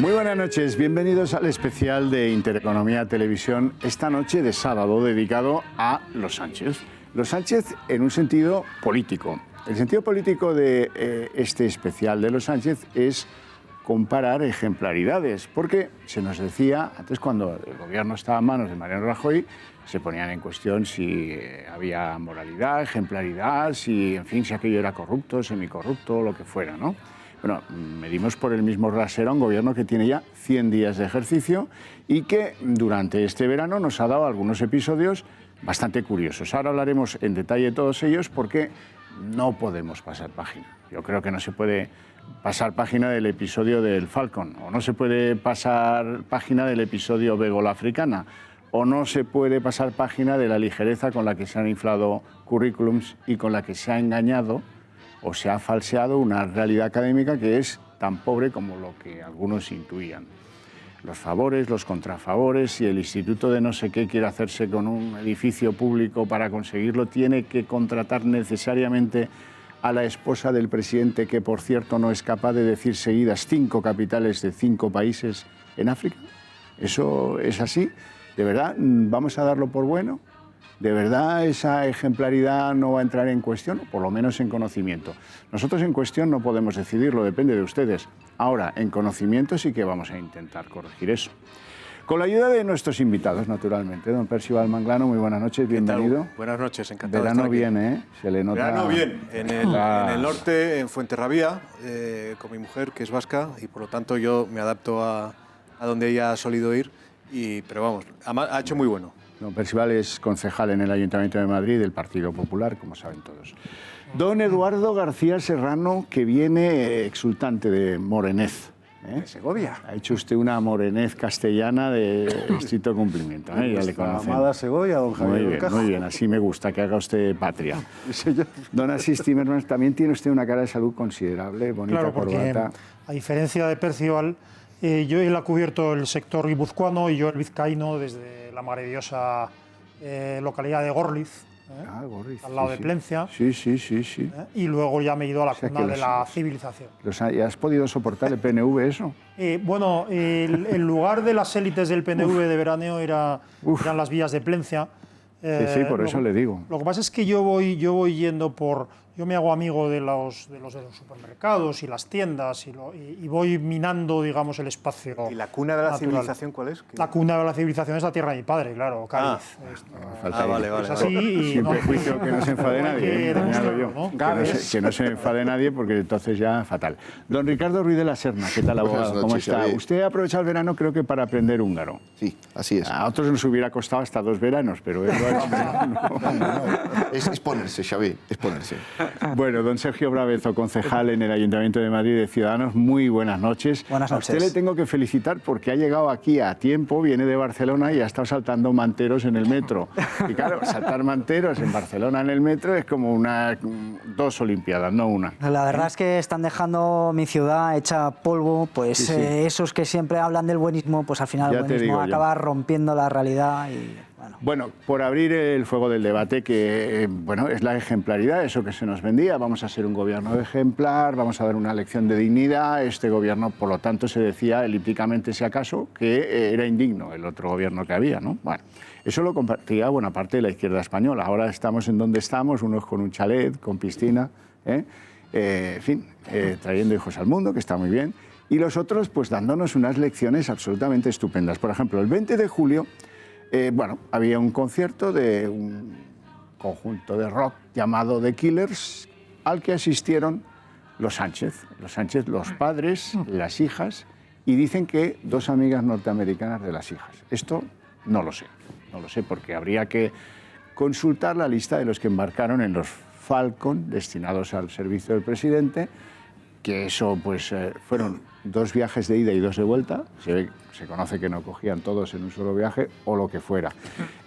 Muy buenas noches, bienvenidos al especial de Intereconomía Televisión, esta noche de sábado dedicado a los Sánchez. Los Sánchez en un sentido político. El sentido político de este especial de los Sánchez es comparar ejemplaridades, porque se nos decía, antes cuando el gobierno estaba en manos de Mariano Rajoy, se ponían en cuestión si había moralidad, ejemplaridad, si, en fin, si aquello era corrupto, semicorrupto, lo que fuera, ¿no? Bueno, medimos por el mismo rasero a un gobierno que tiene ya 100 días de ejercicio y que durante este verano nos ha dado algunos episodios bastante curiosos. Ahora hablaremos en detalle de todos ellos porque no podemos pasar página. Yo creo que no se puede pasar página del episodio del Falcon, o no se puede pasar página del episodio Bégola Africana, o no se puede pasar página de la ligereza con la que se han inflado currículums y con la que se ha engañado o se ha falseado una realidad académica que es tan pobre como lo que algunos intuían. Los favores, los contrafavores, si el instituto de no sé qué quiere hacerse con un edificio público para conseguirlo, tiene que contratar necesariamente a la esposa del presidente, que por cierto no es capaz de decir seguidas 5 capitales de 5 países en África. ¿Eso es así? ¿De verdad vamos a darlo por bueno? ¿De verdad esa ejemplaridad no va a entrar en cuestión? Por lo menos en conocimiento. Nosotros en cuestión no podemos decidirlo, depende de ustedes. Ahora, en conocimiento sí que vamos a intentar corregir eso. Con la ayuda de nuestros invitados, naturalmente. Don Percival Manglano, muy buenas noches, bienvenido. Buenas noches, encantado Verano de estar aquí. bien, ¿eh? Se le nota... Verano bien, en el norte, en Fuenterrabía, con mi mujer, que es vasca, y por lo tanto yo me adapto a donde ella ha solido ir, pero vamos, ha hecho muy bueno. Don Percival es concejal en el Ayuntamiento de Madrid del Partido Popular, como saben todos. Don Eduardo García Serrano, que viene exultante de Morenez. De Segovia. Ha hecho usted una Morenez castellana de estricto cumplimiento. Ya le conocen. Amada Segovia, don Javier. Muy bien, así me gusta que haga usted patria. Don Asís Timmermans, también tiene usted una cara de salud considerable, bonita claro, porque, corbata. A diferencia de Percival, yo él ha cubierto el sector guipuzcoano y yo el vizcaíno desde la maravillosa localidad de Gorliz, Gorliz, al lado de Plencia. Sí. Y luego ya me he ido a la cuna de la civilización. ¿Y has podido soportar el PNV eso? Bueno, el lugar de las élites del PNV de veraneo eran las vías de Plencia. Sí, por eso le digo. Lo que pasa es que yo voy yendo por... Yo me hago amigo de los supermercados y las tiendas y voy minando, digamos, el espacio. ¿Y la cuna de la natural. civilización cuál es? La cuna de la civilización es la tierra de mi padre, claro, Cádiz. Vale. Es así. Sin prejuicio, que no se enfade nadie. Que no se enfade nadie porque entonces ya fatal. Don Ricardo Ruiz de la Serna, ¿qué tal, abogado? ¿Cómo está? Usted ha aprovechado el verano, creo que para aprender húngaro. Sí, así es. A otros nos hubiera costado hasta 2 veranos, pero él lo ha hecho. Es ponerse, Xavi, es ponerse. Bueno, don Sergio Brabezo, concejal en el Ayuntamiento de Madrid de Ciudadanos, muy buenas noches. Buenas noches. A usted le tengo que felicitar porque ha llegado aquí a tiempo, viene de Barcelona y ha estado saltando manteros en el metro. Y claro, saltar manteros en Barcelona en el metro es como 2 Olimpiadas, no una. La verdad es que están dejando mi ciudad hecha polvo, pues Sí. esos que siempre hablan del buenismo, pues al final Ya el te buenismo digo yo. acaba rompiendo la realidad y... Bueno, por abrir el fuego del debate, que es la ejemplaridad, eso que se nos vendía. Vamos a ser un gobierno ejemplar, vamos a dar una lección de dignidad. Este gobierno, por lo tanto, se decía elípticamente, si acaso, que era indigno el otro gobierno que había, ¿no? Bueno, eso lo compartía buena parte de la izquierda española. Ahora estamos en donde estamos, unos con un chalet, con piscina, trayendo hijos al mundo, que está muy bien, y los otros, pues dándonos unas lecciones absolutamente estupendas. Por ejemplo, el 20 de julio... había un concierto de un conjunto de rock llamado The Killers al que asistieron los Sánchez, los padres, las hijas, y dicen que 2 amigas norteamericanas de las hijas. Esto no lo sé porque habría que consultar la lista de los que embarcaron en los Falcon destinados al servicio del presidente, que eso pues fueron 2 viajes de ida y 2 de vuelta. Se conoce que no cogían todos en un solo viaje o lo que fuera.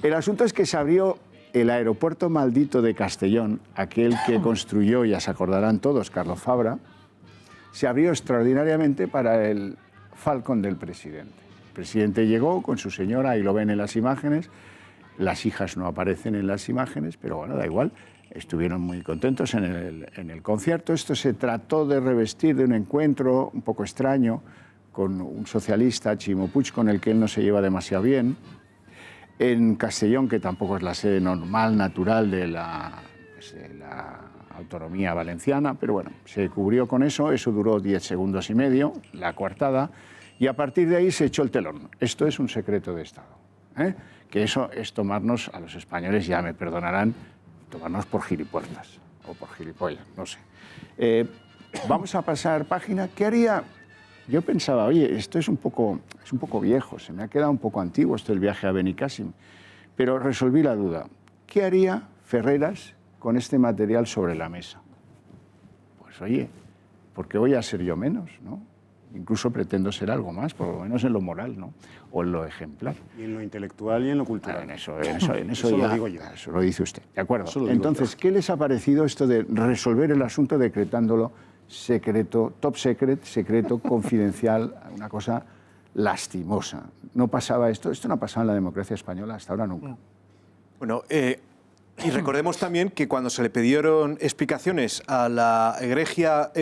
El asunto es que se abrió el aeropuerto maldito de Castellón, aquel que construyó, ya se acordarán todos, Carlos Fabra, se abrió extraordinariamente para el Falcon del presidente. El presidente llegó con su señora, ahí lo ven en las imágenes, las hijas no aparecen en las imágenes, pero bueno, da igual. Estuvieron muy contentos en el concierto. Esto se trató de revestir de un encuentro un poco extraño con un socialista, Ximo Puig, con el que él no se lleva demasiado bien. En Castellón, que tampoco es la sede normal, natural de la autonomía valenciana, pero bueno, se cubrió con eso, eso duró 10 segundos y medio, la coartada, y a partir de ahí se echó el telón. Esto es un secreto de Estado, ¿eh? Que eso es tomarnos, a los españoles ya me perdonarán, tomarnos por gilipuertas o por gilipollas, no sé. Vamos a pasar página. ¿Qué haría? Yo pensaba, oye, esto es un poco viejo, se me ha quedado un poco antiguo esto del viaje a Benicàssim, pero resolví la duda. ¿Qué haría Ferreras con este material sobre la mesa? Pues oye, ¿por qué voy a ser yo menos, no? Incluso pretendo ser algo más, por lo menos en lo moral, ¿no? O en lo ejemplar. Y en lo intelectual y en lo cultural. En eso ya, lo digo yo. Eso lo dice usted, ¿de acuerdo? Eso lo digo Entonces, yo. ¿qué les ha parecido esto de resolver el asunto decretándolo secreto, top secret, secreto, confidencial, una cosa lastimosa? No pasaba esto no ha pasado en la democracia española hasta ahora nunca. Bueno, y recordemos también que cuando se le pidieron explicaciones a la egregia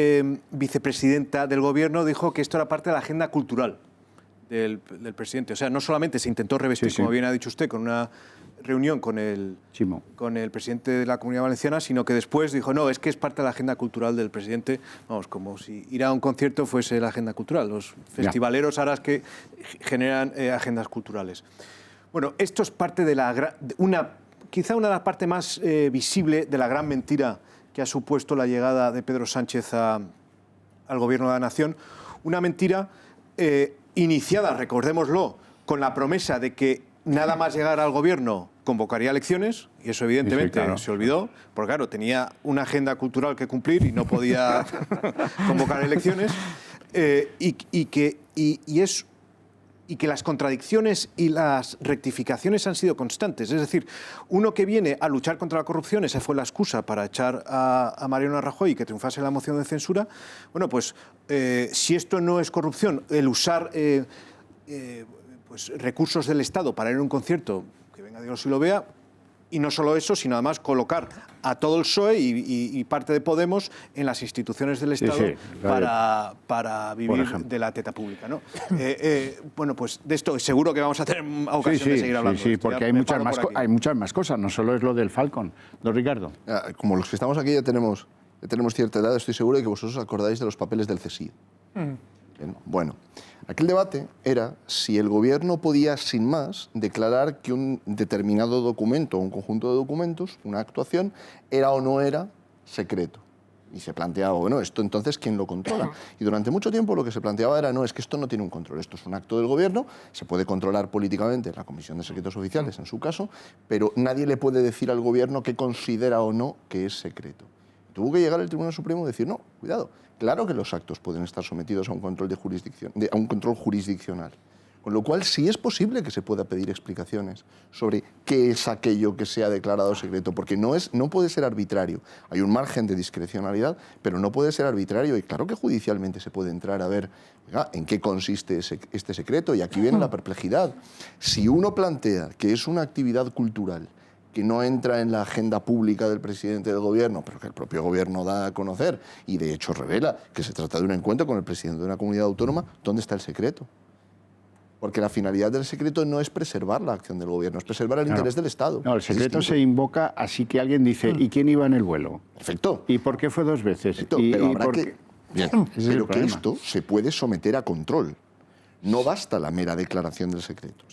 vicepresidenta del Gobierno, dijo que esto era parte de la agenda cultural del presidente. O sea, no solamente se intentó revestir, Sí. como bien ha dicho usted, con una reunión con el presidente de la Comunidad Valenciana, sino que después dijo, no, es que es parte de la agenda cultural del presidente. Vamos, como si ir a un concierto fuese la agenda cultural. Los festivaleros ahora es que generan agendas culturales. Bueno, esto es parte de quizá una de las partes más visibles de la gran mentira que ha supuesto la llegada de Pedro Sánchez al Gobierno de la Nación. Una mentira iniciada, recordémoslo, con la promesa de que nada más llegar al Gobierno convocaría elecciones, y eso evidentemente se olvidó, porque claro, tenía una agenda cultural que cumplir y no podía convocar elecciones, y que las contradicciones y las rectificaciones han sido constantes. Es decir, uno que viene a luchar contra la corrupción, esa fue la excusa para echar a Mariano Rajoy y que triunfase la moción de censura. Bueno, pues si esto no es corrupción, el usar pues, recursos del Estado para ir a un concierto, que venga Dios y lo vea. Y no solo eso, sino además colocar a todo el PSOE y parte de Podemos en las instituciones del Estado para vivir de la teta pública, ¿no? Bueno, pues de esto seguro que vamos a tener ocasión de seguir hablando. Sí, porque hay muchas más cosas, no solo es lo del Falcon. Don Ricardo. Como los que estamos aquí ya tenemos cierta edad, estoy seguro de que vosotros os acordáis de los papeles del CSID. Bien, bueno, aquel debate era si el Gobierno podía, sin más, declarar que un determinado documento o un conjunto de documentos, una actuación, era o no era secreto. Y se planteaba, bueno, esto entonces, ¿quién lo controla? Y durante mucho tiempo lo que se planteaba era, no, es que esto no tiene un control, esto es un acto del Gobierno, se puede controlar políticamente la Comisión de Secretos Oficiales, en su caso, pero nadie le puede decir al Gobierno qué considera o no que es secreto. Tuvo que llegar el Tribunal Supremo y decir, no, cuidado, claro que los actos pueden estar sometidos a un control a un control jurisdiccional. Con lo cual, sí es posible que se pueda pedir explicaciones sobre qué es aquello que se ha declarado secreto, porque no puede ser arbitrario. Hay un margen de discrecionalidad, pero no puede ser arbitrario. Y claro que judicialmente se puede entrar a ver, oiga, en qué consiste este secreto. Y aquí viene la perplejidad. Si uno plantea que es una actividad cultural que no entra en la agenda pública del presidente del Gobierno, pero que el propio Gobierno da a conocer y de hecho revela que se trata de un encuentro con el presidente de una comunidad autónoma, ¿dónde está el secreto? Porque la finalidad del secreto no es preservar la acción del Gobierno, es preservar el interés del Estado. No, el secreto se invoca así que alguien dice, ¿y quién iba en el vuelo? Perfecto. ¿Y por qué fue 2 veces? Perfecto, pero habrá que esto se puede someter a control. No basta la mera declaración del secreto.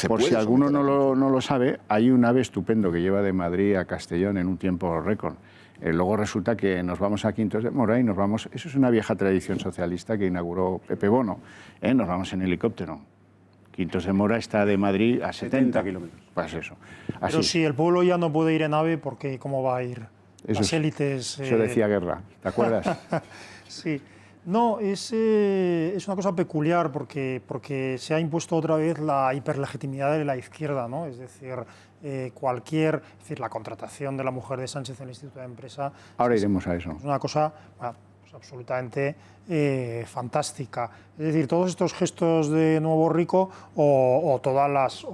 Por si alguno no lo sabe, hay un ave estupendo que lleva de Madrid a Castellón en un tiempo récord. Luego resulta que nos vamos a Quintos de Mora y nos vamos... Eso es una vieja tradición socialista que inauguró Pepe Bono. Nos vamos en helicóptero. Quintos de Mora está de Madrid a 70 kilómetros. Pues eso. Así. Pero si el pueblo ya no puede ir en ave, porque ¿cómo va a ir? Las élites... Eso decía Guerra, ¿te acuerdas? Sí. No, es una cosa peculiar porque se ha impuesto otra vez la hiperlegitimidad de la izquierda, ¿no? Es decir, la contratación de la mujer de Sánchez en el Instituto de Empresa. Ahora iremos a eso. Es una cosa pues absolutamente fantástica. Es decir, todos estos gestos de Nuevo Rico o todos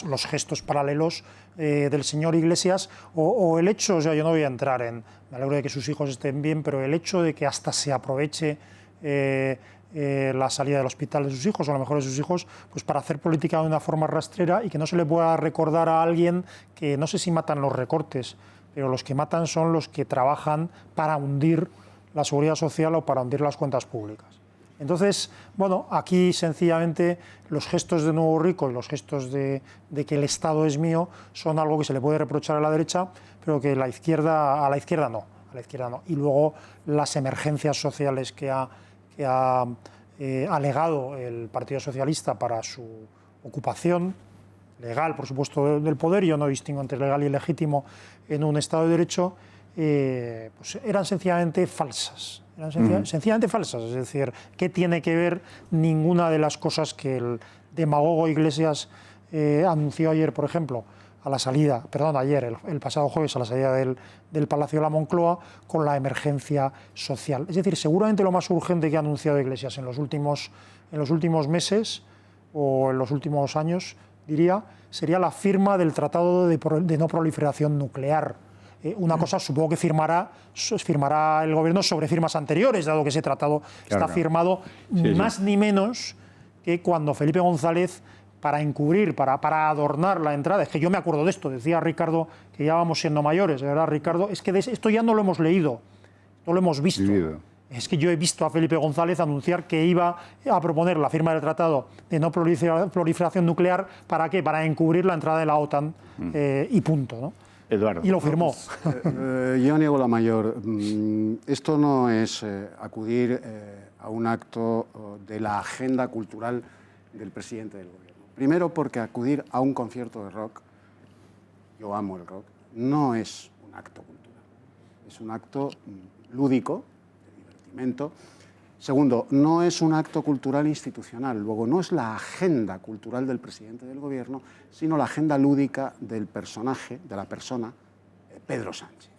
los gestos paralelos del señor Iglesias o el hecho, o sea, yo no voy a entrar me alegro de que sus hijos estén bien, pero el hecho de que hasta se aproveche la salida del hospital de sus hijos o a lo mejor de sus hijos, pues para hacer política de una forma rastrera y que no se le pueda recordar a alguien que no sé si matan los recortes, pero los que matan son los que trabajan para hundir la seguridad social o para hundir las cuentas públicas. Entonces, bueno, aquí sencillamente los gestos de Nuevo Rico y los gestos de que el Estado es mío son algo que se le puede reprochar a la derecha, pero que a la izquierda no. Y luego las emergencias sociales que ha alegado el Partido Socialista para su ocupación legal, por supuesto, del poder, yo no distingo entre legal y legítimo en un Estado de Derecho, pues eran sencillamente falsas. Sencillamente falsas, es decir, ¿qué tiene que ver ninguna de las cosas que el demagogo Iglesias anunció ayer, por ejemplo, el pasado jueves a la salida del Palacio de la Moncloa con la emergencia social? Es decir, seguramente lo más urgente que ha anunciado Iglesias en los últimos meses o en los últimos años, diría, sería la firma del Tratado de No Proliferación Nuclear. Una cosa supongo que firmará el Gobierno sobre firmas anteriores, dado que ese tratado está firmado más ni menos que cuando Felipe González, para encubrir, para adornar la entrada, es que yo me acuerdo de esto, decía Ricardo que ya vamos siendo mayores, ¿verdad, Ricardo? Es que esto ya no lo hemos leído, no lo hemos visto. Es que yo he visto a Felipe González anunciar que iba a proponer la firma del Tratado de No Proliferación Nuclear, ¿para qué? Para encubrir la entrada de la OTAN y punto, ¿no? Eduardo. Y lo firmó. Yo niego la mayor. Esto no es acudir a un acto de la agenda cultural del presidente del gobierno. Primero porque acudir a un concierto de rock, yo amo el rock, no es un acto cultural. Es un acto lúdico, de divertimento. Segundo, no es un acto cultural institucional. Luego, no es la agenda cultural del presidente del gobierno, sino la agenda lúdica del personaje, de la persona, Pedro Sánchez,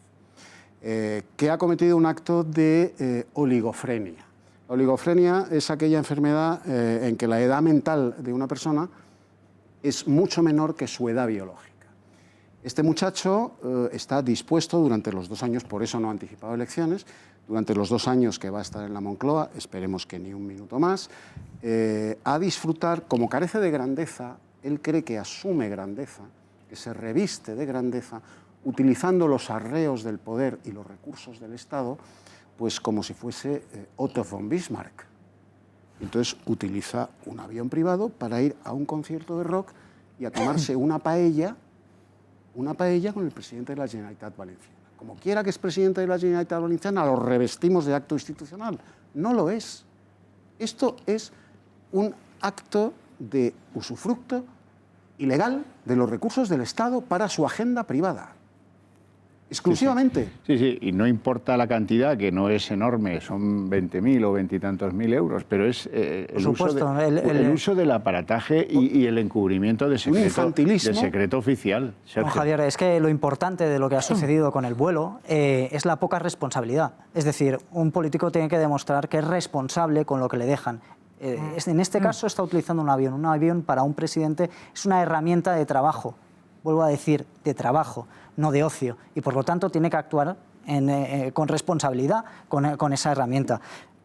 que ha cometido un acto de oligofrenia. La oligofrenia es aquella enfermedad en que la edad mental de una persona es mucho menor que su edad biológica. Este muchacho está dispuesto durante los 2 años, por eso no ha anticipado elecciones, durante los 2 años que va a estar en la Moncloa, esperemos que ni un minuto más, a disfrutar, como carece de grandeza, él cree que asume grandeza, que se reviste de grandeza, utilizando los arreos del poder y los recursos del Estado, pues como si fuese Otto von Bismarck. Entonces utiliza un avión privado para ir a un concierto de rock y a tomarse una paella con el presidente de la Generalitat Valenciana. Como quiera que es presidente de la Generalitat Valenciana, lo revestimos de acto institucional. No lo es. Esto es un acto de usufructo ilegal de los recursos del Estado para su agenda privada. Exclusivamente. Sí, y no importa la cantidad, que no es enorme, son 20.000 o 20 y tantos mil euros, pero es el uso del aparataje y el encubrimiento de secreto oficial. No, Javier, es que lo importante de lo que ha sucedido con el vuelo es la poca responsabilidad. Es decir, un político tiene que demostrar que es responsable con lo que le dejan. En este caso está utilizando un avión para un presidente es una herramienta de trabajo, vuelvo a decir, de trabajo, no de ocio, y por lo tanto tiene que actuar con responsabilidad con esa herramienta.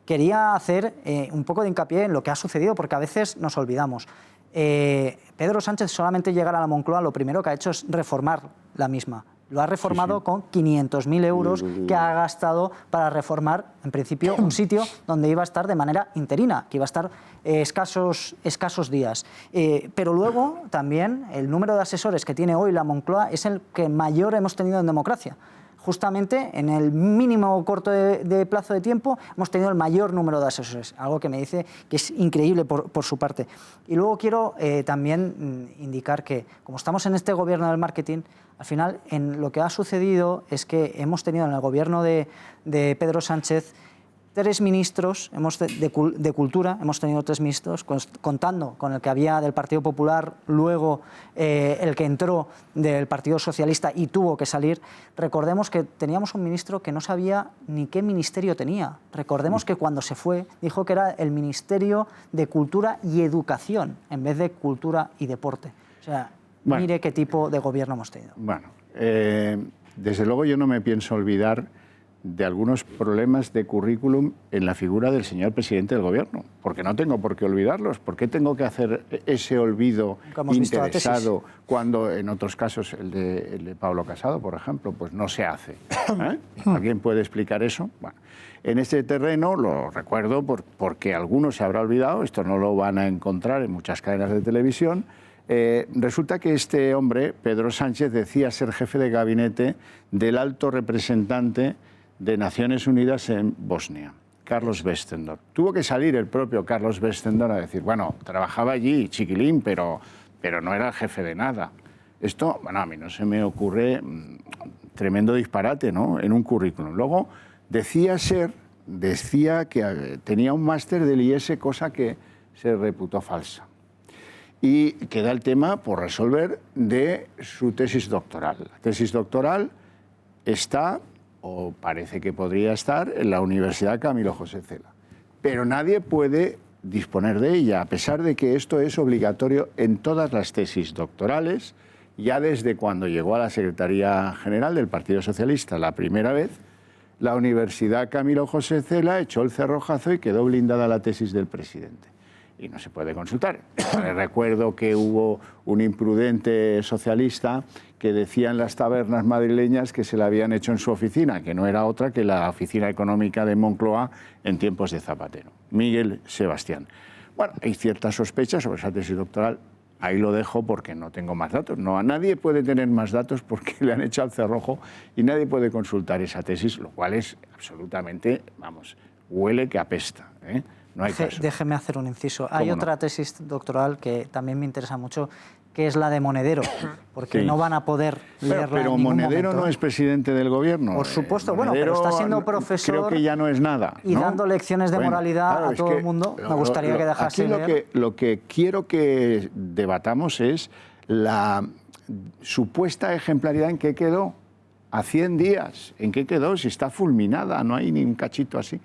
Quería hacer un poco de hincapié en lo que ha sucedido, porque a veces nos olvidamos. Pedro Sánchez, solamente llegar a la Moncloa, lo primero que ha hecho es reformar la misma. Lo ha reformado con 500.000 euros que ha gastado para reformar, en principio, un sitio donde iba a estar de manera interina, que iba a estar escasos días. Pero luego también el número de asesores que tiene hoy la Moncloa es el que mayor hemos tenido en democracia. Justamente en el mínimo corto de plazo de tiempo hemos tenido el mayor número de asesores, algo que me dice que es increíble por su parte. Y luego quiero también indicar que, como estamos en este gobierno del marketing, al final en lo que ha sucedido es que hemos tenido en el gobierno de Pedro Sánchez 3 ministros de Cultura, hemos tenido 3 ministros, contando con el que había del Partido Popular, luego el que entró del Partido Socialista y tuvo que salir. Recordemos que teníamos un ministro que no sabía ni qué ministerio tenía. Recordemos que cuando se fue dijo que era el Ministerio de Cultura y Educación, en vez de Cultura y Deporte. O sea, mire qué tipo de gobierno hemos tenido. Bueno, desde luego yo no me pienso olvidar de algunos problemas de currículum en la figura del señor presidente del gobierno, porque no tengo por qué olvidarlos. ¿Por qué tengo que hacer ese olvido interesado cuando en otros casos, el de Pablo Casado, por ejemplo, pues no se hace? ¿Alguien puede explicar eso? Bueno, en este terreno, lo recuerdo porque algunos se habrá olvidado, esto no lo van a encontrar en muchas cadenas de televisión. Resulta que este hombre, Pedro Sánchez, decía ser jefe de gabinete del alto representante de Naciones Unidas en Bosnia, Carlos Westendorp. Tuvo que salir el propio Carlos Westendorp a decir, bueno, trabajaba allí, chiquilín, pero no era el jefe de nada. Esto, bueno, a mí no se me ocurre tremendo disparate, ¿no?, en un currículum. Luego decía que tenía un máster del IES, cosa que se reputó falsa. Y queda el tema por resolver de su tesis doctoral. La tesis doctoral está, o parece que podría estar, en la Universidad Camilo José Cela. Pero nadie puede disponer de ella, a pesar de que esto es obligatorio en todas las tesis doctorales, ya desde cuando llegó a la Secretaría General del Partido Socialista la primera vez, la Universidad Camilo José Cela echó el cerrojazo y quedó blindada la tesis del presidente. Y no se puede consultar. Recuerdo que hubo un imprudente socialista que decía en las tabernas madrileñas que se la habían hecho en su oficina, que no era otra que la Oficina Económica de Moncloa en tiempos de Zapatero, Miguel Sebastián. Bueno, hay ciertas sospechas sobre esa tesis doctoral. Ahí lo dejo porque no tengo más datos. No, nadie puede tener más datos porque le han echado el cerrojo y nadie puede consultar esa tesis, lo cual es absolutamente, vamos, huele que apesta, ¿eh? No hay caso. Déjeme hacer un inciso. Hay otra tesis doctoral que también me interesa mucho, que es la de Monedero, porque no van a poder leerla pero en ningún Monedero momento. No es presidente del gobierno. Por supuesto, bueno, pero está siendo profesor. Creo que ya no es nada, ¿no? Y dando lecciones de moralidad claro, a todo el mundo. Me gustaría que dejase aquí lo que quiero que debatamos es la supuesta ejemplaridad en qué quedó a 100 días. ¿En qué quedó? Si está fulminada, no hay ni un cachito así.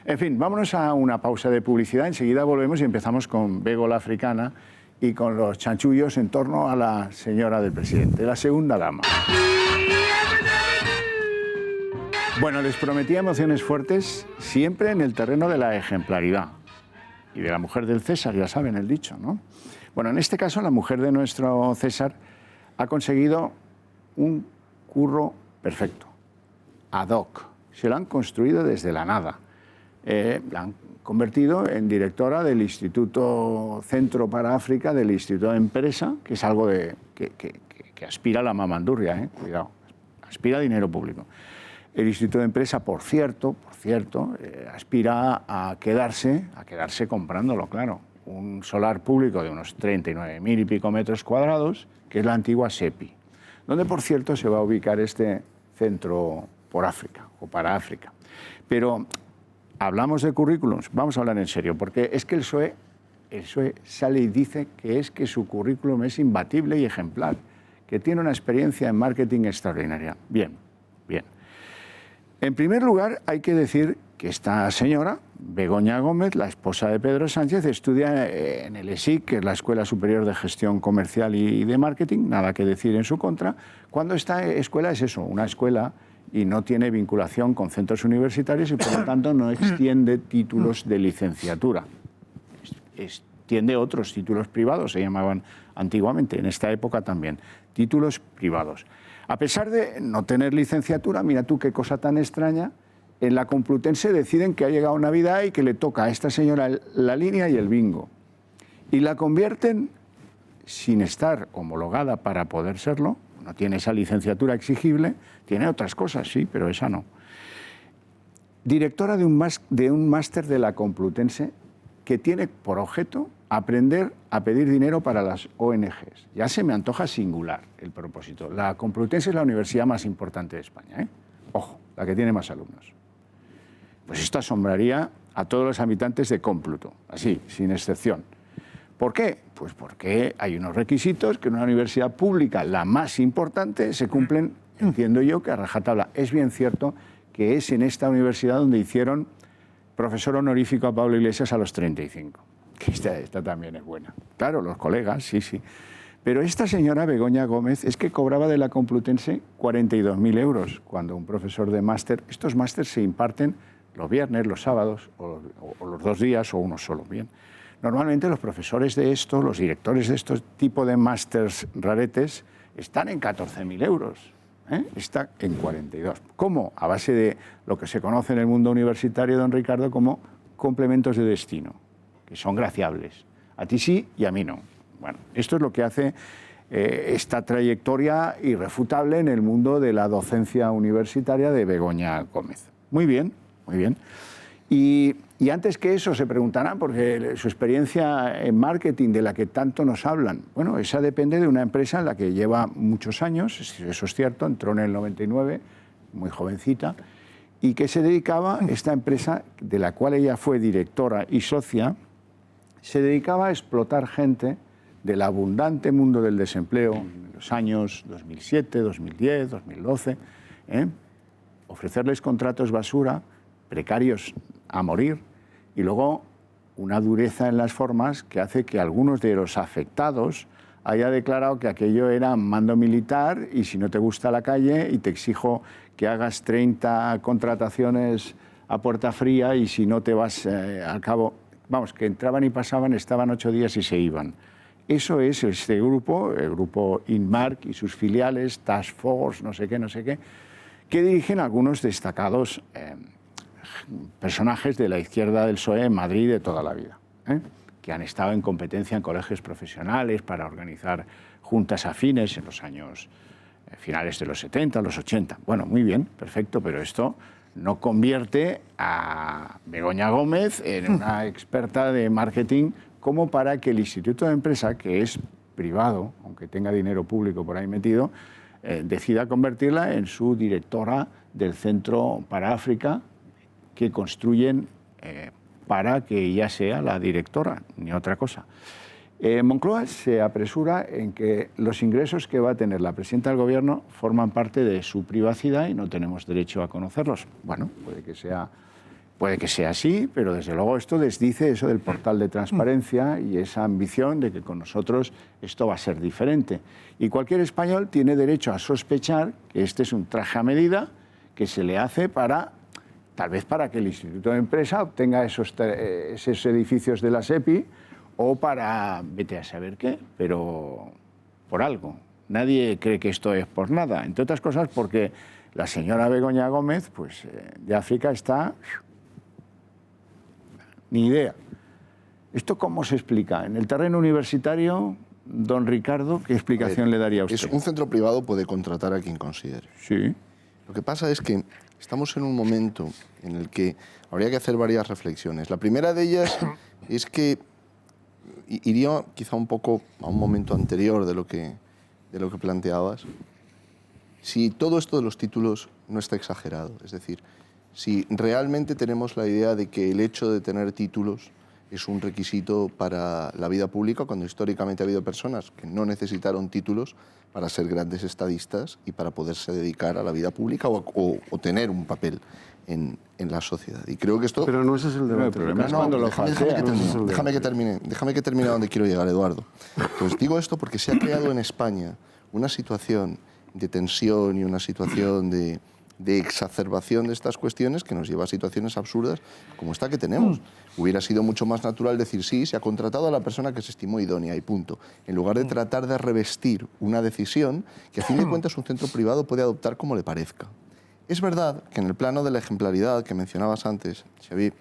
En fin, vámonos a una pausa de publicidad. Enseguida volvemos y empezamos con Bego la africana y con los chanchullos en torno a la señora del presidente, la segunda dama. Bueno, les prometí emociones fuertes siempre en el terreno de la ejemplaridad. Y de la mujer del César, ya saben el dicho, ¿no? Bueno, en este caso, la mujer de nuestro César ha conseguido un curro perfecto, ad hoc. Se lo han construido desde la nada. La han convertido en directora del Instituto Centro para África, del Instituto de Empresa, que es algo que aspira a la mamandurria, cuidado, aspira a dinero público. El Instituto de Empresa, por cierto, aspira a quedarse comprándolo, claro. Un solar público de unos 39.000 y pico metros cuadrados, que es la antigua SEPI, donde, por cierto, se va a ubicar este centro por África, o para África. Pero hablamos de currículums, vamos a hablar en serio, porque es que el PSOE sale y dice que su currículum es imbatible y ejemplar, que tiene una experiencia en marketing extraordinaria. Bien. En primer lugar, hay que decir que esta señora, Begoña Gómez, la esposa de Pedro Sánchez, estudia en el ESIC, que es la Escuela Superior de Gestión Comercial y de Marketing, nada que decir en su contra, cuando esta escuela es eso, una escuela y no tiene vinculación con centros universitarios y por lo tanto no extiende títulos de licenciatura. Extiende otros títulos privados, se llamaban antiguamente, en esta época también, títulos privados. A pesar de no tener licenciatura, mira tú qué cosa tan extraña, en la Complutense deciden que ha llegado Navidad y que le toca a esta señora la línea y el bingo. Y la convierten, sin estar homologada para poder serlo, no tiene esa licenciatura exigible, tiene otras cosas, sí, pero esa no. Directora de un máster de la Complutense que tiene por objeto aprender a pedir dinero para las ONGs. Ya se me antoja singular el propósito. La Complutense es la universidad más importante de España, ¿eh? Ojo, la que tiene más alumnos. Pues esto asombraría a todos los habitantes de Cómpluto, así, sin excepción. ¿Por qué? Pues porque hay unos requisitos que en una universidad pública, la más importante, se cumplen, entiendo yo, que a rajatabla. Es bien cierto que es en esta universidad donde hicieron profesor honorífico a Pablo Iglesias a los 35. Que esta también es buena. Claro, los colegas, sí. Pero esta señora, Begoña Gómez, es que cobraba de la Complutense 42.000 euros, cuando un profesor de máster, estos másters se imparten los viernes, los sábados, o los 2 días, o uno solo, bien. Normalmente los profesores de esto, los directores de estos tipos de másters raretes, están en 14.000 euros, está en 42. ¿Cómo? A base de lo que se conoce en el mundo universitario, don Ricardo, como complementos de destino, que son graciables. A ti sí y a mí no. Bueno, esto es lo que hace esta trayectoria irrefutable en el mundo de la docencia universitaria de Begoña Gómez. Muy bien, muy bien. Y antes que eso se preguntarán, porque su experiencia en marketing de la que tanto nos hablan, bueno, esa depende de una empresa en la que lleva muchos años, eso es cierto, entró en el 99, muy jovencita, y que se dedicaba, esta empresa de la cual ella fue directora y socia, se dedicaba a explotar gente del abundante mundo del desempleo en los años 2007, 2010, 2012, ofrecerles contratos basura, precarios a morir, y luego una dureza en las formas que hace que algunos de los afectados haya declarado que aquello era mando militar y si no te gusta la calle y te exijo que hagas 30 contrataciones a puerta fría y si no te vas al cabo, vamos, que entraban y pasaban, estaban 8 días y se iban. Eso es este grupo, el grupo Inmark y sus filiales, Task Force, no sé qué, que dirigen algunos destacados personajes de la izquierda del PSOE en Madrid de toda la vida, que han estado en competencia en colegios profesionales para organizar juntas afines en los años finales de los 70, los 80. Bueno, muy bien, perfecto, pero esto no convierte a Begoña Gómez en una experta de marketing como para que el Instituto de Empresa, que es privado, aunque tenga dinero público por ahí metido, decida convertirla en su directora del Centro para África, que construyen para que ella sea la directora, ni otra cosa. Moncloa se apresura en que los ingresos que va a tener la presidenta del Gobierno forman parte de su privacidad y no tenemos derecho a conocerlos. Bueno, puede que sea así, pero desde luego esto desdice eso del portal de transparencia y esa ambición de que con nosotros esto va a ser diferente. Y cualquier español tiene derecho a sospechar que este es un traje a medida que se le hace tal vez para que el Instituto de Empresa obtenga esos edificios de la SEPI o para, vete a saber qué, pero por algo. Nadie cree que esto es por nada, entre otras cosas porque la señora Begoña Gómez, pues de África está... Ni idea. ¿Esto cómo se explica? En el terreno universitario, don Ricardo, ¿qué explicación le daría a usted? Un centro privado puede contratar a quien considere. Sí. Lo que pasa es que estamos en un momento en el que habría que hacer varias reflexiones. La primera de ellas es que iría quizá un poco a un momento anterior de lo que planteabas. Si todo esto de los títulos no está exagerado, es decir, si realmente tenemos la idea de que el hecho de tener títulos es un requisito para la vida pública, cuando históricamente ha habido personas que no necesitaron títulos para ser grandes estadistas y para poderse dedicar a la vida pública o tener un papel en la sociedad. Y creo que esto... Pero no ese es el debate. Déjame que termine donde quiero llegar, Eduardo. Pues digo esto porque se ha creado en España una situación de tensión y una situación de exacerbación de estas cuestiones que nos lleva a situaciones absurdas como esta que tenemos. Hubiera sido mucho más natural decir sí, se ha contratado a la persona que se estimó idónea y punto, en lugar de tratar de revestir una decisión que a fin de cuentas un centro privado puede adoptar como le parezca. Es verdad que en el plano de la ejemplaridad que mencionabas antes, Xavi,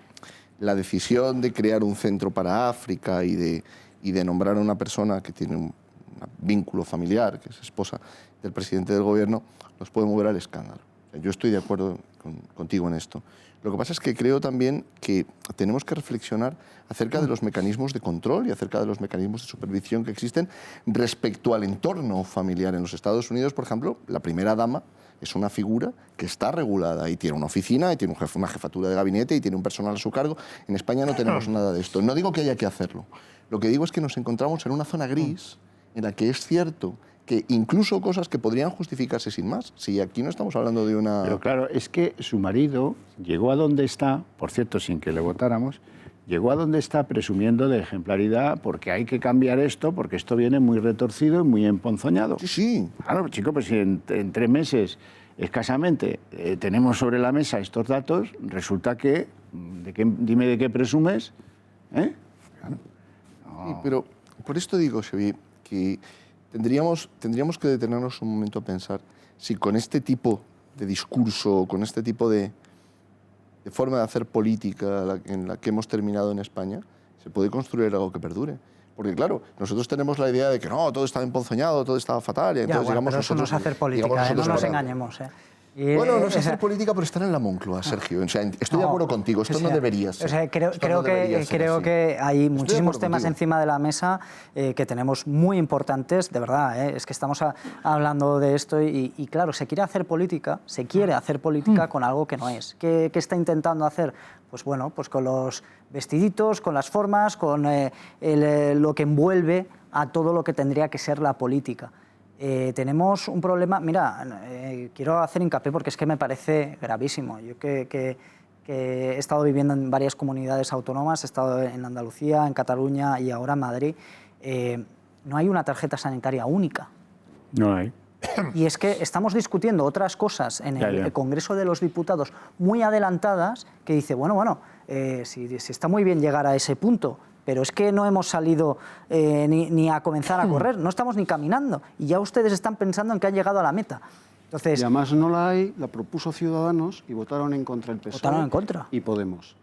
la decisión de crear un centro para África y de nombrar a una persona que tiene un vínculo familiar, que es esposa del presidente del Gobierno, nos puede mover al escándalo. Yo estoy de acuerdo contigo en esto. Lo que pasa es que creo también que tenemos que reflexionar acerca de los mecanismos de control y acerca de los mecanismos de supervisión que existen respecto al entorno familiar. En los Estados Unidos, por ejemplo, la primera dama es una figura que está regulada y tiene una oficina, y tiene una jefatura de gabinete y tiene un personal a su cargo. En España no tenemos nada de esto. No digo que haya que hacerlo. Lo que digo es que nos encontramos en una zona gris en la que es cierto que incluso cosas que podrían justificarse sin más, si aquí no estamos hablando de una... Pero claro, es que su marido llegó a donde está, por cierto, sin que le votáramos, llegó a donde está presumiendo de ejemplaridad porque hay que cambiar esto, porque esto viene muy retorcido y muy emponzoñado. Sí, sí. Claro, chico, pues si en 3 meses escasamente tenemos sobre la mesa estos datos, resulta que, dime de qué presumes, ¿eh? Claro. No. Sí, pero por esto digo, Xavier, que tendríamos que detenernos un momento a pensar si con este tipo de discurso, con este tipo de forma de hacer política en la que hemos terminado en España, se puede construir algo que perdure. Porque claro, nosotros tenemos la idea de que no, todo estaba emponzoñado, todo estaba fatal. Y entonces, bueno, pero eso no es hacer política, no nos engañemos. Bueno, no es hacer política, pero estar en la Moncloa, Sergio. O sea, estoy de acuerdo contigo, esto no debería ser. O sea, creo que hay muchísimos temas encima de la mesa que tenemos muy importantes, de verdad. Es que estamos hablando de esto y claro, se quiere hacer política con algo que no es. ¿Qué está intentando hacer? Pues bueno, pues con los vestiditos, con las formas, con lo que envuelve a todo lo que tendría que ser la política. Tenemos un problema, mira, quiero hacer hincapié porque es que me parece gravísimo. Yo que he estado viviendo en varias comunidades autónomas, he estado en Andalucía, en Cataluña y ahora en Madrid, no hay una tarjeta sanitaria única. No hay. Y es que estamos discutiendo otras cosas en el Congreso de los Diputados muy adelantadas que dice, bueno, si está muy bien llegar a ese punto, pero es que no hemos salido ni a comenzar a correr, no estamos ni caminando y ya ustedes están pensando en que han llegado a la meta. Entonces, y además no la hay, la propuso Ciudadanos y votaron en contra el PSOE votaron en contra. Y Podemos.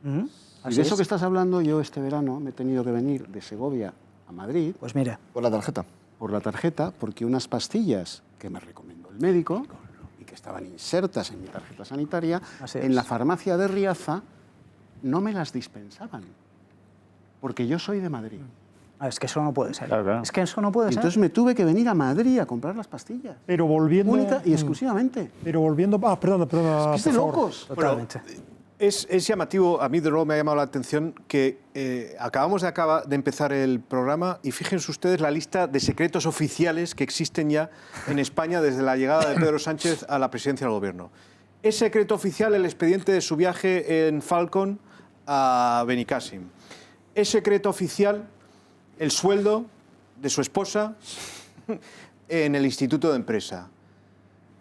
Y de eso que estás hablando, yo este verano me he tenido que venir de Segovia a Madrid. Pues mira. Por la tarjeta. Por la tarjeta, porque unas pastillas que me recomendó el médico y que estaban insertas en mi tarjeta sanitaria, en la farmacia de Riaza no me las dispensaban. Porque yo soy de Madrid. Es que eso no puede ser. Claro. Es que eso no puede ser. Entonces me tuve que venir a Madrid a comprar las pastillas. Pero volviendo... Única y exclusivamente. Pero volviendo... perdona. Es de locos. Totalmente. Bueno, es llamativo, a mí de nuevo me ha llamado la atención que acabamos de empezar el programa y fíjense ustedes la lista de secretos oficiales que existen ya en España desde la llegada de Pedro Sánchez a la presidencia del Gobierno. Es secreto oficial el expediente de su viaje en Falcon a Benicàssim. Es secreto oficial el sueldo de su esposa en el Instituto de Empresa.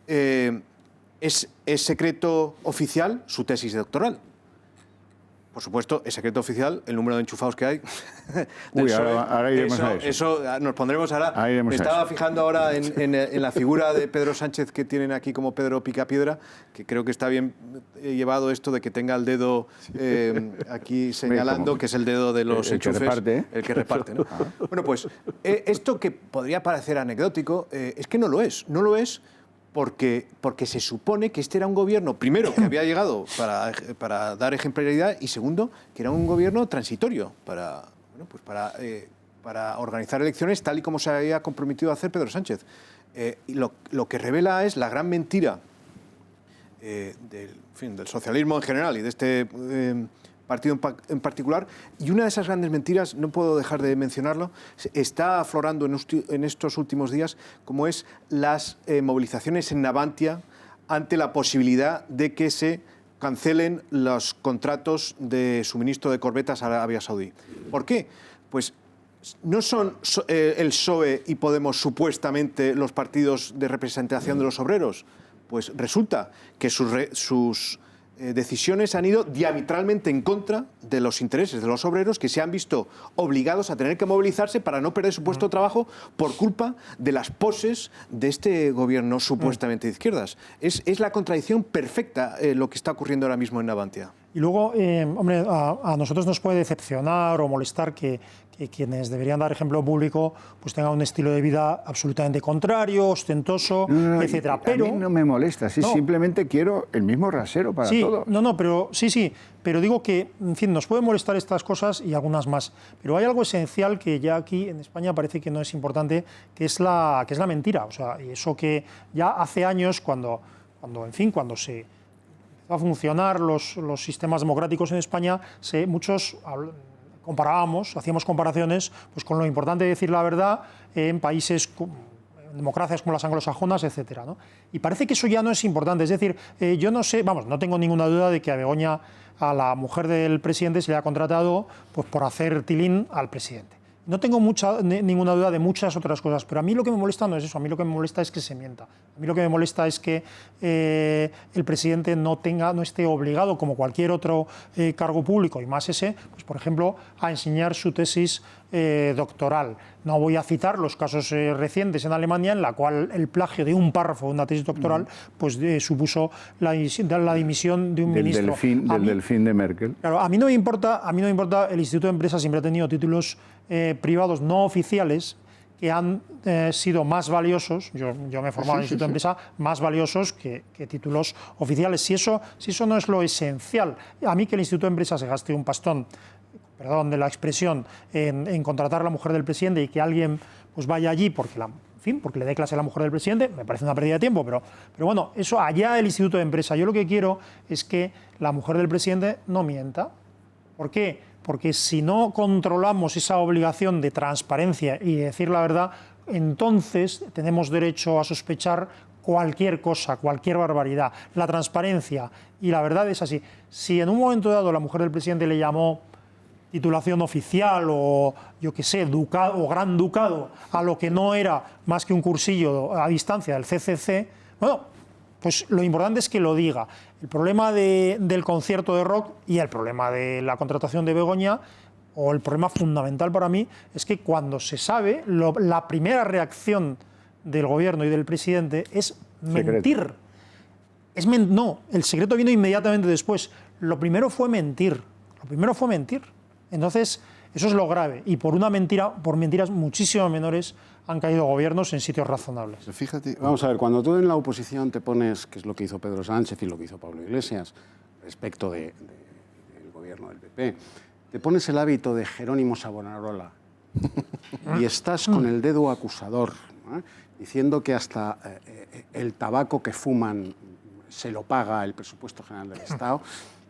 Es secreto oficial su tesis doctoral. Por supuesto, es secreto oficial el número de enchufados que hay. Uy, ahora iremos a eso. Eso nos pondremos ahora. Me estaba fijando ahora en la figura de Pedro Sánchez que tienen aquí como Pedro Picapiedra, que creo que está bien llevado esto de que tenga el dedo aquí señalando que es el dedo de los enchufes. El que reparte, ¿no? Bueno, pues esto que podría parecer anecdótico es que no lo es. No lo es porque se supone que este era un gobierno, primero, que había llegado para dar ejemplaridad y segundo, que era un gobierno transitorio para organizar elecciones tal y como se había comprometido a hacer Pedro Sánchez. Y lo que revela es la gran mentira del socialismo en general y de este partido en particular, y una de esas grandes mentiras, no puedo dejar de mencionarlo, está aflorando en estos últimos días, como es las movilizaciones en Navantia ante la posibilidad de que se cancelen los contratos de suministro de corbetas a Arabia Saudí. ¿Por qué? Pues no son el PSOE y Podemos supuestamente los partidos de representación de los obreros. Pues resulta que sus decisiones han ido diametralmente en contra de los intereses de los obreros, que se han visto obligados a tener que movilizarse para no perder su puesto de trabajo por culpa de las poses de este gobierno supuestamente de izquierdas. Es la contradicción perfecta lo que está ocurriendo ahora mismo en Navantia. Y luego, hombre, a nosotros nos puede decepcionar o molestar que quienes deberían dar ejemplo público pues tengan un estilo de vida absolutamente contrario, ostentoso, etcétera. Pero a mí no me molesta, simplemente quiero el mismo rasero para todos. Pero pero digo que, en fin, nos pueden molestar estas cosas y algunas más. Pero hay algo esencial que ya aquí en España parece que no es importante, que es la mentira. O sea, y eso que ya hace años, cuando se empezó a funcionar los sistemas democráticos en España, muchos hacíamos comparaciones pues, con lo importante de decir la verdad en países democracias como las anglosajonas, etcétera, ¿no? Y parece que eso ya no es importante. Es decir, yo no sé, vamos, no tengo ninguna duda de que a Begoña, a la mujer del presidente, se le ha contratado pues, por hacer tilín al presidente. No tengo ninguna duda de muchas otras cosas, pero a mí lo que me molesta no es eso, a mí lo que me molesta es que se mienta. A mí lo que me molesta es que el presidente no esté obligado, como cualquier otro cargo público, y más ese, pues por ejemplo, a enseñar su tesis doctoral. No voy a citar los casos recientes en Alemania en la cual el plagio de un párrafo de una tesis doctoral pues, supuso la dimisión de un ministro. Del delfín de Merkel. Claro, a mí no me importa, el Instituto de Empresa siempre ha tenido títulos privados no oficiales que han sido más valiosos, yo me he formado en el Instituto de Empresa, más valiosos que títulos oficiales. Si eso no es lo esencial, a mí que el Instituto de Empresa se gaste un pastón, perdón de la expresión, en contratar a la mujer del presidente y que alguien pues vaya allí porque le dé clase a la mujer del presidente, me parece una pérdida de tiempo, pero bueno, eso allá el Instituto de Empresa. Yo lo que quiero es que la mujer del presidente no mienta. ¿Por qué? Porque si no controlamos esa obligación de transparencia y de decir la verdad, entonces tenemos derecho a sospechar cualquier cosa, cualquier barbaridad. La transparencia y la verdad es así. Si en un momento dado la mujer del presidente le llamó titulación oficial o, yo qué sé, ducado o gran ducado a lo que no era más que un cursillo a distancia del CCC, bueno, pues lo importante es que lo diga. El problema del concierto de rock y el problema de la contratación de Begoña, o el problema fundamental para mí, es que cuando se sabe, la primera reacción del gobierno y del presidente es mentir. No, el secreto vino inmediatamente después. Lo primero fue mentir. Entonces, eso es lo grave. Y por mentiras muchísimo menores han caído gobiernos en sitios razonables. Fíjate. Vamos a ver, cuando tú en la oposición te pones, que es lo que hizo Pedro Sánchez y lo que hizo Pablo Iglesias, respecto del gobierno del PP, te pones el hábito de Jerónimo Savonarola y estás con el dedo acusador, ¿eh? Diciendo que hasta el tabaco que fuman se lo paga el presupuesto general del Estado,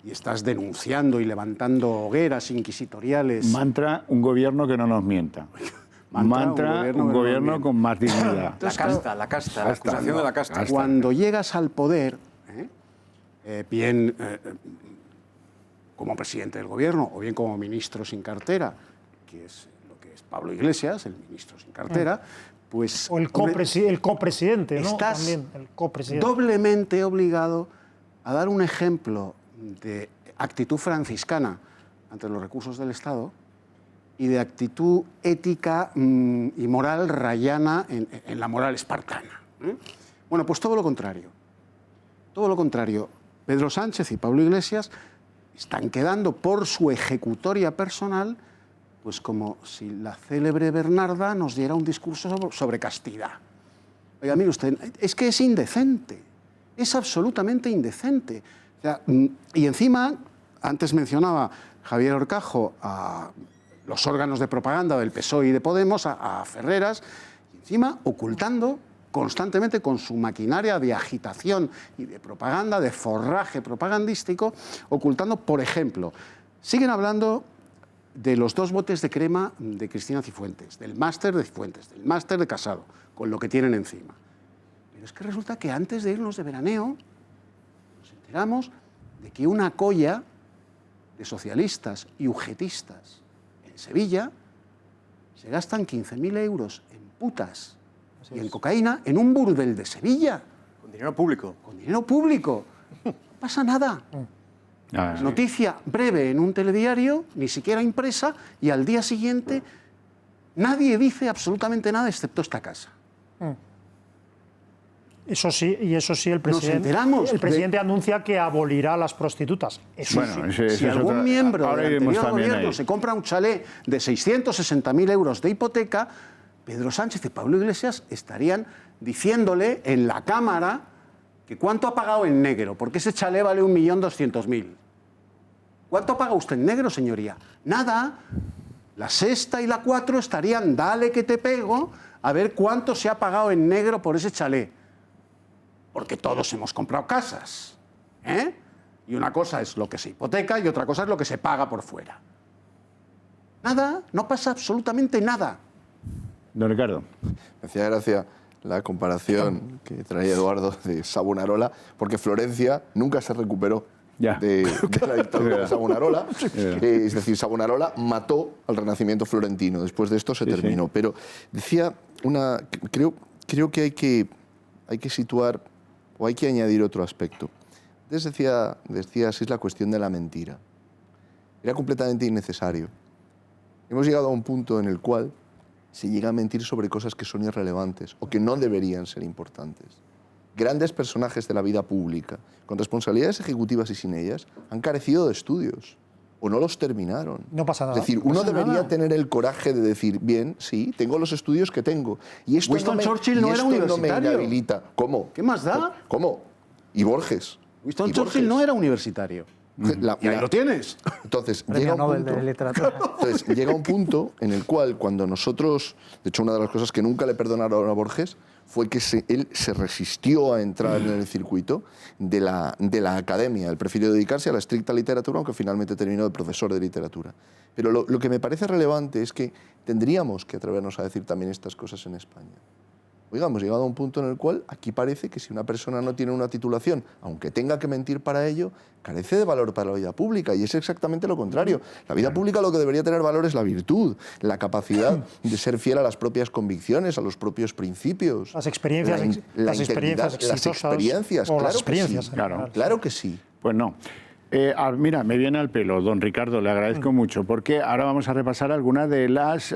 y estás denunciando y levantando hogueras inquisitoriales. Mantra, un gobierno que no nos mienta. Mantra, un gobierno con más dignidad. La casta, la acusación de la casta. Cuando llegas al poder, bien como presidente del gobierno o bien como ministro sin cartera, que es lo que es Pablo Iglesias, el ministro sin cartera, pues... O el copresidente, ¿no? Estás también, el copresidente. Doblemente obligado a dar un ejemplo de actitud franciscana ante los recursos del Estado y de actitud ética y moral rayana en la moral espartana. Bueno, pues todo lo contrario. Todo lo contrario. Pedro Sánchez y Pablo Iglesias están quedando por su ejecutoria personal, pues como si la célebre Bernarda nos diera un discurso sobre castidad. Oiga, mire usted, es que es indecente, es absolutamente indecente. O sea, y encima, antes mencionaba Javier Horcajo a los órganos de propaganda del PSOE y de Podemos, a Ferreras, y encima ocultando constantemente con su maquinaria de agitación y de propaganda, de forraje propagandístico, ocultando, por ejemplo, siguen hablando de los 2 botes de crema de Cristina Cifuentes, del máster de Cifuentes, del máster de Casado, con lo que tienen encima. Pero es que resulta que antes de irnos de veraneo, nos enteramos de que una colla de socialistas y ugetistas en Sevilla se gastan 15.000 euros en putas y en cocaína en un burdel de Sevilla. Con dinero público. Con dinero público. No pasa nada. Noticia breve en un telediario, ni siquiera impresa, y al día siguiente nadie dice absolutamente nada excepto esta casa. Eso sí, el presidente anuncia que abolirá las prostitutas. Eso bueno, sí. Si algún miembro del anterior gobierno se compra un chalet de 660.000 euros de hipoteca, Pedro Sánchez y Pablo Iglesias estarían diciéndole en la Cámara que cuánto ha pagado en negro, porque ese chalet vale 1.200.000. ¿Cuánto paga usted en negro, señoría? Nada. La Sexta y la 4 estarían, dale que te pego, a ver cuánto se ha pagado en negro por ese chalet. Porque todos hemos comprado casas, ¿eh? Y una cosa es lo que se hipoteca y otra cosa es lo que se paga por fuera. Nada, no pasa absolutamente nada. Don Ricardo. Me hacía gracia la comparación que traía Eduardo de Savonarola, porque Florencia nunca se recuperó de la dictadura de Savonarola. Es decir, Savonarola mató al Renacimiento florentino. Después de esto se terminó. Pero decía creo que hay que situar o hay que añadir otro aspecto. Decía así, es la cuestión de la mentira. Era completamente innecesario. Hemos llegado a un punto en el cual se llega a mentir sobre cosas que son irrelevantes o que no deberían ser importantes. Grandes personajes de la vida pública, con responsabilidades ejecutivas y sin ellas, han carecido de estudios o no los terminaron. No pasa nada. Es decir, uno debería tener el coraje de decir, bien, sí, tengo los estudios que tengo. Y esto Winston Churchill no era universitario. No me inhabilita. ¿Cómo? ¿Qué más da? ¿Cómo? ¿Y Borges? Winston Churchill no era universitario. Y ahí lo tienes. Entonces, Premio Nobel de Literatura. Entonces, llega un punto en el cual, cuando nosotros... De hecho, una de las cosas que nunca le perdonaron a Borges fue que él se resistió a entrar en el circuito de la academia. Él prefirió dedicarse a la estricta literatura, aunque finalmente terminó de profesor de literatura. Pero lo que me parece relevante es que tendríamos que atrevernos a decir también estas cosas en España. Oiga, hemos llegado a un punto en el cual aquí parece que si una persona no tiene una titulación, aunque tenga que mentir para ello, carece de valor para la vida pública. Y es exactamente lo contrario. La vida pública lo que debería tener valor es la virtud, la capacidad de ser fiel a las propias convicciones, a los propios principios. Las experiencias exitosas. Claro que sí. Pues no. Mira, me viene al pelo, don Ricardo, le agradezco mucho, porque ahora vamos a repasar algunas de las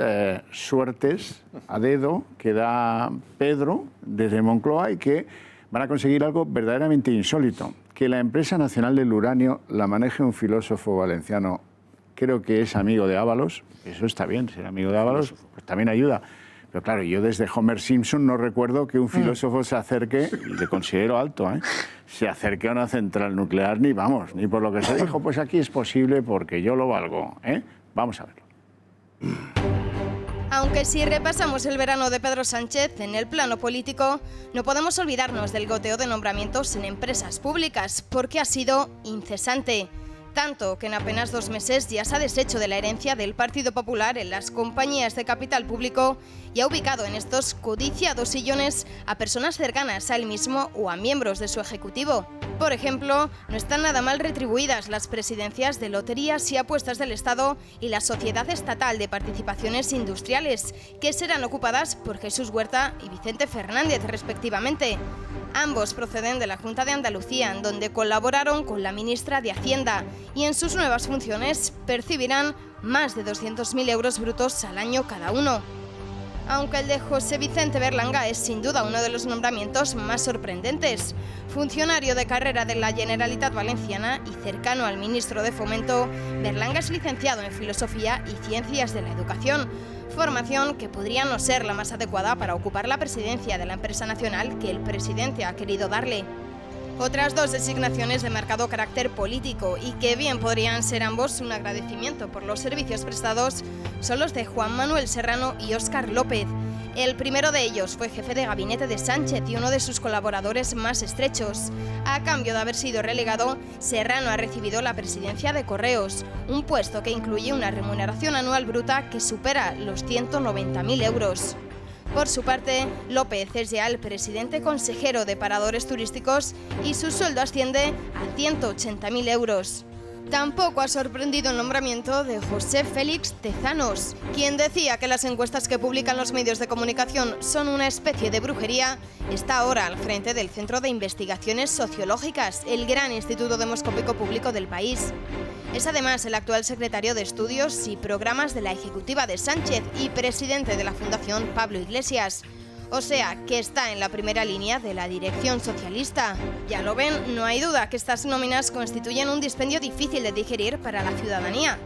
suertes a dedo que da Pedro desde Moncloa y que van a conseguir algo verdaderamente insólito, que la empresa nacional del uranio la maneje un filósofo valenciano, creo que es amigo de Ábalos, eso está bien, ser amigo de Ábalos, pues también ayuda. Pero claro, yo desde Homer Simpson no recuerdo que un filósofo se acerque, y le considero alto, se acerque a una central nuclear, ni por lo que se dijo, pues aquí es posible porque yo lo valgo. Vamos a verlo. Aunque si repasamos el verano de Pedro Sánchez en el plano político, no podemos olvidarnos del goteo de nombramientos en empresas públicas, porque ha sido incesante. Tanto que en apenas 2 meses ya se ha deshecho de la herencia del Partido Popular en las compañías de capital público y ha ubicado en estos codiciados sillones a personas cercanas a él mismo o a miembros de su ejecutivo. Por ejemplo, no están nada mal retribuidas las presidencias de Loterías y Apuestas del Estado y la Sociedad Estatal de Participaciones Industriales, que serán ocupadas por Jesús Huerta y Vicente Fernández, respectivamente. Ambos proceden de la Junta de Andalucía, en donde colaboraron con la ministra de Hacienda, y en sus nuevas funciones percibirán más de 200.000 euros brutos al año cada uno. Aunque el de José Vicente Berlanga es sin duda uno de los nombramientos más sorprendentes. Funcionario de carrera de la Generalitat Valenciana y cercano al ministro de Fomento, Berlanga es licenciado en Filosofía y Ciencias de la Educación, formación que podría no ser la más adecuada para ocupar la presidencia de la empresa nacional que el presidente ha querido darle. Otras 2 designaciones de marcado carácter político y que bien podrían ser ambos un agradecimiento por los servicios prestados son los de Juan Manuel Serrano y Óscar López. El primero de ellos fue jefe de gabinete de Sánchez y uno de sus colaboradores más estrechos. A cambio de haber sido relegado, Serrano ha recibido la presidencia de Correos, un puesto que incluye una remuneración anual bruta que supera los 190.000 euros. Por su parte, López es ya el presidente consejero de Paradores Turísticos y su sueldo asciende a 180.000 euros. Tampoco ha sorprendido el nombramiento de José Félix Tezanos, quien decía que las encuestas que publican los medios de comunicación son una especie de brujería. Está ahora al frente del Centro de Investigaciones Sociológicas, el gran instituto demoscópico público del país. Es además el actual secretario de Estudios y Programas de la Ejecutiva de Sánchez y presidente de la Fundación Pablo Iglesias. O sea, que está en la primera línea de la dirección socialista. Ya lo ven, no hay duda que estas nóminas constituyen un dispendio difícil de digerir para la ciudadanía.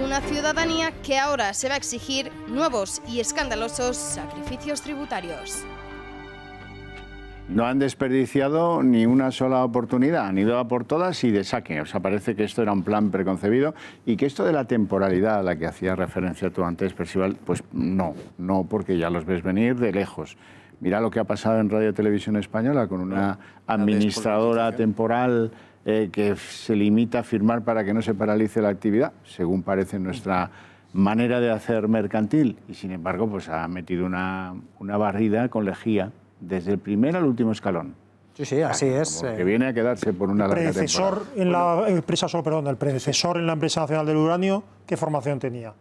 Una ciudadanía que ahora se va a exigir nuevos y escandalosos sacrificios tributarios. No han desperdiciado ni una sola oportunidad, han ido a por todas y de saque. O sea, parece que esto era un plan preconcebido y que esto de la temporalidad a la que hacía referencia tú antes, Percival, pues no, porque ya los ves venir de lejos. Mira lo que ha pasado en Radio Televisión Española con una administradora temporal que se limita a firmar para que no se paralice la actividad, según parece nuestra manera de hacer mercantil. Y sin embargo, pues ha metido una barrida con lejía desde el primer al último escalón. Sí, sí, así es. Como que viene a quedarse por una larga temporada. El predecesor en la empresa nacional del uranio, ¿qué formación tenía?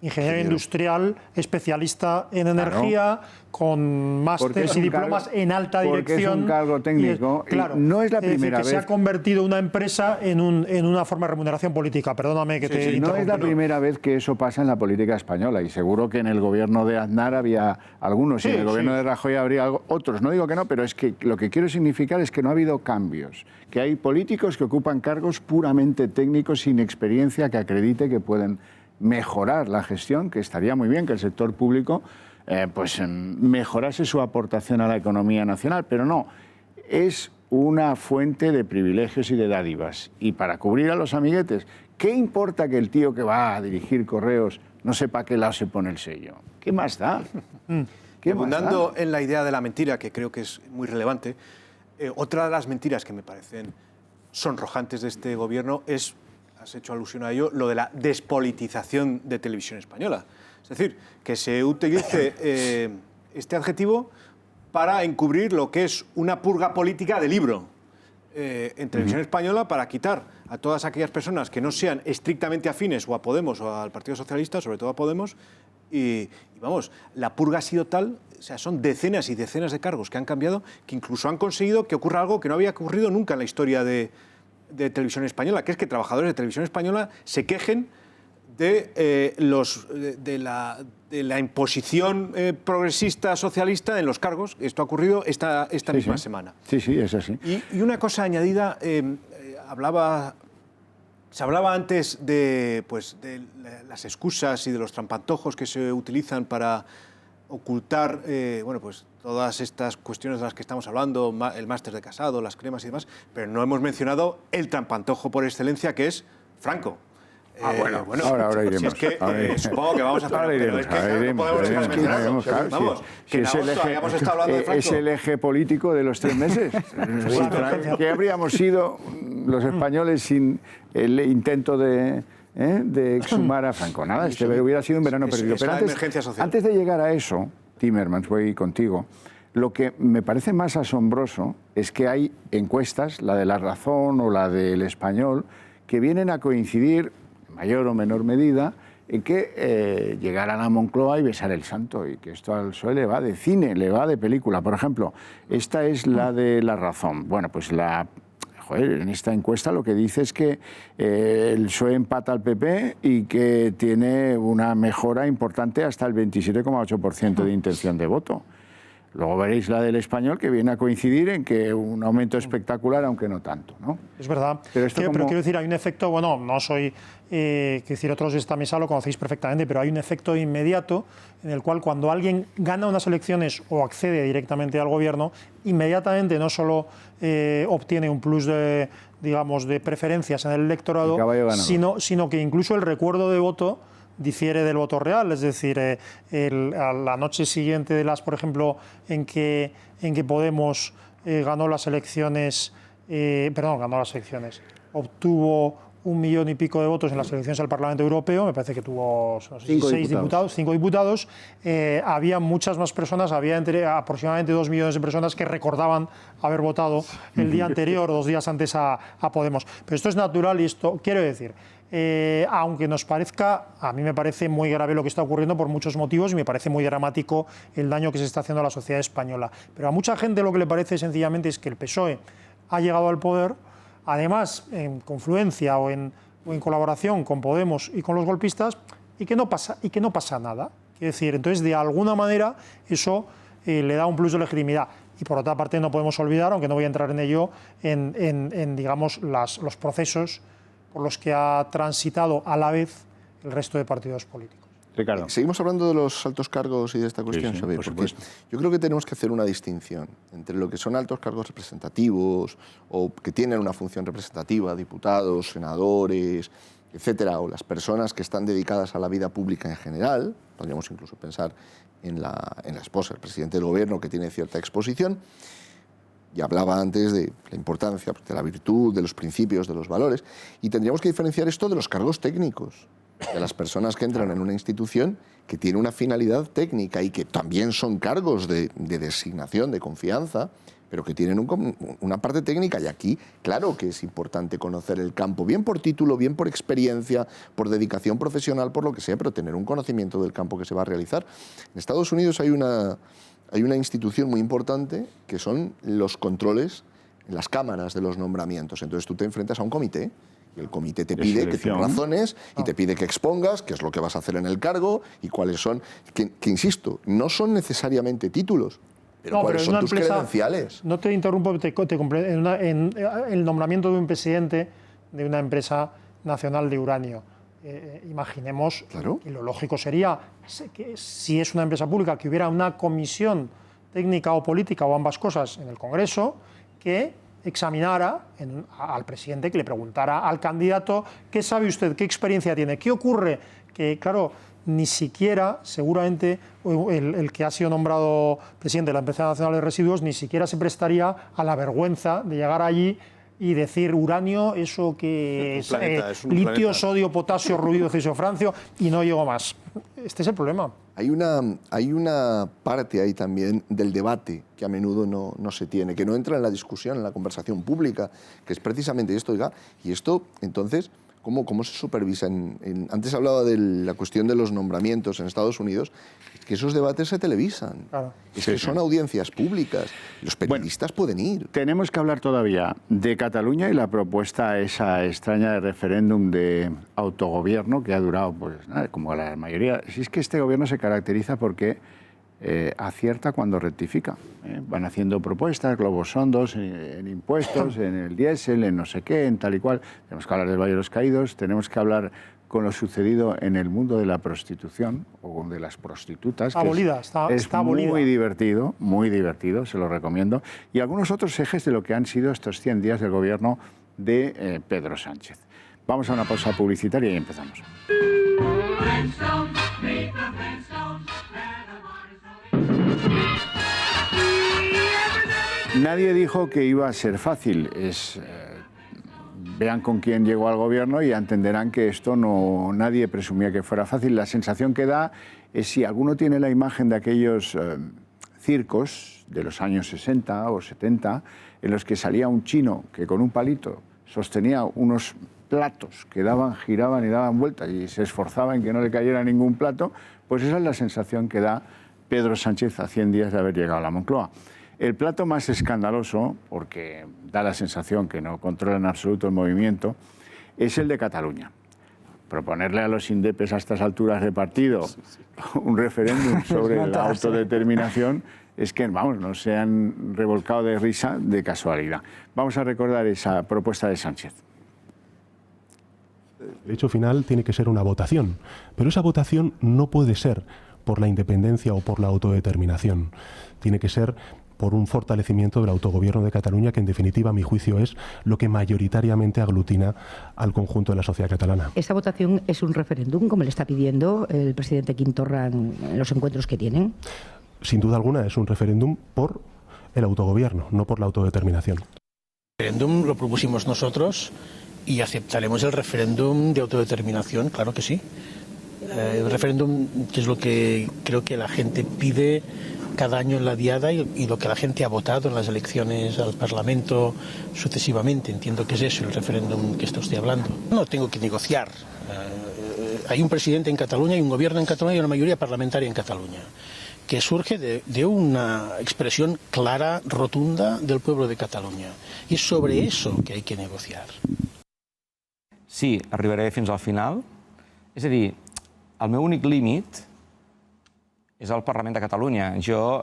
Ingeniero industrial, especialista en energía, con másteres y diplomas en alta dirección. Porque es un cargo técnico. Claro, no es la primera vez. Se ha convertido una empresa en una forma de remuneración política. Perdóname que te interrumpa. No es la primera vez que eso pasa en la política española, y seguro que en el gobierno de Aznar había algunos, y en el gobierno de Rajoy habría otros. No digo que no, pero es que lo que quiero significar es que no ha habido cambios, que hay políticos que ocupan cargos puramente técnicos, sin experiencia, que acredite que pueden mejorar la gestión, que estaría muy bien que el sector público mejorase su aportación a la economía nacional, pero no, es una fuente de privilegios y de dádivas. Y para cubrir a los amiguetes, ¿qué importa que el tío que va a dirigir correos no sepa a qué lado se pone el sello? ¿Qué más da? Abundando en la idea de la mentira, que creo que es muy relevante, otra de las mentiras que me parecen sonrojantes de este gobierno es, has hecho alusión a ello, lo de la despolitización de Televisión Española. Es decir, que se utilice este adjetivo para encubrir lo que es una purga política de libro en Televisión Española, para quitar a todas aquellas personas que no sean estrictamente afines o a Podemos o al Partido Socialista, sobre todo a Podemos, y vamos, la purga ha sido tal, o sea, son decenas y decenas de cargos que han cambiado, que incluso han conseguido que ocurra algo que no había ocurrido nunca en la historia de Televisión Española, que es que trabajadores de Televisión Española se quejen de la imposición progresista socialista en los cargos. Esto ha ocurrido esta misma semana. Sí, sí, es así. Y una cosa añadida, se hablaba antes de las excusas y de los trampantojos que se utilizan para ocultar todas estas cuestiones de las que estamos hablando, el máster de Casado, las cremas y demás, pero no hemos mencionado el trampantojo por excelencia, que es Franco. Bueno, ahora iremos. Si es que supongo que vamos a hablar, pero es que no podemos dejar de mencionarlo. Vamos, que en agosto habíamos estado hablando de Franco. Es el eje político de los 3 meses. ¿Qué habríamos sido los españoles sin el intento de exhumar a Franco? Nada, hubiera sido un verano perdido. Pero antes de llegar a eso, Timmermans, voy contigo, lo que me parece más asombroso es que hay encuestas, la de La Razón o la del Español, que vienen a coincidir, en mayor o menor medida, en que llegar a la Moncloa y besar el santo, y que esto al PSOE le va de cine, le va de película. Por ejemplo, esta es la de La Razón. Bueno, pues en esta encuesta lo que dice es que el PSOE empata al PP y que tiene una mejora importante hasta el 27,8% de intención de voto. Luego veréis la del Español, que viene a coincidir en que un aumento espectacular, aunque no tanto, ¿no? Es verdad. Pero quiero decir, hay un efecto, bueno, no soy, quiero decir, otros de esta mesa lo conocéis perfectamente, pero hay un efecto inmediato en el cual cuando alguien gana unas elecciones o accede directamente al gobierno, inmediatamente no solo obtiene un plus de preferencias en el electorado, sino que incluso el recuerdo de voto difiere del voto real, es decir, a la noche siguiente de por ejemplo, en que Podemos ganó las elecciones, obtuvo 1 millón y pico de votos en las elecciones al Parlamento Europeo, me parece que tuvo 5 diputados, había muchas más personas, había aproximadamente 2 millones de personas que recordaban haber votado el día anterior o 2 días antes a Podemos. Pero esto es natural y esto, quiero decir, aunque nos parezca, a mí me parece muy grave lo que está ocurriendo por muchos motivos y me parece muy dramático el daño que se está haciendo a la sociedad española. Pero a mucha gente lo que le parece sencillamente es que el PSOE ha llegado al poder, además en confluencia o en colaboración con Podemos y con los golpistas, y que no pasa nada. Quiero decir, entonces de alguna manera eso le da un plus de legitimidad. Y por otra parte no podemos olvidar, aunque no voy a entrar en ello, digamos, los procesos por los que ha transitado a la vez el resto de partidos políticos. Ricardo. Seguimos hablando de los altos cargos y de esta cuestión, Xavier, porque yo creo que tenemos que hacer una distinción entre lo que son altos cargos representativos o que tienen una función representativa, diputados, senadores, etcétera, o las personas que están dedicadas a la vida pública en general. Podríamos incluso pensar en la esposa del presidente del gobierno, que tiene cierta exposición. Y hablaba antes de la importancia de la virtud, de los principios, de los valores. Y tendríamos que diferenciar esto de los cargos técnicos. de las personas que entran en una institución que tiene una finalidad técnica y que también son cargos de designación, de confianza, pero que tienen una parte técnica. Y aquí, claro que es importante conocer el campo, bien por título, bien por experiencia, por dedicación profesional, por lo que sea, pero tener un conocimiento del campo que se va a realizar. En Estados Unidos hay una institución muy importante que son los controles en las cámaras de los nombramientos. Entonces tú te enfrentas a un comité y el comité te pide que te razones y te pide que expongas qué es lo que vas a hacer en el cargo y cuáles son, que insisto, no son necesariamente títulos, pero cuáles son tus credenciales. No te interrumpo, en el nombramiento de un presidente de una empresa nacional de uranio. Imaginemos, claro, y lo lógico sería que si es una empresa pública, que hubiera una comisión técnica o política o ambas cosas en el Congreso que examinara al presidente, que le preguntara al candidato qué sabe usted, qué experiencia tiene, qué ocurre, que claro, ni siquiera, seguramente, el que ha sido nombrado presidente de la Empresa Nacional de Residuos ni siquiera se prestaría a la vergüenza de llegar allí y decir uranio, eso que es litio, sodio, potasio, ruido, ciso, francio, y no llego más. Este es el problema. Hay una parte ahí también del debate que a menudo no se tiene, que no entra en la discusión, en la conversación pública, que es precisamente esto. Oiga, y esto, entonces, ¿cómo se supervisa? Antes hablaba de la cuestión de los nombramientos en Estados Unidos, es que esos debates se televisan, claro. Es que son audiencias públicas, los periodistas pueden ir. Tenemos que hablar todavía de Cataluña y la propuesta esa extraña de referéndum de autogobierno que ha durado, pues nada, como la mayoría. Si es que este gobierno se caracteriza porque acierta cuando rectifica. Van haciendo propuestas, globos sondos en impuestos, en el diésel, en no sé qué, en tal y cual. Tenemos que hablar del Valle de los Caídos, tenemos que hablar con lo sucedido en el mundo de la prostitución o de las prostitutas. Abolida, está muy divertido, se lo recomiendo. Y algunos otros ejes de lo que han sido estos 100 días del gobierno de Pedro Sánchez. Vamos a una pausa publicitaria y empezamos. Nadie dijo que iba a ser fácil. Vean con quién llegó al gobierno y entenderán que esto nadie presumía que fuera fácil. La sensación que da es, si alguno tiene la imagen de aquellos circos de los años 60 o 70, en los que salía un chino que con un palito sostenía unos platos que giraban y daban vueltas y se esforzaba en que no le cayera ningún plato, pues esa es la sensación que da Pedro Sánchez a 100 días de haber llegado a la Moncloa. El plato más escandaloso, porque da la sensación que no controla en absoluto el movimiento, es el de Cataluña. Proponerle a los indepes a estas alturas de partido un referéndum sobre la autodeterminación es que, vamos, no se han revolcado de risa de casualidad. Vamos a recordar esa propuesta de Sánchez. El hecho final tiene que ser una votación, pero esa votación no puede ser por la independencia o por la autodeterminación. Tiene que ser por un fortalecimiento del autogobierno de Cataluña, que en definitiva, a mi juicio, es lo que mayoritariamente aglutina al conjunto de la sociedad catalana. Esta votación es un referéndum, como le está pidiendo el presidente Quim Torra en los encuentros que tienen. Sin duda alguna es un referéndum por el autogobierno, no por la autodeterminación. El referéndum lo propusimos nosotros y aceptaremos el referéndum de autodeterminación, claro que sí. El referéndum, que es lo que creo que la gente pide cada año en la diada y lo que la gente ha votado en las elecciones al Parlamento sucesivamente. Entiendo que es eso el referéndum que estoy hablando. No tengo que negociar. Hay un presidente en Cataluña, hay un gobierno en Cataluña y una mayoría parlamentaria en Cataluña, que surge de una expresión clara, rotunda del pueblo de Cataluña. Y es sobre eso que hay que negociar. Sí, arribaré fins al final. És a dir, el meu únic límit és el Parlament de Catalunya. Jo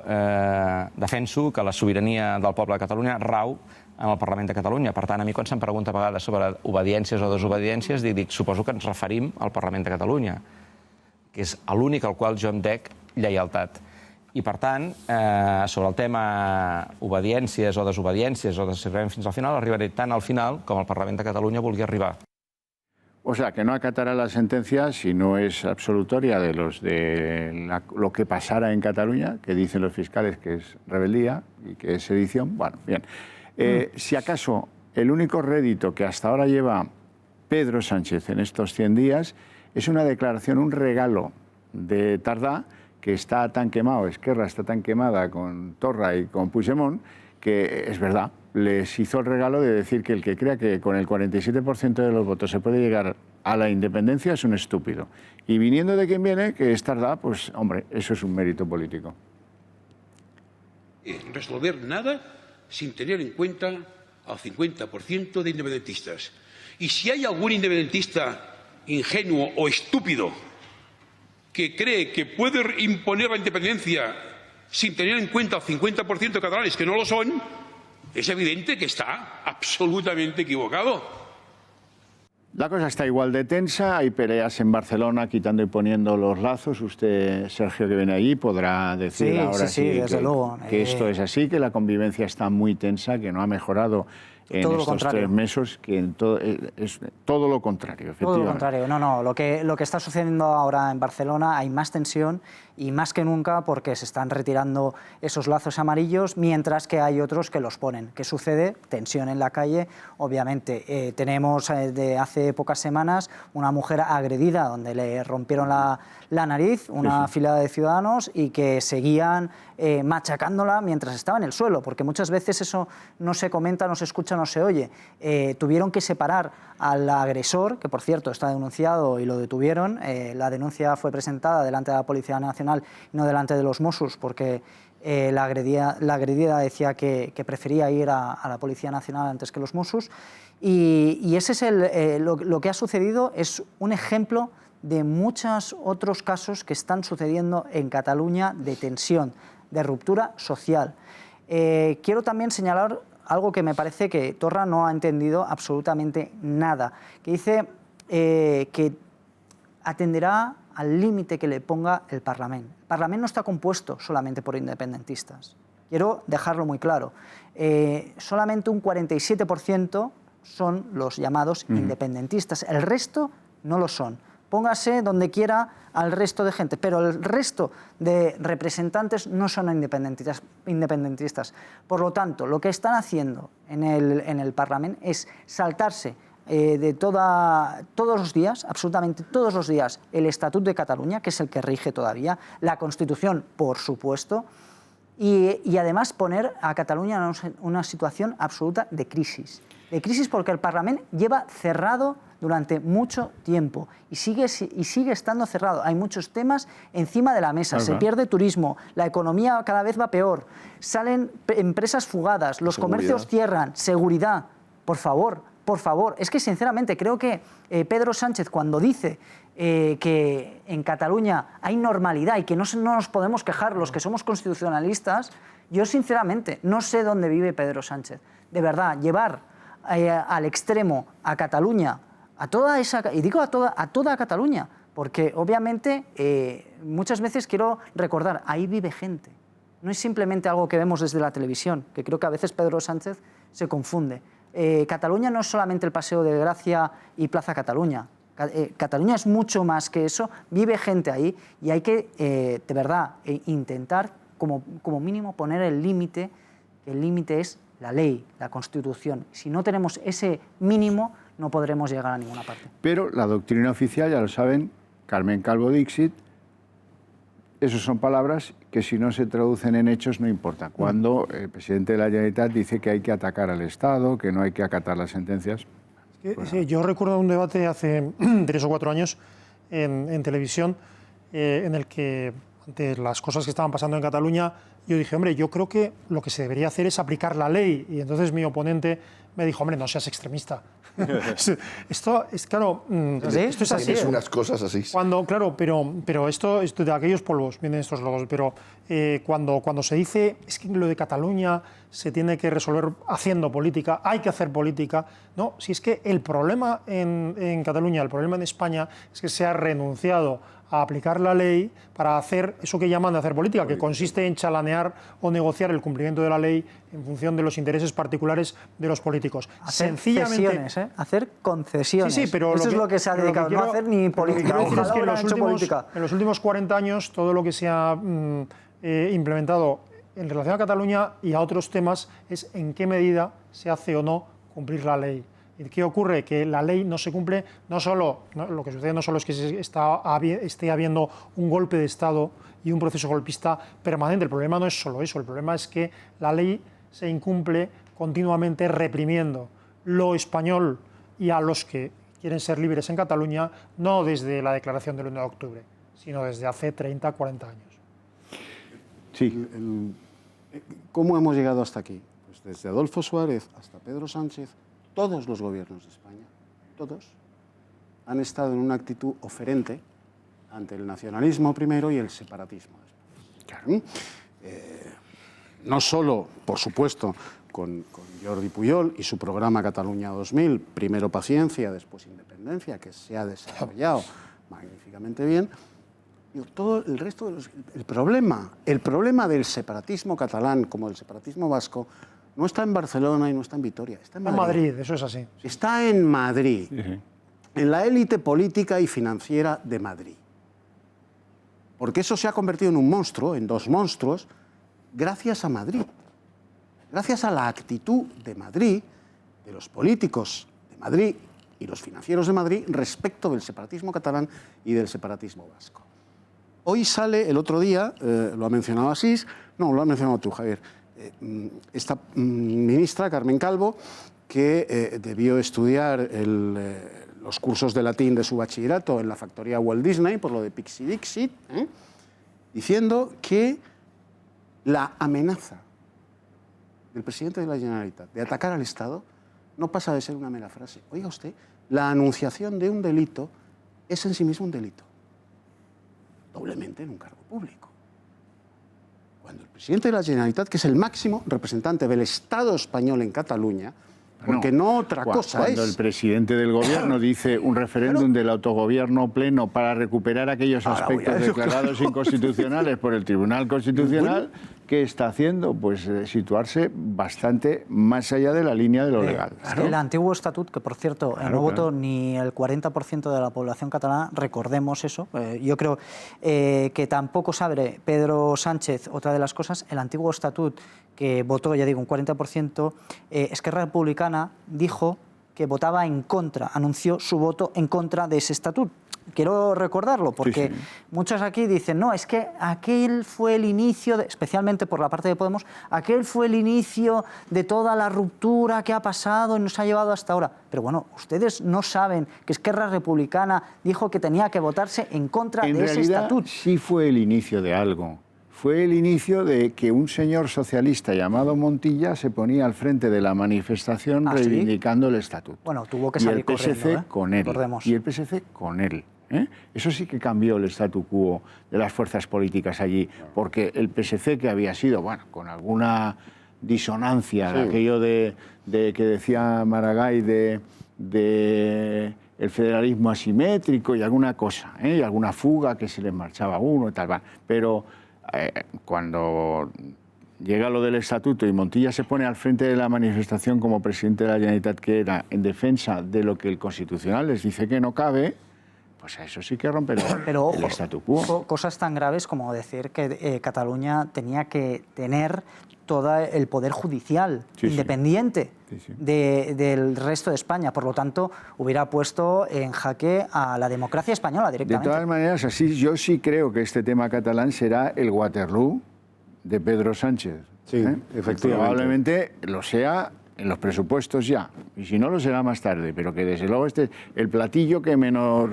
defenso que la sobirania del poble de Catalunya rau en el Parlament de Catalunya. Per tant, a mi quan se'm pregunta a vegades sobre obediències o desobediències, dic, suposo que ens referim al Parlament de Catalunya, que és l'únic al qual jo em dec lleialtat. I, per tant, sobre el tema obediències o desobediències o de si arribem fins al final, arribaré tant al final com el Parlament de Catalunya vulgui arribar. O sea, que no acatará la sentencia si no es absolutoria de lo que pasara en Cataluña, que dicen los fiscales que es rebeldía y que es sedición. Bueno, bien. Si acaso el único rédito que hasta ahora lleva Pedro Sánchez en estos 100 días es una declaración, un regalo de Tardá, que está tan quemado, Esquerra está tan quemada con Torra y con Puigdemont, que es verdad, les hizo el regalo de decir que el que crea que con el 47% de los votos se puede llegar a la independencia es un estúpido. Y viniendo de quien viene, que es Tardá, pues hombre, eso es un mérito político. Resolver nada sin tener en cuenta al 50% de independentistas. Y si hay algún independentista ingenuo o estúpido que cree que puede imponer la independencia sin tener en cuenta al 50% de catalanes que no lo son, es evidente que está absolutamente equivocado. La cosa está igual de tensa, hay peleas en Barcelona quitando y poniendo los lazos. Usted, Sergio, que viene allí, podrá decir ahora sí, desde luego. Que esto es así, que la convivencia está muy tensa, que no ha mejorado en estos 3 meses, que es todo lo contrario, efectivamente. Todo lo contrario, no. Lo que está sucediendo ahora en Barcelona, hay más tensión y más que nunca porque se están retirando esos lazos amarillos, mientras que hay otros que los ponen. ¿Qué sucede? Tensión en la calle, obviamente. Tenemos de hace pocas semanas una mujer agredida donde le rompieron la nariz, una fila de ciudadanos, y que seguían machacándola mientras estaba en el suelo, porque muchas veces eso no se comenta, no se escucha, no se oye. Tuvieron que separar al agresor, que por cierto está denunciado y lo detuvieron. La denuncia fue presentada delante de la Policía Nacional y no delante de los Mossos, porque la agredida decía que prefería ir a la Policía Nacional antes que los Mossos. Y ese es lo que ha sucedido, es un ejemplo de muchos otros casos que están sucediendo en Cataluña de tensión, de ruptura social. Quiero también señalar algo que me parece que Torra no ha entendido absolutamente nada, que dice que atenderá al límite que le ponga el Parlament. El Parlament no está compuesto solamente por independentistas. Quiero dejarlo muy claro. Solamente un 47% son los llamados independentistas. El resto no lo son. Póngase donde quiera al resto de gente, pero el resto de representantes no son independentistas. Por lo tanto, lo que están haciendo en el Parlament es saltarse todos los días, absolutamente todos los días, el Estatut de Cataluña, que es el que rige todavía, la Constitución, por supuesto, y además poner a Cataluña en una situación absoluta de crisis. De crisis porque el Parlament lleva cerrado durante mucho tiempo y sigue estando cerrado. Hay muchos temas encima de la mesa. Se pierde turismo, la economía cada vez va peor, salen empresas fugadas, los comercios cierran, seguridad. Por favor, es que sinceramente creo que Pedro Sánchez, cuando dice que en Cataluña hay normalidad y que no nos podemos quejar los que somos constitucionalistas, yo sinceramente no sé dónde vive Pedro Sánchez. De verdad, llevar al extremo a Cataluña, a toda Cataluña, porque obviamente muchas veces quiero recordar, ahí vive gente. No es simplemente algo que vemos desde la televisión, que creo que a veces Pedro Sánchez se confunde. Cataluña no es solamente el Paseo de Gracia y Plaza Cataluña. Cataluña es mucho más que eso, vive gente ahí y hay que, de verdad, intentar como mínimo poner el límite, que el límite es la ley, la Constitución. Si no tenemos ese mínimo, no podremos llegar a ninguna parte. Pero la doctrina oficial, ya lo saben, Carmen Calvo Dixit, esas son palabras que si no se traducen en hechos no importa. Cuando el presidente de la Generalitat dice que hay que atacar al Estado, que no hay que acatar las sentencias. Sí, yo recuerdo un debate hace 3 o 4 años en televisión en el que, ante las cosas que estaban pasando en Cataluña, yo dije, hombre, yo creo que lo que se debería hacer es aplicar la ley. Y entonces mi oponente me dijo, hombre, no seas extremista. Esto es claro, esto es así. Tienes unas cosas así. Claro, pero esto de aquellos polvos vienen estos logos. Pero cuando se dice es que lo de Cataluña se tiene que resolver haciendo política, hay que hacer política. No, si es que el problema en Cataluña, el problema en España es que se ha renunciado a aplicar la ley para hacer eso que llaman de hacer política, que consiste en chalanear o negociar el cumplimiento de la ley en función de los intereses particulares de los políticos. Hacer concesiones, hacer concesiones. Sí, pero eso es lo que se ha dedicado, no hacer ni política. Ojalá es que en los últimos 40 años todo lo que se ha implementado en relación a Cataluña y a otros temas es en qué medida se hace o no cumplir la ley. ¿Y qué ocurre? Que la ley no se cumple, lo que sucede no solo es que esté habiendo un golpe de Estado y un proceso golpista permanente. El problema no es solo eso, el problema es que la ley se incumple continuamente reprimiendo lo español y a los que quieren ser libres en Cataluña, no desde la declaración del 1 de octubre, sino desde hace 30, 40 años. Sí. ¿Cómo hemos llegado hasta aquí? Pues desde Adolfo Suárez hasta Pedro Sánchez, todos los gobiernos de España, todos, han estado en una actitud oferente ante el nacionalismo primero y el separatismo después. Claro. No solo, por supuesto, con Jordi Pujol y su programa Cataluña 2000, primero paciencia, después independencia, que se ha desarrollado magníficamente bien. Todo el resto el problema del separatismo catalán como del separatismo vasco no está en Barcelona y no está en Vitoria, está en Madrid. Eso es así. Está en Madrid, en la élite política y financiera de Madrid. Porque eso se ha convertido en un monstruo, en dos monstruos, gracias a Madrid. Gracias a la actitud de Madrid, de los políticos de Madrid y los financieros de Madrid respecto del separatismo catalán y del separatismo vasco. Hoy sale, el otro día, lo ha mencionado Asís, no, lo has mencionado tú, Javier, esta ministra, Carmen Calvo, que debió estudiar los cursos de latín de su bachillerato en la factoría Walt Disney, por lo de Pixie Dixit, diciendo que la amenaza del presidente de la Generalitat de atacar al Estado no pasa de ser una mera frase. Oiga usted, la anunciación de un delito es en sí mismo un delito, doblemente en un cargo público. Cuando el presidente de la Generalitat, que es el máximo representante del Estado español en Cataluña, porque no otra cosa es... Cuando el presidente del gobierno dice un referéndum del autogobierno pleno para recuperar aquellos aspectos declarados inconstitucionales por el Tribunal Constitucional, ¿qué está haciendo? Pues situarse bastante más allá de la línea de lo legal. Es que el antiguo estatut, que por cierto no votó ni el 40% de la población catalana, recordemos eso, yo creo que tampoco sabe Pedro Sánchez, otra de las cosas, el antiguo estatut que votó, ya digo, un 40%, Esquerra Republicana dijo que votaba en contra, anunció su voto en contra de ese estatut. Quiero recordarlo porque muchos aquí dicen, no, es que aquel fue el inicio, especialmente por la parte de Podemos, aquel fue el inicio de toda la ruptura que ha pasado y nos ha llevado hasta ahora. Pero bueno, ustedes no saben que Esquerra Republicana dijo que tenía que votarse en contra de ese estatut. Sí fue el inicio de algo. Fue el inicio de que un señor socialista llamado Montilla se ponía al frente de la manifestación reivindicando el estatuto. Bueno, tuvo que salir corriendo. Y el PSC con él. Recordemos. Y el PSC con él. Eso sí que cambió el statu quo de las fuerzas políticas allí, porque el PSC, que había sido, bueno, con alguna disonancia, aquello de que decía Maragall de el federalismo asimétrico y alguna cosa, y alguna fuga que se les marchaba uno y tal, pero cuando llega lo del estatuto y Montilla se pone al frente de la manifestación como presidente de la Generalitat, que era en defensa de lo que el Constitucional les dice que no cabe, pues a eso sí que rompe el statu quo. Cosas tan graves como decir que Cataluña tenía que tener todo el poder judicial independiente del resto de España. Por lo tanto, hubiera puesto en jaque a la democracia española directamente. De todas maneras, así yo sí creo que este tema catalán será el Waterloo de Pedro Sánchez. Sí, efectivamente. Probablemente lo sea en los presupuestos ya, y si no lo será más tarde, pero que desde luego el platillo que menor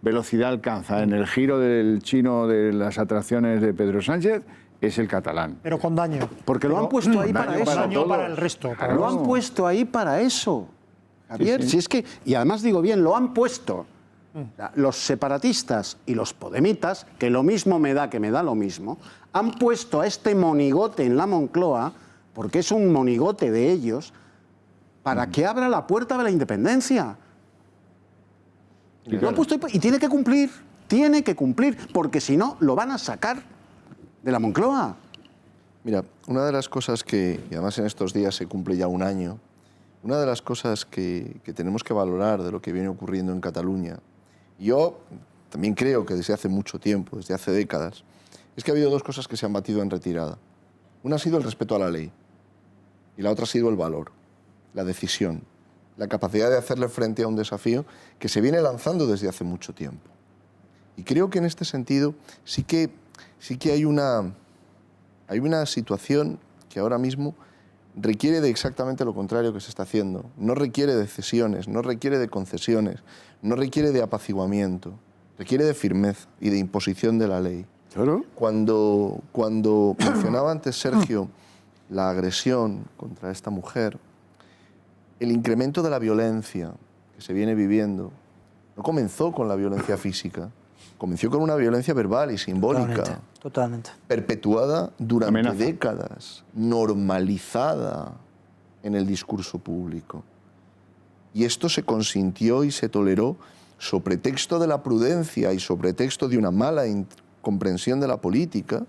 velocidad alcanza en el giro del chino de las atracciones de Pedro Sánchez es el catalán. Pero con daño. Porque lo han puesto ahí para eso. Daño para el resto. Claro. Lo han puesto ahí para eso, Javier. Si es que, y además digo bien, lo han puesto. Los separatistas y los podemitas, que lo mismo me da que me da lo mismo, han puesto a este monigote en la Moncloa, porque es un monigote de ellos, para que abra la puerta de la independencia. Lo han puesto y tiene que cumplir, porque si no, lo van a sacar de la Moncloa. Mira, una de las cosas que, y además en estos días se cumple ya un año, una de las cosas que tenemos que valorar de lo que viene ocurriendo en Cataluña, yo también creo que desde hace mucho tiempo, desde hace décadas, es que ha habido dos cosas que se han batido en retirada. Una ha sido el respeto a la ley y la otra ha sido el valor, la decisión. la capacidad de hacerle frente a un desafío que se viene lanzando desde hace mucho tiempo. Y creo que en este sentido sí que hay una situación que ahora mismo requiere de exactamente lo contrario que se está haciendo. No requiere de cesiones, no requiere de concesiones, no requiere de apaciguamiento, requiere de firmeza y de imposición de la ley. ¿Claro? Cuando mencionaba antes Sergio la agresión contra esta mujer, el incremento de la violencia que se viene viviendo no comenzó con la violencia física, comenzó con una violencia verbal y simbólica. Totalmente. Perpetuada durante Amenaza. décadas, normalizada en el discurso público. Y esto se consintió y se toleró sobre texto de la prudencia y sobre texto de una mala comprensión de la política,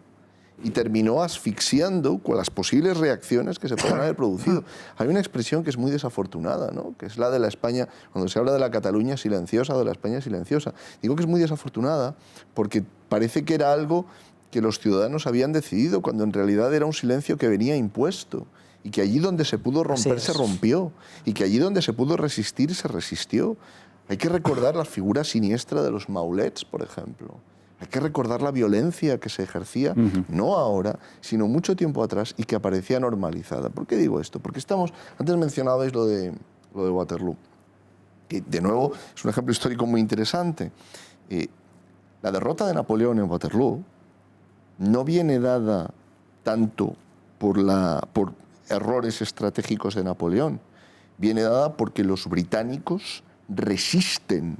y terminó asfixiando con las posibles reacciones que se puedan haber producido. Hay una expresión que es muy desafortunada, ¿no?, que es la de la España, cuando se habla de la Cataluña silenciosa o de la España silenciosa. Digo que es muy desafortunada porque parece que era algo que los ciudadanos habían decidido, cuando en realidad era un silencio que venía impuesto, y que allí donde se pudo romper se rompió, y que allí donde se pudo resistir se resistió. Hay que recordar la figura siniestra de los maulets, por ejemplo. Hay que recordar la violencia que se ejercía, no ahora, sino mucho tiempo atrás, y que aparecía normalizada. ¿Por qué digo esto? Porque antes mencionabais lo de Waterloo, que de nuevo es un ejemplo histórico muy interesante. La derrota de Napoleón en Waterloo no viene dada tanto por errores estratégicos de Napoleón, viene dada porque los británicos resisten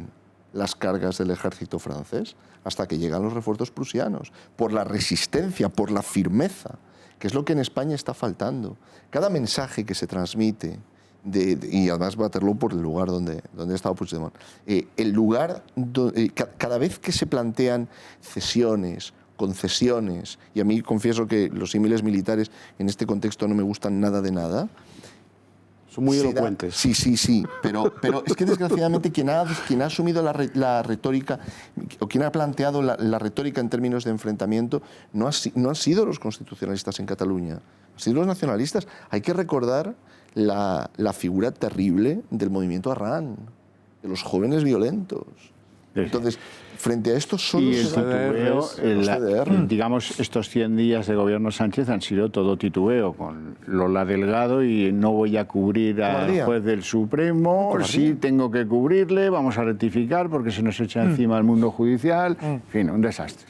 las cargas del ejército francés hasta que llegan los refuerzos prusianos, por la resistencia, por la firmeza, que es lo que en España está faltando. Cada mensaje que se transmite, y además Waterloo por el lugar donde ha estado Puigdemont, cada vez que se plantean cesiones, concesiones, y a mí confieso que los símiles militares en este contexto no me gustan nada de nada. Son muy elocuentes. Sí, pero es que desgraciadamente quien ha asumido la retórica, o quien ha planteado la retórica en términos de enfrentamiento, no han sido los constitucionalistas en Cataluña, han sido los nacionalistas. Hay que recordar la figura terrible del movimiento Arran, de los jóvenes violentos. Entonces, frente a esto solo y el titubeo, digamos, estos 100 días de gobierno Sánchez han sido todo titubeo, con Lola Delgado y no voy a cubrir al juez del Supremo, sí tengo que cubrirle, vamos a rectificar porque se nos echa encima el mundo judicial, en fin, un desastre.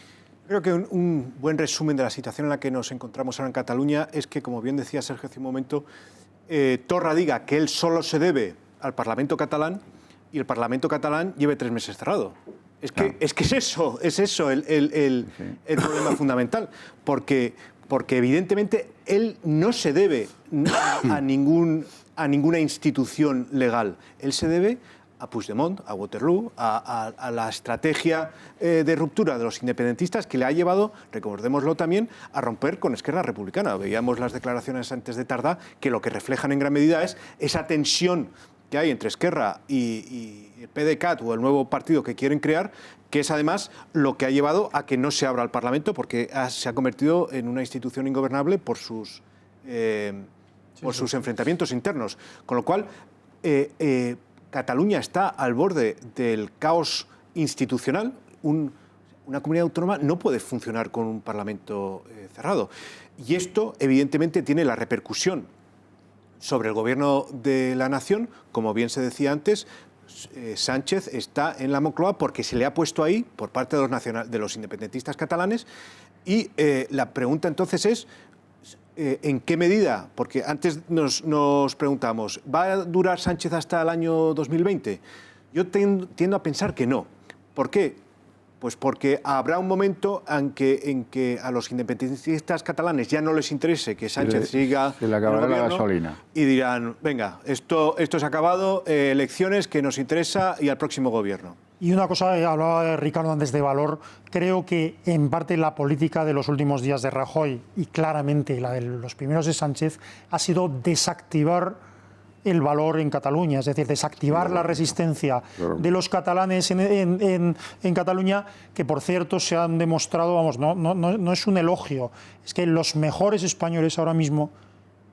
Creo que un buen resumen de la situación en la que nos encontramos ahora en Cataluña es que, como bien decía Sergio hace un momento, Torra diga que él solo se debe al Parlamento catalán y el Parlamento catalán lleve 3 meses cerrado. Es que es eso el problema fundamental, porque evidentemente él no se debe a ninguna institución legal. Él se debe a Puigdemont, a Waterloo, a la estrategia de ruptura de los independentistas que le ha llevado, recordémoslo también, a romper con Esquerra Republicana. Veíamos las declaraciones antes de Tardá que lo que reflejan en gran medida es esa tensión que hay entre Esquerra y el PDeCAT o el nuevo partido que quieren crear, que es además lo que ha llevado a que no se abra el Parlamento, porque se ha convertido en una institución ingobernable por sus enfrentamientos internos. Con lo cual, Cataluña está al borde del caos institucional. Una comunidad autónoma no puede funcionar con un Parlamento cerrado. Y esto, evidentemente, tiene la repercusión sobre el gobierno de la nación. Como bien se decía antes, Sánchez está en la Moncloa porque se le ha puesto ahí por parte de los independentistas catalanes, y la pregunta entonces es ¿en qué medida? Porque antes nos preguntamos, ¿va a durar Sánchez hasta el año 2020? Yo tiendo a pensar que no. ¿Por qué? Pues porque habrá un momento en que a los independentistas catalanes ya no les interese que Sánchez siga se le acabará la gasolina y dirán, venga, esto se ha acabado, elecciones que nos interesa y al próximo gobierno. Y una cosa, hablaba Ricardo antes de valor, creo que en parte la política de los últimos días de Rajoy y claramente la de los primeros de Sánchez ha sido desactivar el valor en Cataluña, es decir, desactivar la resistencia de los catalanes en Cataluña, que por cierto se han demostrado, vamos, no es un elogio, es que los mejores españoles ahora mismo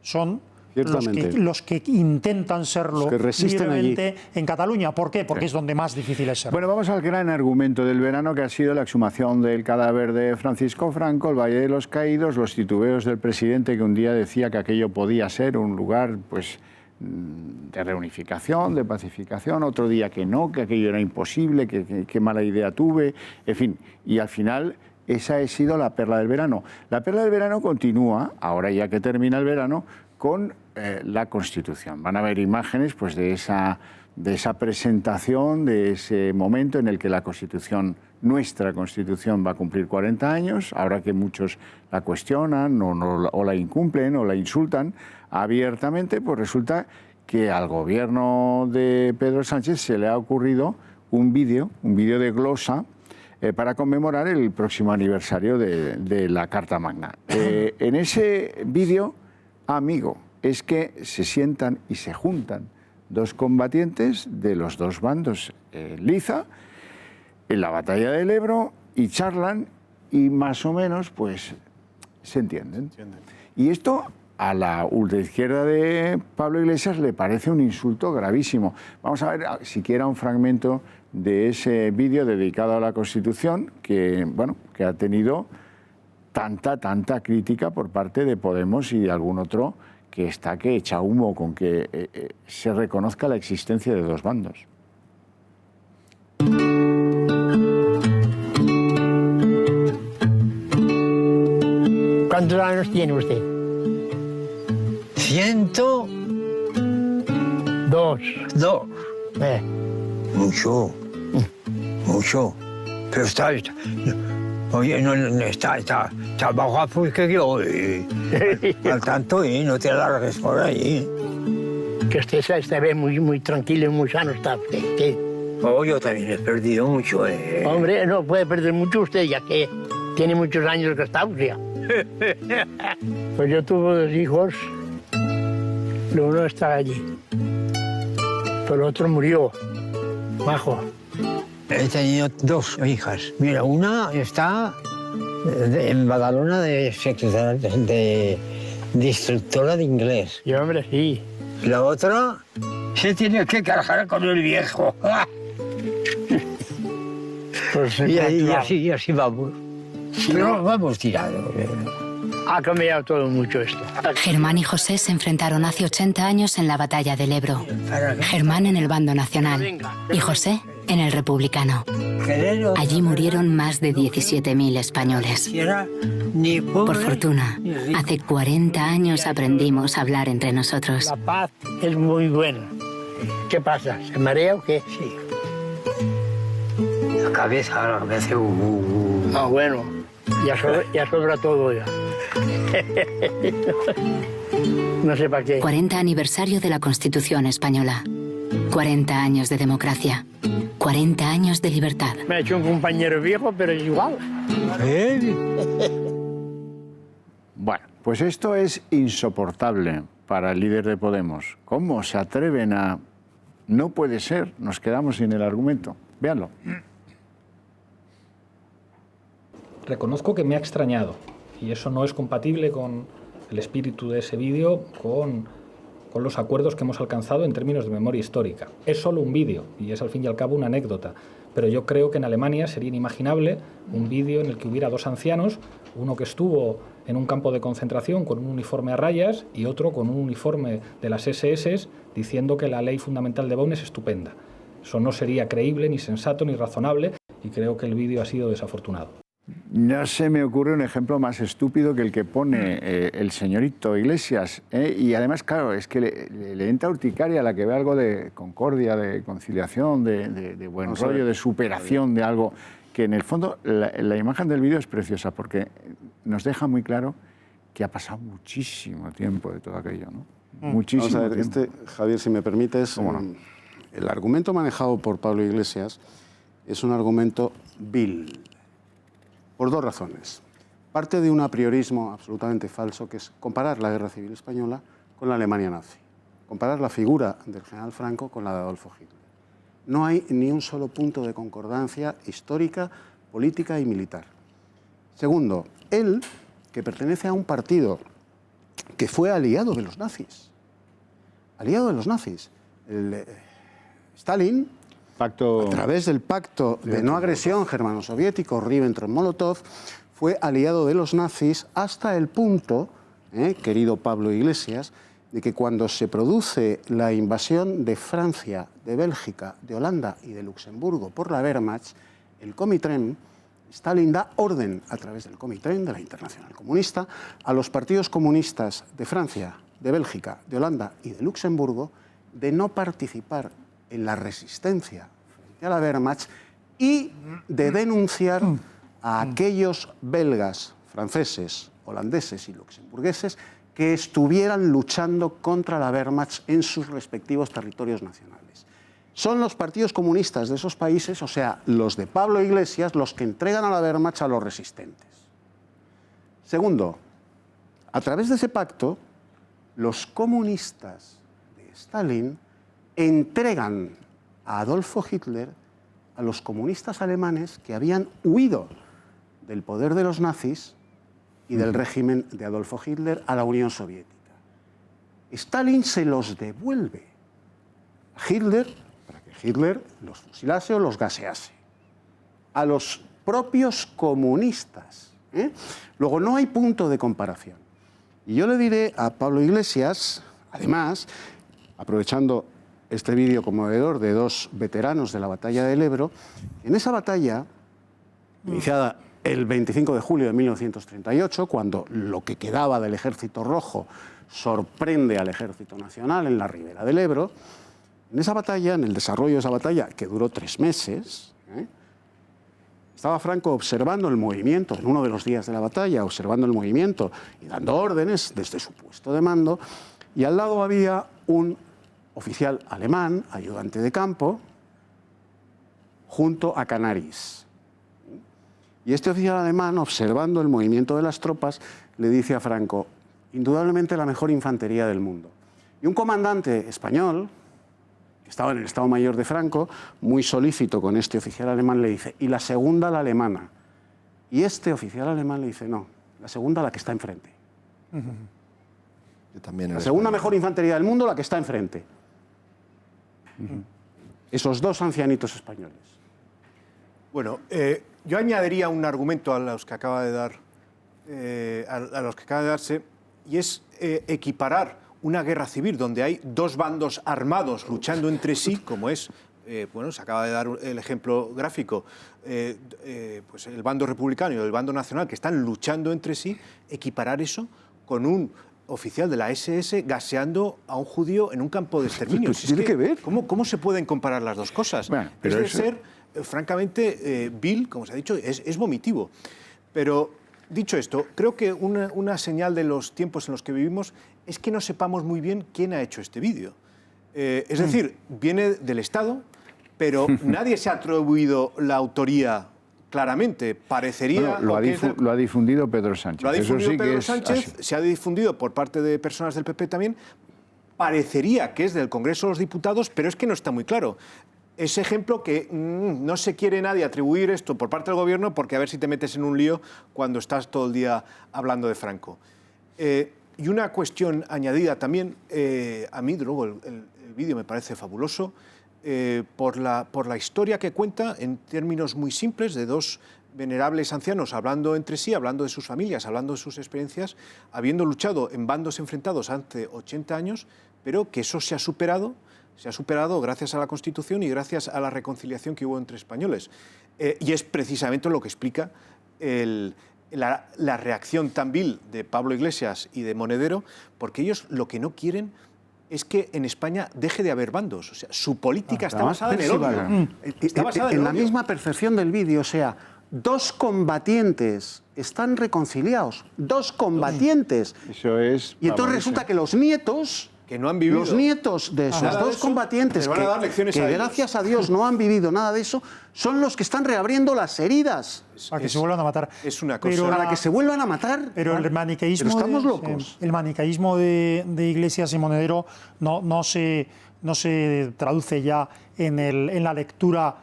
son los que intentan serlo que resisten libremente allí en Cataluña. ¿Por qué? Porque es donde más difícil es serlo. Bueno, vamos al gran argumento del verano, que ha sido la exhumación del cadáver de Francisco Franco, el Valle de los Caídos, los titubeos del presidente, que un día decía que aquello podía ser un lugar, pues, de reunificación, de pacificación, otro día que no, que aquello era imposible, que mala idea tuve, en fin, y al final esa ha sido la perla del verano. La perla del verano continúa, ahora ya que termina el verano, con la Constitución. Van a haber imágenes, pues, de esa presentación, de ese momento en el que la Constitución, nuestra Constitución, va a cumplir 40 años, ahora que muchos la cuestionan o la incumplen o la insultan abiertamente, pues resulta que al gobierno de Pedro Sánchez se le ha ocurrido un vídeo de glosa para conmemorar el próximo aniversario de la Carta Magna. En ese vídeo, amigo, es que se sientan y se juntan dos combatientes de los dos bandos en liza, en la batalla del Ebro, y charlan y más o menos, pues, se entienden. Y esto a la ultraizquierda de Pablo Iglesias le parece un insulto gravísimo. Vamos a ver siquiera un fragmento de ese vídeo dedicado a la Constitución, que, bueno, que ha tenido tanta crítica por parte de Podemos y de algún otro que está que echa humo con que se reconozca la existencia de dos bandos. ¿Cuántos años tiene usted? 102. Dos. Mucho. Pero está oye, no está más pues que yo. Al tanto, no te largues por ahí. Que usted se ve muy tranquilo y muy sano está. Oh, yo también he perdido mucho. Hombre, no puede perder mucho usted, ya que tiene muchos años que está Austria. Pues yo tuve 2 hijos. Uno está allí. Pero el otro murió. Bajo. He tenido 2 hijas. Mira, una está en Badalona de instructora de inglés. Y hombre, sí. La otra se tiene que cargar con el viejo. Pues y así vamos. Pero vamos tirando. Ha cambiado todo mucho esto. Germán y José se enfrentaron hace 80 años en la batalla del Ebro. Germán en el bando nacional y José en el republicano. Allí murieron más de 17.000 españoles. Por fortuna, hace 40 años aprendimos a hablar entre nosotros. La paz es muy buena. ¿Qué pasa? ¿Se marea o qué? Sí. La cabeza ahora me hace Ah, bueno. Ya sobra todo ya. No sé para qué. 40 aniversario de la Constitución española. 40 años de democracia. 40 años de libertad. Me ha hecho un compañero viejo, pero es igual. Bueno, pues esto es insoportable para el líder de Podemos. ¿Cómo se atreven a...? No puede ser, nos quedamos sin el argumento. Véanlo. Reconozco que me ha extrañado y eso no es compatible con el espíritu de ese vídeo, con los acuerdos que hemos alcanzado en términos de memoria histórica. Es solo un vídeo y es al fin y al cabo una anécdota, pero yo creo que en Alemania sería inimaginable un vídeo en el que hubiera 2 ancianos, uno que estuvo en un campo de concentración con un uniforme a rayas y otro con un uniforme de las SS diciendo que la ley fundamental de Bonn es estupenda. Eso no sería creíble, ni sensato, ni razonable y creo que el vídeo ha sido desafortunado. No se me ocurre un ejemplo más estúpido que el que pone el señorito Iglesias. Y además, claro, es que le entra urticaria a la que ve algo de concordia, de conciliación, de buen rollo, de superación de algo, que en el fondo la imagen del vídeo es preciosa porque nos deja muy claro que ha pasado muchísimo tiempo de todo aquello, ¿no? Muchísimo Vamos a ver, tiempo. Javier, si me permites, el argumento manejado por Pablo Iglesias es un argumento vil. Por 2 razones. Parte de un apriorismo absolutamente falso, que es comparar la Guerra Civil Española con la Alemania nazi. Comparar la figura del general Franco con la de Adolfo Hitler. No hay ni un solo punto de concordancia histórica, política y militar. Segundo, él, que pertenece a un partido que fue aliado de los nazis, aliado de los nazis. Stalin, a través del pacto de no agresión germano-soviético, Ribbentrop-Molotov, fue aliado de los nazis hasta el punto, querido Pablo Iglesias, de que cuando se produce la invasión de Francia, de Bélgica, de Holanda y de Luxemburgo por la Wehrmacht, el Comintern, Stalin da orden a través del Comintern, de la Internacional Comunista, a los partidos comunistas de Francia, de Bélgica, de Holanda y de Luxemburgo de no participar en la resistencia frente a la Wehrmacht y de denunciar a aquellos belgas, franceses, holandeses y luxemburgueses que estuvieran luchando contra la Wehrmacht en sus respectivos territorios nacionales. Son los partidos comunistas de esos países, o sea, los de Pablo Iglesias, los que entregan a la Wehrmacht a los resistentes. Segundo, a través de ese pacto, los comunistas de Stalin entregan a Adolfo Hitler a los comunistas alemanes que habían huido del poder de los nazis y del régimen de Adolfo Hitler a la Unión Soviética. Stalin se los devuelve a Hitler para que Hitler los fusilase o los gasease. A los propios comunistas. Luego, no hay punto de comparación. Y yo le diré a Pablo Iglesias, además, aprovechando este vídeo conmovedor de dos veteranos de la batalla del Ebro, en esa batalla, iniciada el 25 de julio de 1938, cuando lo que quedaba del Ejército Rojo sorprende al Ejército Nacional en la ribera del Ebro, en esa batalla, en el desarrollo de esa batalla, que duró 3 meses, estaba Franco observando el movimiento, en uno de los días de la batalla, observando el movimiento y dando órdenes desde su puesto de mando, y al lado había un oficial alemán, ayudante de campo, junto a Canaris. Y este oficial alemán, observando el movimiento de las tropas, le dice a Franco, indudablemente la mejor infantería del mundo. Y un comandante español, que estaba en el Estado Mayor de Franco, muy solícito con este oficial alemán, le dice, y la segunda la alemana. Y este oficial alemán le dice, no, la segunda la que está enfrente. La segunda mejor infantería del mundo, la que está enfrente. Esos dos ancianitos españoles. Bueno, yo añadiría un argumento a los que acaba de dar, a los que acaba de darse, y es equiparar una guerra civil donde hay dos bandos armados luchando entre sí, como es, bueno, se acaba de dar el ejemplo gráfico, pues el bando republicano y el bando nacional que están luchando entre sí, equiparar eso con un oficial de la SS gaseando a un judío en un campo de exterminio. ¿Tiene que ver? ¿Cómo se pueden comparar las dos cosas? Bueno, es de ser, francamente, vil, como se ha dicho, es vomitivo. Pero, dicho esto, creo que una señal de los tiempos en los que vivimos es que no sepamos muy bien quién ha hecho este vídeo. Es decir, viene del Estado, pero nadie se ha atribuido la autoría claramente. Parecería... Bueno, lo ha difundido Pedro Sánchez. Lo ha difundido Eso sí Pedro que Sánchez, se ha difundido por parte de personas del PP también. Parecería que es del Congreso de los Diputados, pero es que no está muy claro. Ese ejemplo que no se quiere nadie atribuir esto por parte del Gobierno porque a ver si te metes en un lío cuando estás todo el día hablando de Franco. Y una cuestión añadida también, a mí, luego, el vídeo me parece fabuloso, por la historia que cuenta en términos muy simples de dos venerables ancianos hablando entre sí, hablando de sus familias, hablando de sus experiencias, habiendo luchado en bandos enfrentados hace 80 años, pero que eso se ha superado gracias a la Constitución y gracias a la reconciliación que hubo entre españoles. Y es precisamente lo que explica la reacción tan vil de Pablo Iglesias y de Monedero, porque ellos lo que no quieren es que en España deje de haber bandos. O sea, su política está basada en el odio. Está basada en la misma percepción del vídeo, o sea, dos combatientes están reconciliados, dos combatientes. Eso es. Y entonces resulta que los nietos... que no han vivido. Los nietos de esos dos combatientes que gracias a Dios no han vivido nada de eso, son los que están reabriendo las heridas. Para que se vuelvan a matar. Es una cosa. Para que se vuelvan a matar. Pero el maniqueísmo. Pero estamos locos. El maniqueísmo de Iglesias y Monedero no se traduce ya en la lectura,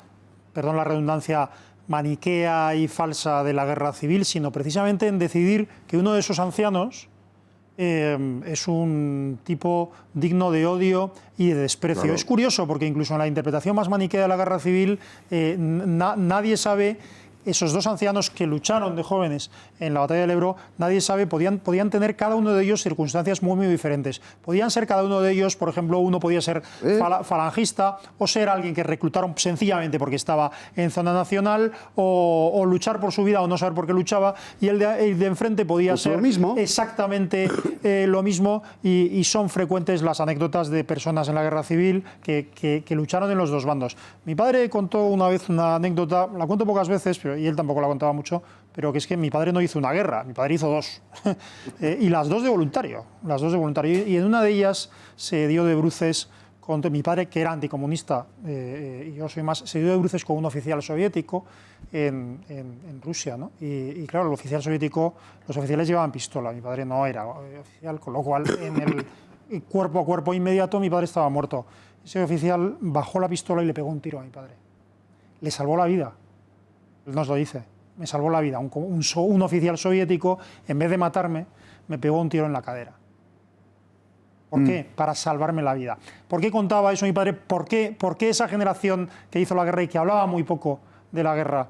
perdón la redundancia, maniquea y falsa de la guerra civil, sino precisamente en decidir que uno de esos ancianos es un tipo digno de odio y de desprecio. Claro. Es curioso porque incluso en la interpretación más maniquea de la guerra civil nadie sabe, esos dos ancianos que lucharon de jóvenes en la batalla del Ebro, nadie sabe, podían tener cada uno de ellos circunstancias muy diferentes. Podían ser cada uno de ellos, por ejemplo, uno podía ser falangista o ser alguien que reclutaron sencillamente porque estaba en zona nacional o luchar por su vida o no saber por qué luchaba, y el de enfrente podía ser lo mismo. Exactamente lo mismo, y son frecuentes las anécdotas de personas en la guerra civil que lucharon en los dos bandos. Mi padre contó una vez una anécdota, la cuento pocas veces, y él tampoco la contaba mucho, pero que es que mi padre no hizo una guerra, mi padre hizo dos. Y las dos de voluntario, Y en una de ellas se dio de bruces con mi padre, que era anticomunista, y yo soy más, se dio de bruces con un oficial soviético en Rusia, ¿no? Y claro, el oficial soviético, los oficiales llevaban pistola, mi padre no era oficial, con lo cual en el cuerpo a cuerpo inmediato mi padre estaba muerto. Ese oficial bajó la pistola y le pegó un tiro a mi padre. Le salvó la vida. Él nos lo dice, me salvó la vida. Un oficial soviético, en vez de matarme, me pegó un tiro en la cadera. ¿Por qué? Para salvarme la vida. ¿Por qué contaba eso mi padre? ¿Por qué esa generación que hizo la guerra y que hablaba muy poco de la guerra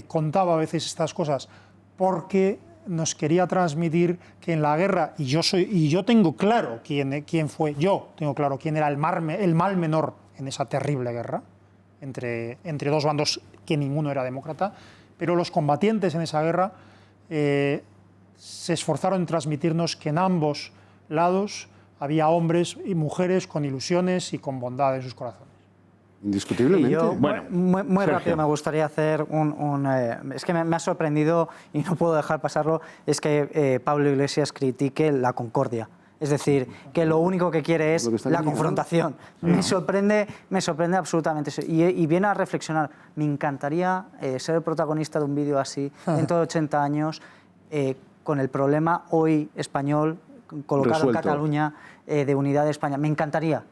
contaba a veces estas cosas? Porque nos quería transmitir que en la guerra, y yo tengo claro quién fue, yo tengo claro quién era el mal menor en esa terrible guerra, entre dos bandos que ninguno era demócrata, pero los combatientes en esa guerra se esforzaron en transmitirnos que en ambos lados había hombres y mujeres con ilusiones y con bondad en sus corazones. Indiscutiblemente. Yo, muy rápido, me gustaría hacer es que me ha sorprendido y no puedo dejar pasarlo, es que Pablo Iglesias critique la concordia. Es decir, que lo único que quiere es la confrontación. Me sorprende absolutamente eso. Y viene a reflexionar. Me encantaría ser el protagonista de un vídeo así, dentro de 80 años, con el problema hoy español, colocado resuelto en Cataluña, de unidad de España. Me encantaría.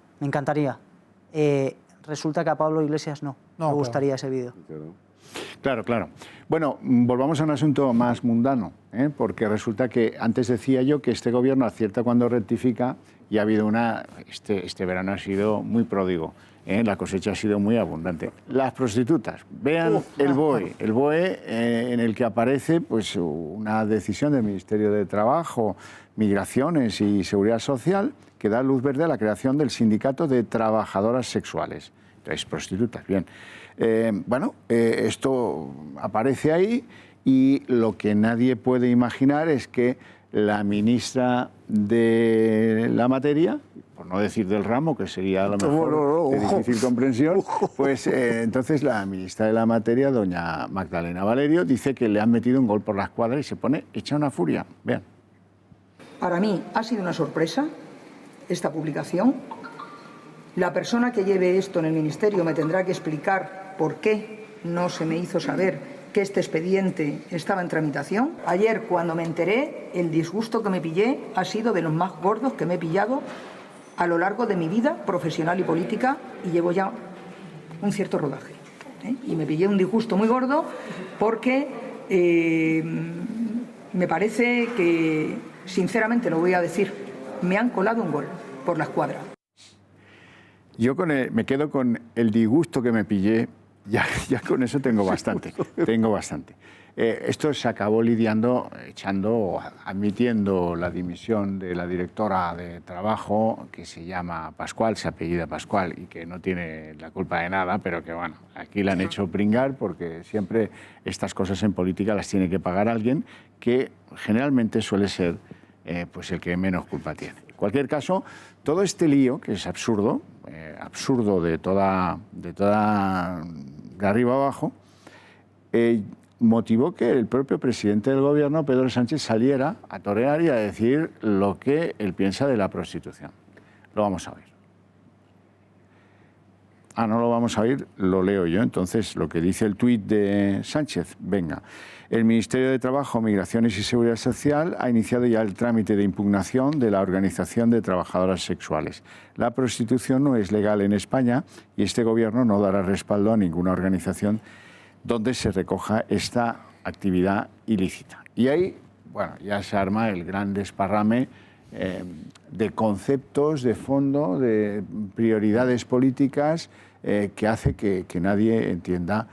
Resulta que a Pablo Iglesias no me gustaría ese vídeo. Claro. Bueno, volvamos a un asunto más mundano, porque resulta que antes decía yo que este gobierno acierta cuando rectifica, y ha habido este verano ha sido muy pródigo, la cosecha ha sido muy abundante. Las prostitutas, vean el BOE en el que aparece pues una decisión del Ministerio de Trabajo, Migraciones y Seguridad Social que da luz verde a la creación del Sindicato de Trabajadoras Sexuales. Entonces, prostitutas, bien. Esto aparece ahí, y lo que nadie puede imaginar es que la ministra de la materia, por no decir del ramo, que sería a lo mejor de difícil comprensión, pues entonces la ministra de la materia, doña Magdalena Valerio, dice que le han metido un gol por la escuadra y se pone hecha una furia. Vean. Para mí ha sido una sorpresa esta publicación. La persona que lleve esto en el Ministerio me tendrá que explicar por qué no se me hizo saber que este expediente estaba en tramitación. Ayer, cuando me enteré, el disgusto que me pillé ha sido de los más gordos que me he pillado a lo largo de mi vida profesional y política, y llevo ya un cierto rodaje. Y me pillé un disgusto muy gordo porque me parece que, sinceramente lo voy a decir, me han colado un gol por la escuadra. Yo me quedo con el disgusto que me pillé, ya con eso tengo bastante. Esto se acabó admitiendo la dimisión de la directora de trabajo, que se llama Pascual, se apellida Pascual, y que no tiene la culpa de nada, pero que bueno, aquí la han hecho pringar, porque siempre estas cosas en política las tiene que pagar alguien que generalmente suele ser pues el que menos culpa tiene. En cualquier caso, todo este lío, que es absurdo de arriba abajo, motivó que el propio presidente del gobierno, Pedro Sánchez, saliera a torear y a decir lo que él piensa de la prostitución. Lo vamos a oír. No lo vamos a oír, lo leo yo. Entonces, lo que dice el tuit de Sánchez, venga. El Ministerio de Trabajo, Migraciones y Seguridad Social ha iniciado ya el trámite de impugnación de la Organización de Trabajadoras Sexuales. La prostitución no es legal en España y este gobierno no dará respaldo a ninguna organización donde se recoja esta actividad ilícita. Y ahí bueno, ya se arma el gran desparrame de conceptos, de fondo, de prioridades políticas que hace que nadie entienda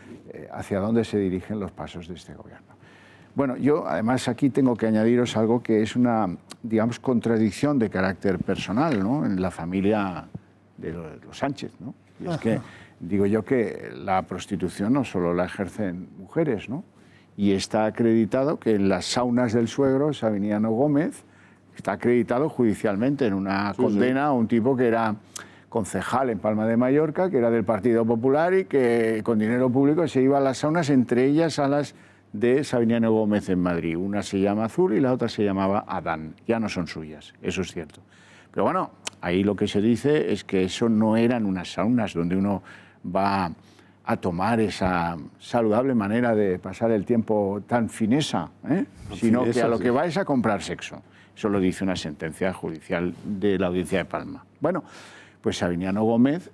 hacia dónde se dirigen los pasos de este gobierno. Bueno, yo además aquí tengo que añadiros algo que es una, digamos, contradicción de carácter personal, ¿no?, en la familia de los Sánchez, ¿no? Y es que digo yo que la prostitución no solo la ejercen mujeres, ¿no? Y está acreditado que en las saunas del suegro, Sabiniano Gómez, está acreditado judicialmente en una condena a un tipo que era concejal en Palma de Mallorca, que era del Partido Popular y que con dinero público se iba a las saunas, entre ellas a las de Sabiniano Gómez en Madrid. Una se llama Azul y la otra se llamaba Adán. Ya no son suyas, eso es cierto. Pero bueno, ahí lo que se dice es que eso no eran unas saunas donde uno va a tomar esa saludable manera de pasar el tiempo tan finesa, sino que a lo que va es a comprar sexo. Eso lo dice una sentencia judicial de la Audiencia de Palma. Bueno, pues Sabiniano Gómez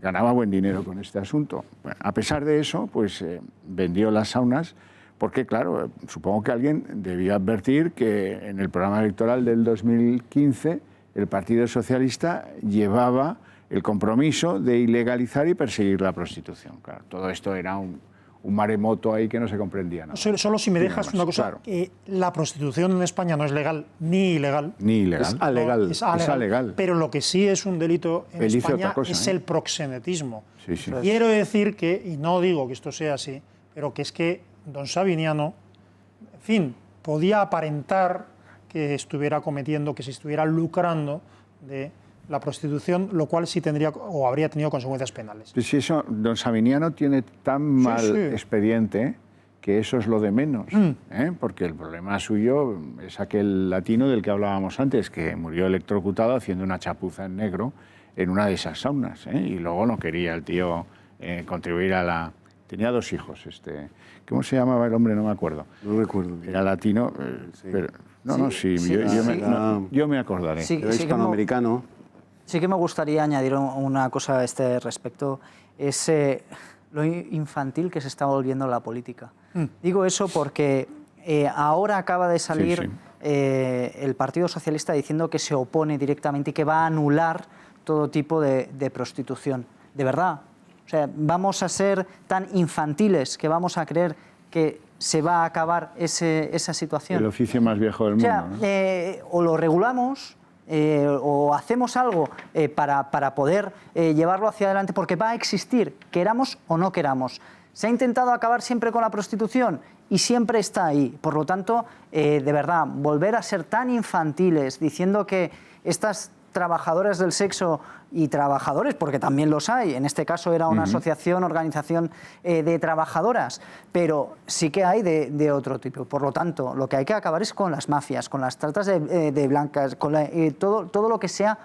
ganaba buen dinero con este asunto. Bueno, a pesar de eso, pues vendió las saunas porque, claro, supongo que alguien debió advertir que en el programa electoral del 2015 el Partido Socialista llevaba el compromiso de ilegalizar y perseguir la prostitución. Claro, todo esto era un maremoto ahí que no se comprendía nada. Solo si me dejas una cosa, claro. La prostitución en España no es legal ni ilegal. Ni ilegal. Es alegal. No, es alegal. Pero lo que sí es un delito en España es el proxenetismo. Sí, sí. Quiero decir que, y no digo que esto sea así, pero que es que don Sabiniano, en fin, podía aparentar que estuviera cometiendo, que se estuviera lucrando de la prostitución, lo cual sí tendría o habría tenido consecuencias penales. Sí, eso, don Sabiniano tiene tan mal expediente que eso es lo de menos, porque el problema suyo es aquel latino del que hablábamos antes, que murió electrocutado haciendo una chapuza en negro en una de esas saunas, y luego no quería el tío contribuir a la... Tenía 2 hijos, ¿cómo se llamaba el hombre? No me acuerdo. No recuerdo. Era latino, pero... Yo me acordaré. Era hispanoamericano. Sí que me gustaría añadir una cosa a este respecto, es lo infantil que se está volviendo la política. Digo eso porque ahora acaba de salir el Partido Socialista diciendo que se opone directamente y que va a anular todo tipo de prostitución. ¿De verdad? O sea, ¿vamos a ser tan infantiles que vamos a creer que se va a acabar esa situación? El oficio más viejo del mundo. O sea, ¿no? O lo regulamos o hacemos algo para poder llevarlo hacia adelante, porque va a existir, queramos o no queramos. Se ha intentado acabar siempre con la prostitución y siempre está ahí. Por lo tanto, de verdad, volver a ser tan infantiles diciendo que estas trabajadoras del sexo y trabajadores, porque también los hay, en este caso era una asociación, organización de trabajadoras, pero sí que hay de otro tipo. Por lo tanto, lo que hay que acabar es con las mafias, con las tratas de blancas, con todo lo que sea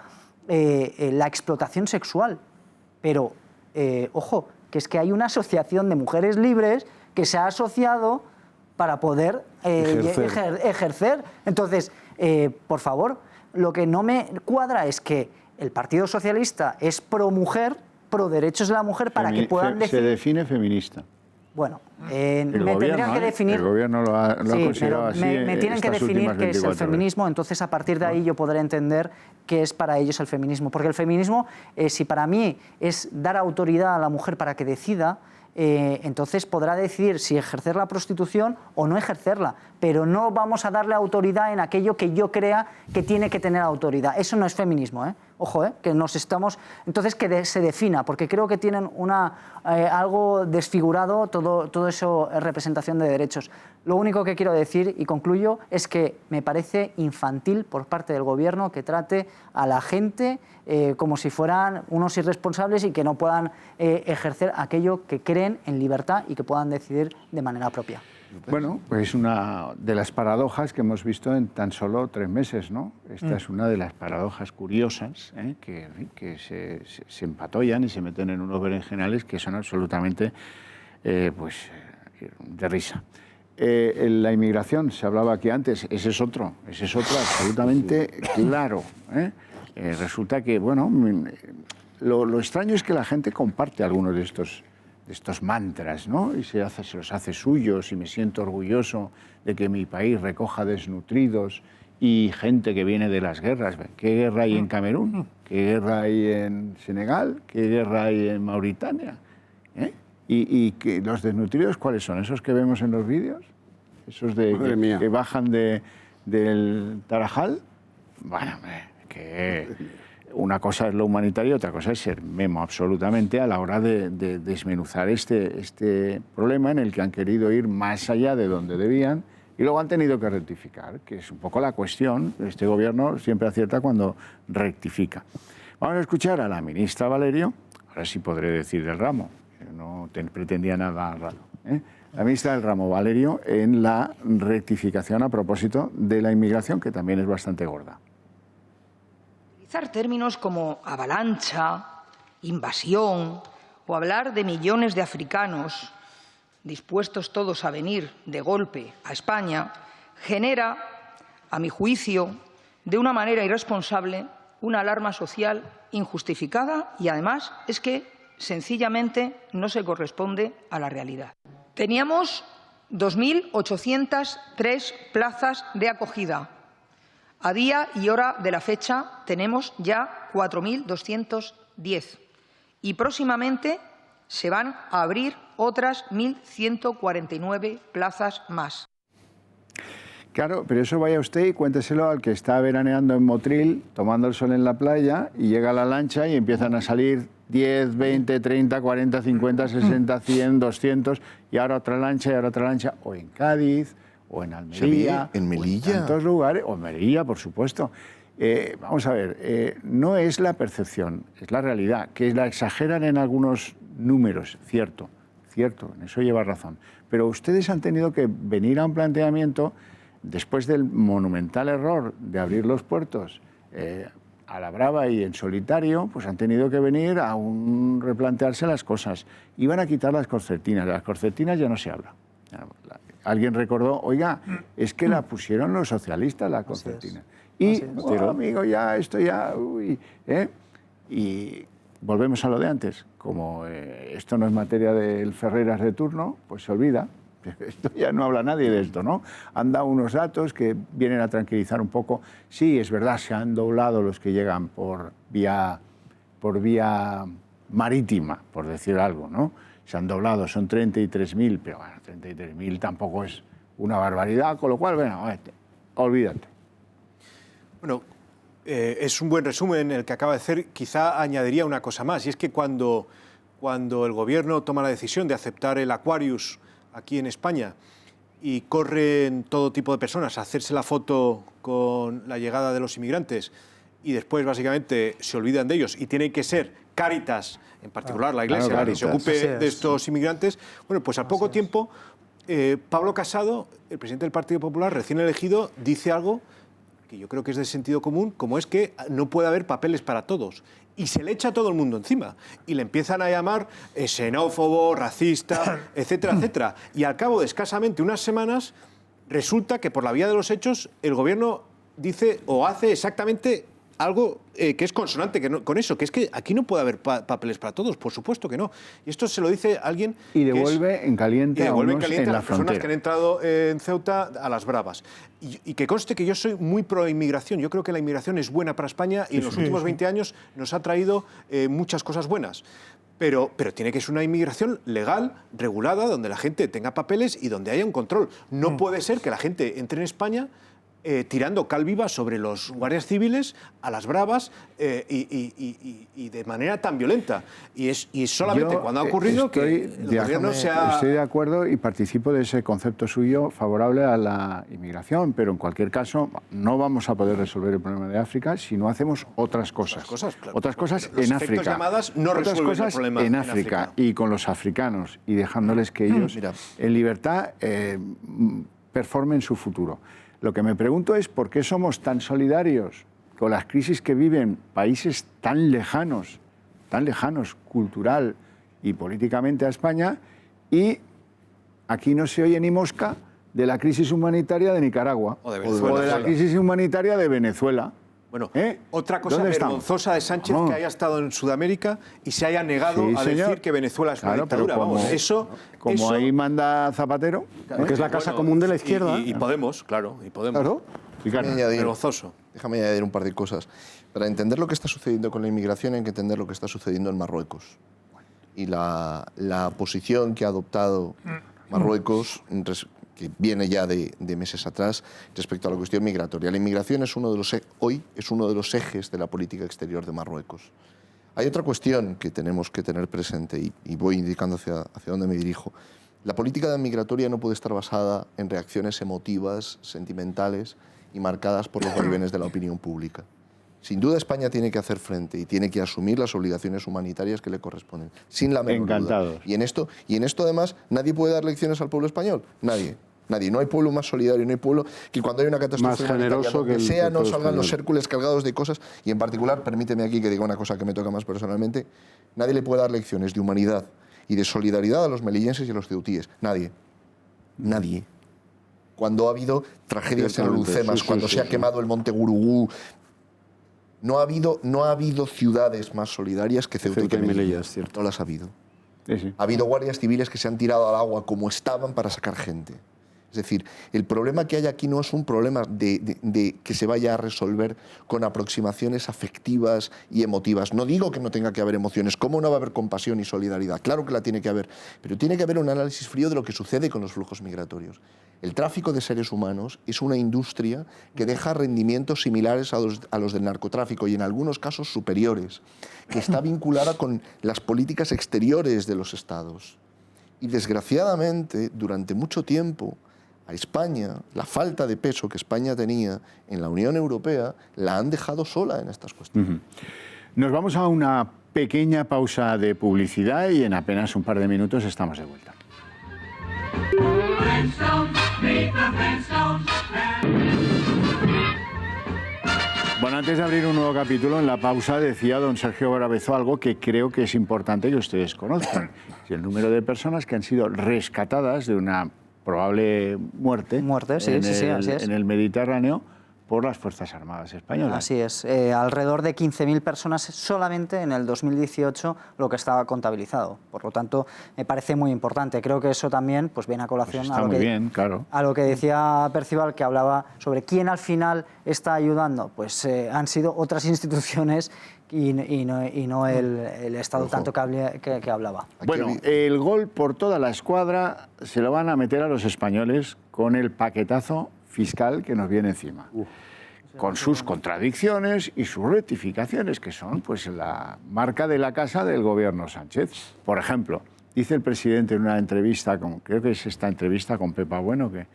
la explotación sexual. Pero, ojo, que es que hay una asociación de mujeres libres que se ha asociado para poder ejercer. Entonces, por favor, lo que no me cuadra es que el Partido Socialista es pro mujer, pro derechos de la mujer, para que puedan decir... Se define feminista. Bueno, me tendrían que definir... El gobierno lo ha considerado así. Me tienen que definir qué es el feminismo, entonces a partir de ahí yo podré entender qué es para ellos el feminismo. Porque el feminismo, si para mí es dar autoridad a la mujer para que decida, entonces podrá decidir si ejercer la prostitución o no ejercerla, pero no vamos a darle autoridad en aquello que yo crea que tiene que tener autoridad. Eso no es feminismo, ¿eh? Ojo, que nos estamos... Entonces que se defina, porque creo que tienen algo desfigurado todo eso, representación de derechos. Lo único que quiero decir, y concluyo, es que me parece infantil por parte del gobierno que trate a la gente como si fueran unos irresponsables y que no puedan ejercer aquello que creen en libertad y que puedan decidir de manera propia. Bueno, pues es una de las paradojas que hemos visto en tan solo 3 meses, ¿no? Esta es una de las paradojas curiosas que se empatollan y se meten en unos berenjenales que son absolutamente de risa. La inmigración, se hablaba aquí antes, ese es otro absolutamente claro. Resulta que, bueno, lo extraño es que la gente comparte algunos de estos mantras, ¿no? Y se los hace suyos y me siento orgulloso de que mi país recoja desnutridos y gente que viene de las guerras. ¿Qué guerra hay en Camerún? ¿Qué guerra hay en Senegal? ¿Qué guerra hay en Mauritania? ¿Y los desnutridos cuáles son? ¿Esos que vemos en los vídeos? ¿Esos que bajan del Tarajal? Bueno, que una cosa es lo humanitario, otra cosa es ser memo absolutamente a la hora de desmenuzar este problema en el que han querido ir más allá de donde debían y luego han tenido que rectificar, que es un poco la cuestión. Este gobierno siempre acierta cuando rectifica. Vamos a escuchar a la ministra Valerio, ahora sí podré decir del ramo, no pretendía nada raro, la ministra del ramo Valerio en la rectificación a propósito de la inmigración, que también es bastante gorda. Utilizar términos como avalancha, invasión o hablar de millones de africanos dispuestos todos a venir de golpe a España genera, a mi juicio, de una manera irresponsable, una alarma social injustificada y además es que sencillamente no se corresponde a la realidad. Teníamos 2.803 plazas de acogida. A día y hora de la fecha tenemos ya 4.210 y próximamente se van a abrir otras 1.149 plazas más. Claro, pero eso vaya usted y cuénteselo al que está veraneando en Motril, tomando el sol en la playa, y llega la lancha y empiezan a salir 10, 20, 30, 40, 50, 60, 100, 200, y ahora otra lancha, y ahora otra lancha, o en Cádiz, o en Almería, en Melilla, en tantos lugares, o en Melilla, por supuesto. Vamos a ver, no es la percepción, es la realidad, que la exageran en algunos números, cierto, en eso lleva razón. Pero ustedes han tenido que venir a un planteamiento, después del monumental error de abrir los puertos a la brava y en solitario, pues han tenido que venir a replantearse las cosas. Iban a quitar las concertinas, de las concertinas ya no se habla. Alguien recordó, oiga, es que la pusieron los socialistas, la concertina. Y, amigo, ya, esto ya, y volvemos a lo de antes. Como esto no es materia del Ferreras de turno, pues se olvida. Esto ya no habla nadie de esto, ¿no? Han dado unos datos que vienen a tranquilizar un poco. Sí, es verdad, se han doblado los que llegan por vía marítima, por decir algo, ¿no? Se han doblado, son 33.000, pero bueno, 33.000 tampoco es una barbaridad, con lo cual, bueno, olvídate. Bueno, es un buen resumen el que acaba de hacer. Quizá añadiría una cosa más, y es que cuando el Gobierno toma la decisión de aceptar el Aquarius aquí en España y corren todo tipo de personas a hacerse la foto con la llegada de los inmigrantes y después básicamente se olvidan de ellos y tiene que ser Cáritas, en particular la Iglesia, la que se ocupe de estos inmigrantes, bueno, pues al poco tiempo Pablo Casado, el presidente del Partido Popular, recién elegido, dice algo que yo creo que es de sentido común, como es que no puede haber papeles para todos. Y se le echa a todo el mundo encima. Y le empiezan a llamar xenófobo, racista, etcétera, etcétera. Y al cabo de escasamente unas semanas, resulta que por la vía de los hechos el Gobierno dice o hace exactamente algo que es consonante con eso, que es que aquí no puede haber papeles para todos, por supuesto que no. Y esto se lo dice alguien... Y devuelve en caliente a unos en la personas frontera. que han entrado en Ceuta a las bravas. Y que conste que yo soy muy pro inmigración. Yo creo que la inmigración es buena para España y en los últimos 20 años nos ha traído muchas cosas buenas. Pero tiene que ser una inmigración legal, regulada, donde la gente tenga papeles y donde haya un control. No puede ser que la gente entre en España tirando cal viva sobre los guardias civiles a las bravas y de manera tan violenta. Y es solamente cuando ha ocurrido que el Gobierno se ha... Estoy de acuerdo y participo de ese concepto suyo favorable a la inmigración, pero en cualquier caso no vamos a poder resolver el problema de África si no hacemos otras cosas. Otras cosas en África. Llamadas no otras cosas el problema en África y con los africanos y dejándoles que ellos en libertad performen su futuro. Lo que me pregunto es por qué somos tan solidarios con las crisis que viven países tan lejanos cultural y políticamente a España, y aquí no se oye ni mosca de la crisis humanitaria de Nicaragua o de la crisis humanitaria de Venezuela. Bueno, otra cosa vergonzosa de Sánchez que haya estado en Sudamérica y se haya negado a decir que Venezuela es una dictadura. Como ahí manda Zapatero, que es la casa común de la izquierda. Y Podemos, claro, y Podemos. Claro. Vergonzoso. Déjame añadir un par de cosas. Para entender lo que está sucediendo con la inmigración hay que entender lo que está sucediendo en Marruecos. Y la posición que ha adoptado Marruecos, que viene ya de meses atrás, respecto a la cuestión migratoria. La inmigración es hoy es uno de los ejes de la política exterior de Marruecos. Hay otra cuestión que tenemos que tener presente, y voy indicando hacia dónde me dirijo. La política migratoria no puede estar basada en reacciones emotivas, sentimentales y marcadas por los vaivenes de la opinión pública. Sin duda España tiene que hacer frente y tiene que asumir las obligaciones humanitarias que le corresponden, sin la menor duda. Y en esto además nadie puede dar lecciones al pueblo español, nadie. No hay pueblo más solidario, no hay pueblo que cuando hay una catástrofe humanitaria, donde sea, no salgan los Hércules cargados de cosas. Y en particular, permíteme aquí que diga una cosa que me toca más personalmente, nadie le puede dar lecciones de humanidad y de solidaridad a los melillenses y a los ceutíes. Nadie. Cuando ha habido tragedias en Lucemas, cuando se ha quemado el Monte Gurugú, no ha habido ciudades más solidarias que Ceuta y Melilla. No las ha habido. Ha habido guardias civiles que se han tirado al agua como estaban para sacar gente. Es decir, el problema que hay aquí no es un problema de que se vaya a resolver con aproximaciones afectivas y emotivas. No digo que no tenga que haber emociones. ¿Cómo no va a haber compasión y solidaridad? Claro que la tiene que haber. Pero tiene que haber un análisis frío de lo que sucede con los flujos migratorios. El tráfico de seres humanos es una industria que deja rendimientos similares a los del narcotráfico y en algunos casos superiores, que está vinculada con las políticas exteriores de los estados. Y desgraciadamente, durante mucho tiempo, a España, la falta de peso que España tenía en la Unión Europea, la han dejado sola en estas cuestiones. Nos vamos a una pequeña pausa de publicidad y en apenas un par de minutos estamos de vuelta. Bueno, antes de abrir un nuevo capítulo, en la pausa decía don Sergio Brabezo algo que creo que es importante que ustedes conozcan. El número de personas que han sido rescatadas de una probable muerte en el Mediterráneo por las Fuerzas Armadas Españolas. Así es, alrededor de 15.000 personas solamente en el 2018 lo que estaba contabilizado. Por lo tanto, me parece muy importante. Creo que eso también pues, viene a colación a lo que decía Percival, que hablaba sobre quién al final está ayudando. Pues han sido otras instituciones y no el Estado tanto que hablaba. Bueno, el gol por toda la escuadra se lo van a meter a los españoles con el paquetazo fiscal que nos viene encima, con sus contradicciones y sus rectificaciones, que son pues la marca de la casa del gobierno Sánchez. Por ejemplo, dice el presidente en una entrevista, creo que es esta entrevista con Pepa Bueno, que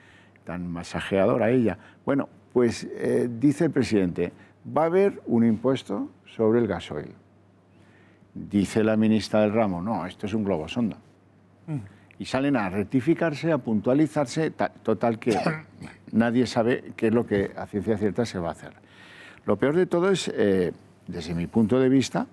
tan masajeadora ella. Bueno, pues dice el presidente, va a haber un impuesto sobre el gasoil. Dice la ministra del ramo, no, esto es un globo sonda. Y salen a rectificarse, a puntualizarse, total que nadie sabe qué es lo que a ciencia cierta se va a hacer. Lo peor de todo es, desde mi punto de vista,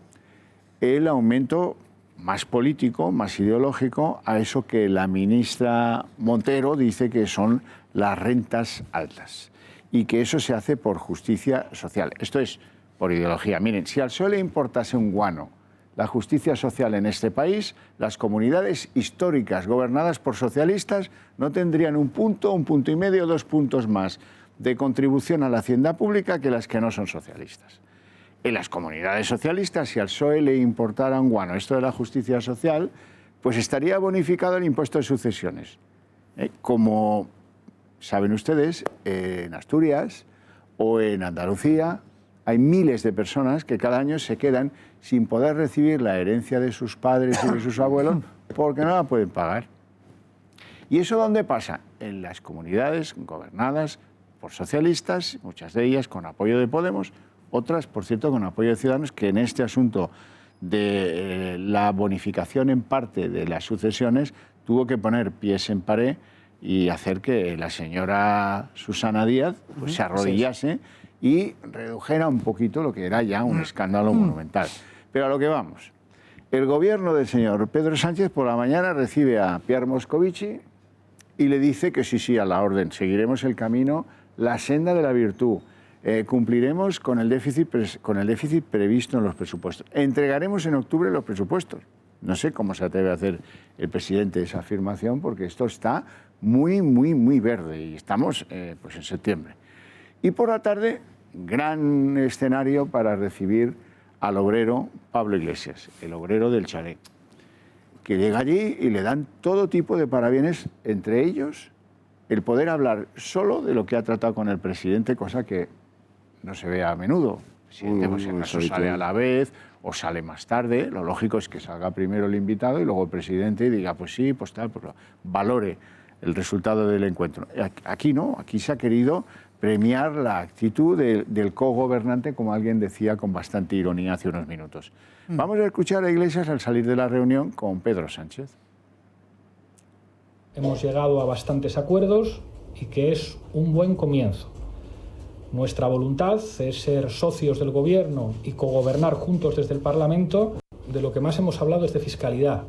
el aumento más político, más ideológico, a eso que la ministra Montero dice que son las rentas altas y que eso se hace por justicia social. Esto es por ideología. Miren, si al PSOE le importase un guano la justicia social en este país, las comunidades históricas gobernadas por socialistas no tendrían un punto y medio, 2 puntos más de contribución a la hacienda pública que las que no son socialistas. En las comunidades socialistas, si al PSOE le importara un guano esto de la justicia social, pues estaría bonificado el impuesto de sucesiones. Como saben ustedes, en Asturias o en Andalucía hay miles de personas que cada año se quedan sin poder recibir la herencia de sus padres y de sus abuelos porque no la pueden pagar. ¿Y eso dónde pasa? En las comunidades gobernadas por socialistas, muchas de ellas con apoyo de Podemos, otras, por cierto, con apoyo de Ciudadanos, que en este asunto de la bonificación en parte de las sucesiones tuvo que poner pies en pared y hacer que la señora Susana Díaz pues, se arrodillase y redujera un poquito lo que era ya un escándalo monumental. Pero a lo que vamos. El gobierno del señor Pedro Sánchez por la mañana recibe a Pierre Moscovici y le dice que sí, a la orden, seguiremos el camino, la senda de la virtud, cumpliremos con el déficit previsto en los presupuestos. Entregaremos en octubre los presupuestos. No sé cómo se atreve a hacer el presidente esa afirmación, porque esto está muy, muy, muy verde y estamos pues en septiembre. Y por la tarde, gran escenario para recibir al obrero Pablo Iglesias, el obrero del chalet, que llega allí y le dan todo tipo de parabienes, entre ellos el poder hablar solo de lo que ha tratado con el presidente, cosa que no se ve a menudo. El presidente pues, si acaso sale a la vez o sale más tarde. Lo lógico es que salga primero el invitado y luego el presidente y diga, pues sí, pues tal, pues valore el resultado del encuentro. Aquí no, aquí se ha querido premiar la actitud del cogobernante, como alguien decía con bastante ironía hace unos minutos. Vamos a escuchar a Iglesias al salir de la reunión con Pedro Sánchez. Hemos llegado a bastantes acuerdos y que es un buen comienzo. Nuestra voluntad es ser socios del Gobierno y cogobernar juntos desde el Parlamento. De lo que más hemos hablado es de fiscalidad,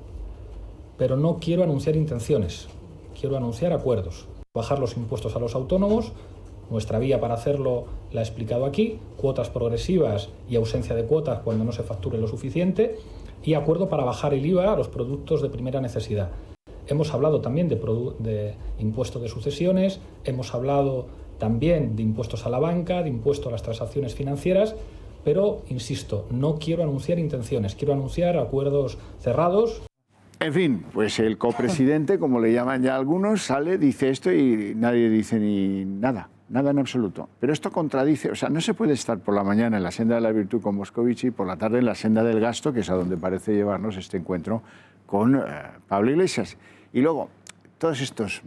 pero no quiero anunciar intenciones, quiero anunciar acuerdos. Bajar los impuestos a los autónomos, nuestra vía para hacerlo la he explicado aquí, cuotas progresivas y ausencia de cuotas cuando no se facture lo suficiente, y acuerdo para bajar el IVA a los productos de primera necesidad. Hemos hablado también de impuestos de sucesiones, hemos hablado también de impuestos a la banca, de impuestos a las transacciones financieras, pero, insisto, no quiero anunciar intenciones, quiero anunciar acuerdos cerrados. En fin, pues el copresidente, como le llaman ya algunos, sale, dice esto y nadie dice ni nada, nada en absoluto. Pero esto contradice, o sea, no se puede estar por la mañana en la senda de la virtud con Moscovici y por la tarde en la senda del gasto, que es a donde parece llevarnos este encuentro con Pablo Iglesias. Y luego, todos estos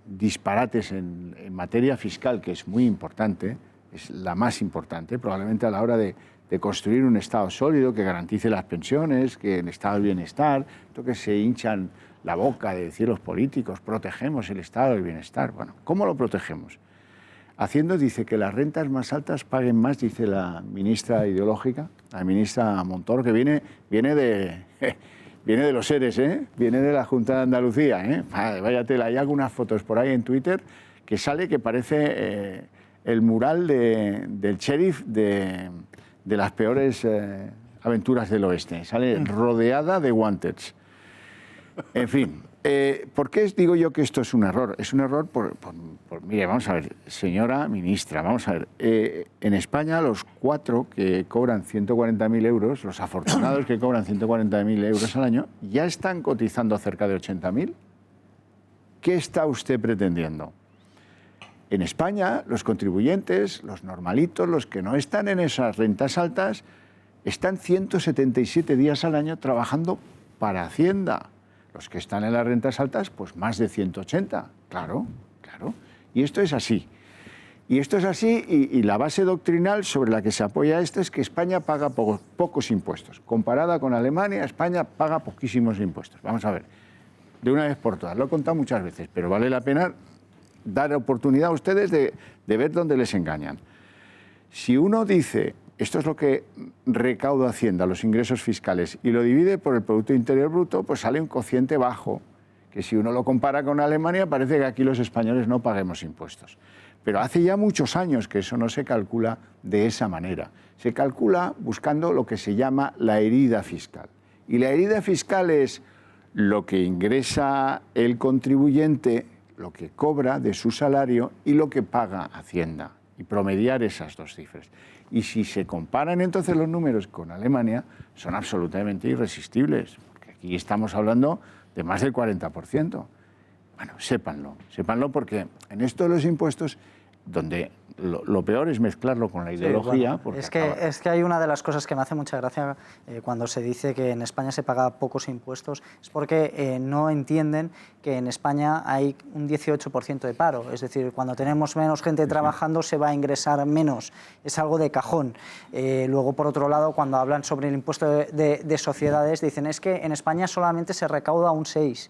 disparates en materia fiscal, que es muy importante, es la más importante, probablemente a la hora de construir un Estado sólido que garantice las pensiones, que el Estado del bienestar, esto que se hinchan la boca de decir los políticos, protegemos el Estado del bienestar. Bueno, ¿cómo lo protegemos? Haciendo, dice, que las rentas más altas paguen más, dice la ministra ideológica, la ministra Montoro, que viene de los seres, viene de la Junta de Andalucía. Vaya tela, hay algunas fotos por ahí en Twitter que sale que parece el mural del sheriff de las peores aventuras del oeste. Sale rodeada de wanteds. En fin, ¿por qué digo yo que esto es un error? Es un error mire, vamos a ver, señora ministra, vamos a ver, en España los 4 que cobran 140.000 euros, los afortunados que cobran 140.000 euros al año, ya están cotizando cerca de 80.000. ¿Qué está usted pretendiendo? En España, los contribuyentes, los normalitos, los que no están en esas rentas altas, están 177 días al año trabajando para Hacienda. Los que están en las rentas altas, pues más de 180. Claro, claro. Y esto es así. Y esto es así, y la base doctrinal sobre la que se apoya esto es que España paga pocos impuestos. Comparada con Alemania, España paga poquísimos impuestos. Vamos a ver, de una vez por todas. Lo he contado muchas veces, pero vale la pena dar oportunidad a ustedes de ver dónde les engañan. Si uno dice, esto es lo que recauda Hacienda, los ingresos fiscales, y lo divide por el Producto Interior Bruto, pues sale un cociente bajo, que si uno lo compara con Alemania, parece que aquí los españoles no paguemos impuestos. Pero hace ya muchos años que eso no se calcula de esa manera. Se calcula buscando lo que se llama la herida fiscal. Y la herida fiscal es lo que ingresa el contribuyente, lo que cobra de su salario y lo que paga Hacienda, y promediar esas dos cifras. Y si se comparan entonces los números con Alemania, son absolutamente irresistibles, porque aquí estamos hablando de más del 40%. Bueno, sépanlo porque en esto de los impuestos, donde lo peor es mezclarlo con la ideología. Sí, bueno, es que hay una de las cosas que me hace mucha gracia cuando se dice que en España se paga pocos impuestos, es porque no entienden que en España hay un 18% de paro, es decir, cuando tenemos menos gente trabajando se va a ingresar menos, es algo de cajón. Luego, por otro lado, cuando hablan sobre el impuesto de sociedades, dicen es que en España solamente se recauda un 6%.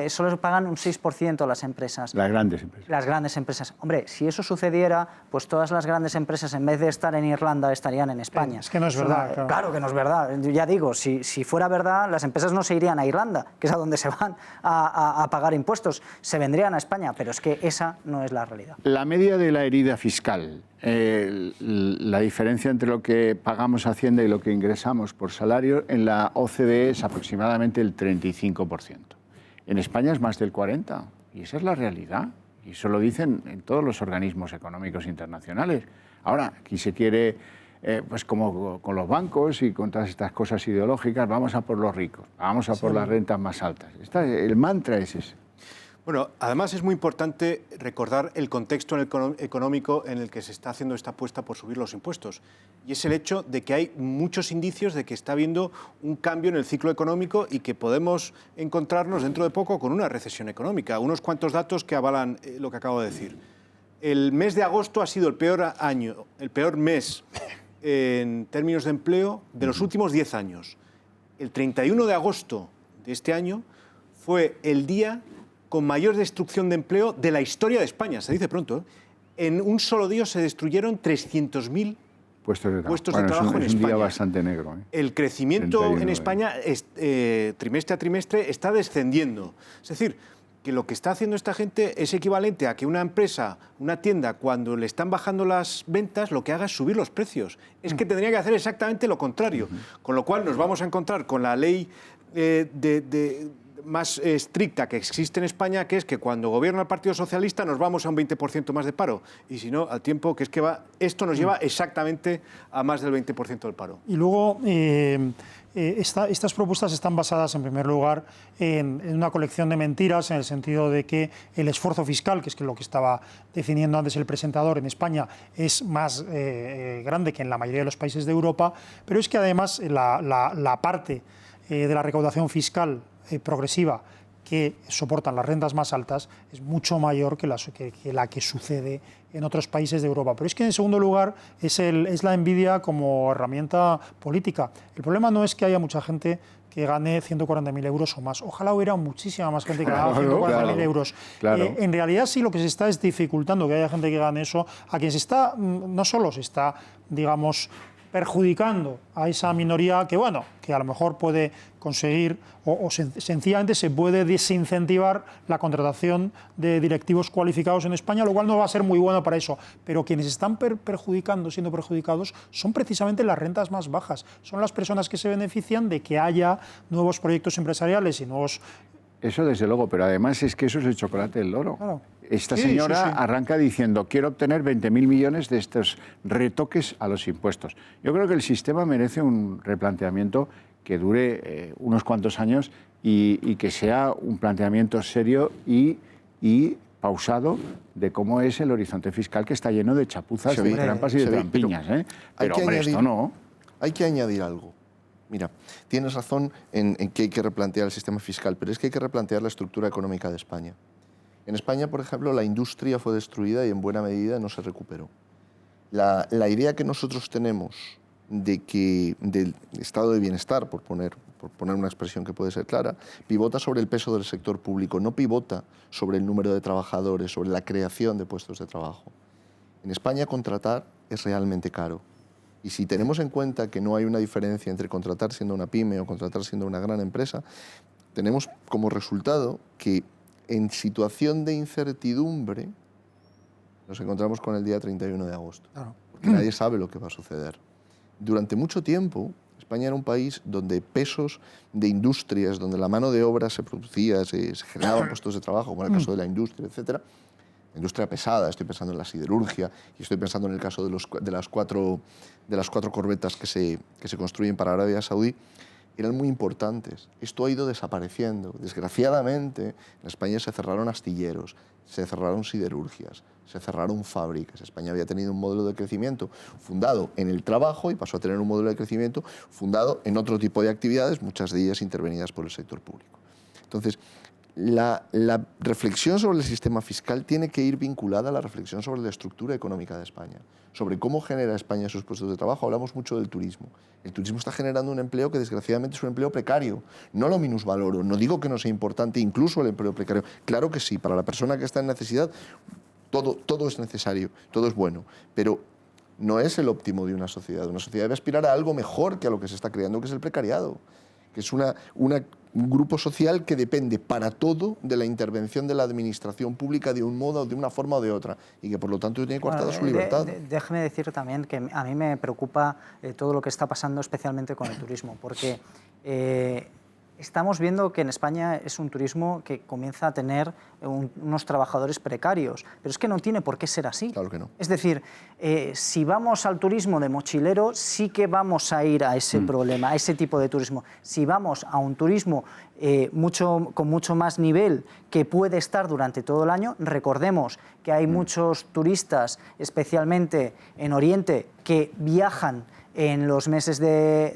Solo pagan un 6% las empresas. Las grandes empresas. Las grandes empresas. Hombre, si eso sucediera, pues todas las grandes empresas, en vez de estar en Irlanda, estarían en España. Es que no es verdad. Claro que no es verdad. Ya digo, si fuera verdad, las empresas no se irían a Irlanda, que es a donde se van a pagar impuestos. Se vendrían a España, pero es que esa no es la realidad. La media de la herida fiscal, la diferencia entre lo que pagamos a Hacienda y lo que ingresamos por salario, en la OCDE es aproximadamente el 35%. En España es más del 40%, y esa es la realidad. Y eso lo dicen en todos los organismos económicos internacionales. Ahora, aquí se quiere, pues como con los bancos y con todas estas cosas ideológicas, vamos a por los ricos, vamos a por las rentas más altas. El mantra es ese. Bueno, además es muy importante recordar el contexto económico en el que se está haciendo esta apuesta por subir los impuestos. Y es el hecho de que hay muchos indicios de que está habiendo un cambio en el ciclo económico y que podemos encontrarnos dentro de poco con una recesión económica. Unos cuantos datos que avalan lo que acabo de decir. El mes de agosto ha sido el peor mes en términos de empleo de los últimos 10 años. El 31 de agosto de este año fue el día con mayor destrucción de empleo de la historia de España, se dice pronto. En un solo día se destruyeron 300.000 puestos de trabajo en España. Es un día bastante negro. El crecimiento en España, trimestre a trimestre, está descendiendo. Es decir, que lo que está haciendo esta gente es equivalente a que una empresa, una tienda, cuando le están bajando las ventas, lo que haga es subir los precios. Es que tendría que hacer exactamente lo contrario. Con lo cual nos vamos a encontrar con la ley más estricta que existe en España, que es que cuando gobierna el Partido Socialista nos vamos a un 20% más de paro. Y si no, al tiempo que es que va, esto nos lleva exactamente a más del 20% del paro. Y luego, estas propuestas están basadas, en primer lugar, en una colección de mentiras, en el sentido de que el esfuerzo fiscal, que es lo que estaba definiendo antes el presentador, en España es más grande que en la mayoría de los países de Europa, pero es que además la parte de la recaudación fiscal progresiva que soportan las rentas más altas es mucho mayor que la que sucede en otros países de Europa. Pero es que, en segundo lugar, es la envidia como herramienta política. El problema no es que haya mucha gente que gane 140.000 euros o más. Ojalá hubiera muchísima más gente que gane 140.000 euros. Claro. En realidad, sí, lo que se está es dificultando que haya gente que gane eso, a quien se está, no solo se está, digamos, perjudicando a esa minoría que, bueno, que a lo mejor puede conseguir o sencillamente se puede desincentivar la contratación de directivos cualificados en España, lo cual no va a ser muy bueno para eso. Pero quienes están siendo perjudicados son precisamente las rentas más bajas. Son las personas que se benefician de que haya nuevos proyectos empresariales y nuevos... Eso desde luego, pero además es que eso es el chocolate del loro. Claro. Esta señora arranca diciendo, quiero obtener 20.000 millones de estos retoques a los impuestos. Yo creo que el sistema merece un replanteamiento que dure unos cuantos años y que sea un planteamiento serio y pausado de cómo es el horizonte fiscal, que está lleno de chapuzas, de trampas y de trampiñas. Pero hombre, esto no. Hay que añadir algo. Mira, tienes razón en que hay que replantear el sistema fiscal, pero es que hay que replantear la estructura económica de España. En España, por ejemplo, la industria fue destruida y en buena medida no se recuperó. La idea que nosotros tenemos del estado de bienestar, por poner una expresión que puede ser clara, pivota sobre el peso del sector público, no pivota sobre el número de trabajadores, sobre la creación de puestos de trabajo. En España contratar es realmente caro. Y si tenemos en cuenta que no hay una diferencia entre contratar siendo una pyme o contratar siendo una gran empresa, tenemos como resultado que en situación de incertidumbre nos encontramos con el día 31 de agosto, porque nadie sabe lo que va a suceder. Durante mucho tiempo, España era un país donde pesos de industrias, donde la mano de obra se producía, se generaban puestos de trabajo, como en el caso de la industria, etcétera. Industria pesada, estoy pensando en la siderurgia y estoy pensando en el caso de las cuatro corbetas que se construyen para Arabia Saudí, eran muy importantes. Esto ha ido desapareciendo. Desgraciadamente, en España se cerraron astilleros, se cerraron siderurgias, se cerraron fábricas. España había tenido un modelo de crecimiento fundado en el trabajo y pasó a tener un modelo de crecimiento fundado en otro tipo de actividades, muchas de ellas intervenidas por el sector público. Entonces, la reflexión sobre el sistema fiscal tiene que ir vinculada a la reflexión sobre la estructura económica de España, sobre cómo genera España sus puestos de trabajo. Hablamos mucho del turismo. El turismo está generando un empleo que desgraciadamente es un empleo precario. No lo minusvaloro, no digo que no sea importante incluso el empleo precario. Claro que sí, para la persona que está en necesidad todo es necesario, todo es bueno, pero no es el óptimo de una sociedad. Una sociedad debe aspirar a algo mejor que a lo que se está creando, que es el precariado, que es un grupo social que depende para todo de la intervención de la administración pública de un modo, de una forma o de otra, y que por lo tanto tiene coartada su libertad. Déjeme decir también que a mí me preocupa todo lo que está pasando especialmente con el turismo, porque estamos viendo que en España es un turismo que comienza a tener unos trabajadores precarios, pero es que no tiene por qué ser así. Claro que no. Es decir, si vamos al turismo de mochilero, sí que vamos a ir a ese problema, a ese tipo de turismo. Si vamos a un turismo con mucho más nivel, que puede estar durante todo el año, recordemos que hay muchos turistas, especialmente en Oriente, que viajan en los meses de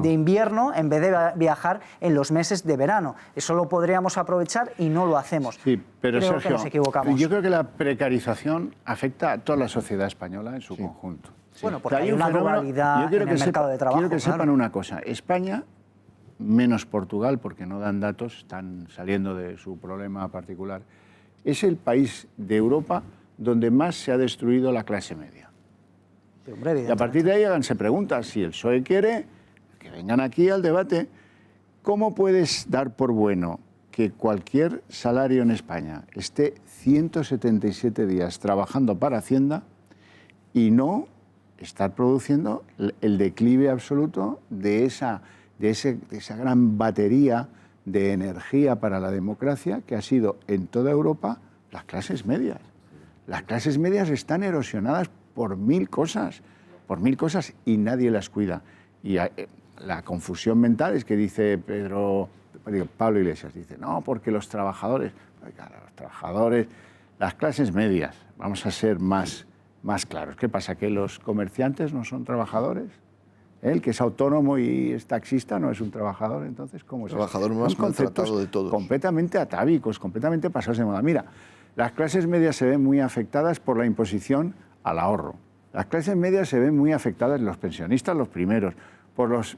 invierno en vez de viajar en los meses de verano. Eso lo podríamos aprovechar y no lo hacemos. Sí, pero creo Sergio, que nos equivocamos. Yo creo que la precarización afecta a toda la sociedad española en su conjunto. Bueno, porque hay una dualidad en el mercado de trabajo. Quiero que sepan una cosa. España, menos Portugal, porque no dan datos, están saliendo de su problema particular, es el país de Europa donde más se ha destruido la clase media. Y a partir de ahí háganse preguntas. Si el PSOE quiere, que vengan aquí al debate. ¿Cómo puedes dar por bueno que cualquier salario en España esté 177 días trabajando para Hacienda y no estar produciendo el declive absoluto de esa gran batería de energía para la democracia que ha sido en toda Europa las clases medias? Las clases medias están erosionadas por mil cosas y nadie las cuida. Y la confusión mental es que dice Pablo Iglesias, dice, no, porque los trabajadores, las clases medias, vamos a ser más claros. ¿Qué pasa? ¿Que los comerciantes no son trabajadores? El que es autónomo y es taxista no es un trabajador, entonces, ¿cómo es? Trabajador más maltratado de todos. Completamente atávicos, completamente pasados de moda. Mira, las clases medias se ven muy afectadas por la imposición al ahorro. Las clases medias se ven muy afectadas, los pensionistas los primeros, por los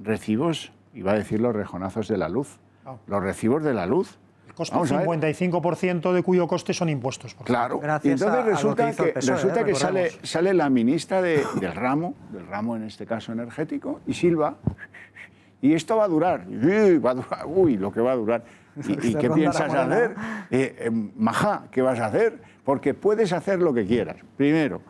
recibos, iba a decir los rejonazos de la luz, los recibos de la luz. El coste, 55% de cuyo coste son impuestos. Claro, y entonces resulta que sale la ministra del ramo en este caso energético, y silba, y esto va a durar, lo que va a durar. ¿Y qué piensas hacer? Majá, ¿qué vas a hacer? Porque puedes hacer lo que quieras. Primero,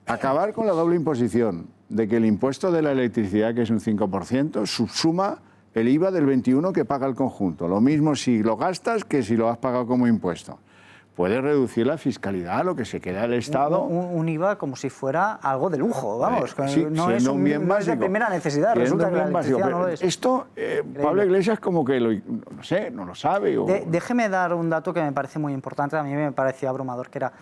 acabar con la doble imposición, de que el impuesto de la electricidad, que es un 5%, subsuma el IVA del 21% que paga el conjunto. Lo mismo si lo gastas que si lo has pagado como impuesto. Puede reducir la fiscalidad, lo que se queda del Estado. Un IVA como si fuera algo de lujo, vamos. Sí, no es un bien básico. No es de primera necesidad, resulta que la electricidad no lo es. Esto, Pablo Iglesias como que no lo sabe. Déjeme dar un dato que me parece muy importante, a mí me parecía abrumador, que era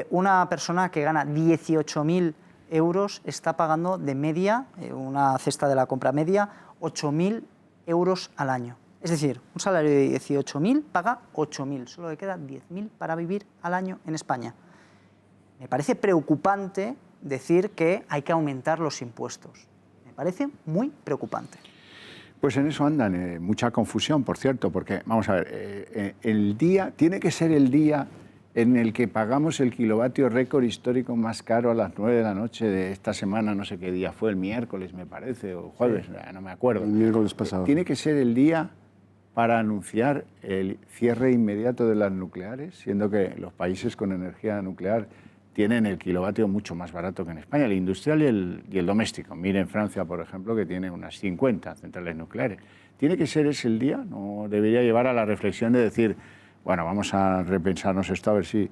una persona que gana 18.000 euros está pagando de media, una cesta de la compra media, 8.000 euros al año. Es decir, un salario de 18.000 paga 8.000, solo le quedan 10.000 para vivir al año en España. Me parece preocupante decir que hay que aumentar los impuestos. Me parece muy preocupante. Pues en eso andan, mucha confusión, por cierto, porque, vamos a ver, el día, tiene que ser el día en el que pagamos el kilovatio récord histórico más caro a las 9 de la noche de esta semana, no sé qué día fue, el miércoles me parece, o jueves, no me acuerdo. El miércoles pasado. Tiene que ser el día para anunciar el cierre inmediato de las nucleares, siendo que los países con energía nuclear tienen el kilovatio mucho más barato que en España, el industrial y el doméstico. Miren Francia, por ejemplo, que tiene unas 50 centrales nucleares. Tiene que ser ese el día, no debería llevar a la reflexión de decir, bueno, vamos a repensarnos esto, a ver si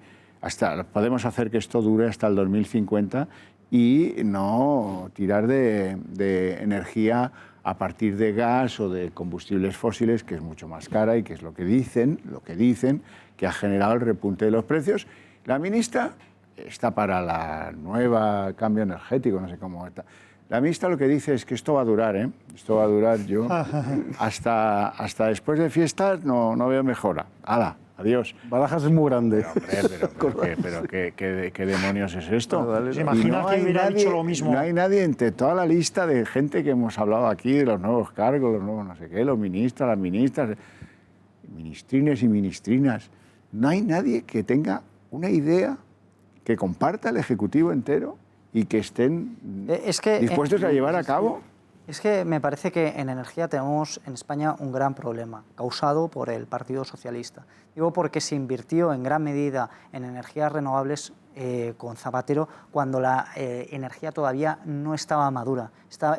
podemos hacer que esto dure hasta el 2050 y no tirar de energía a partir de gas o de combustibles fósiles, que es mucho más cara y que es lo que dicen, que ha generado el repunte de los precios. La ministra está para la nueva cambio energético, no sé cómo está. La ministra lo que dice es que esto va a durar, ¿eh? Esto va a durar yo. Hasta después de fiestas no veo mejora. ¡Hala! Adiós. Barajas es muy grande. Pero ¿qué demonios es esto? ¿Se imagina que hubiera dicho lo mismo? No hay nadie entre toda la lista de gente que hemos hablado aquí, de los nuevos cargos, los nuevos no sé qué, los ministros, las ministras, ministrines y ministrinas. No hay nadie que tenga una idea que comparta el Ejecutivo entero y que estén dispuestos a llevar a cabo. Es que me parece que en energía tenemos en España un gran problema, causado por el Partido Socialista. Digo porque se invirtió en gran medida en energías renovables con Zapatero cuando la energía todavía no estaba madura.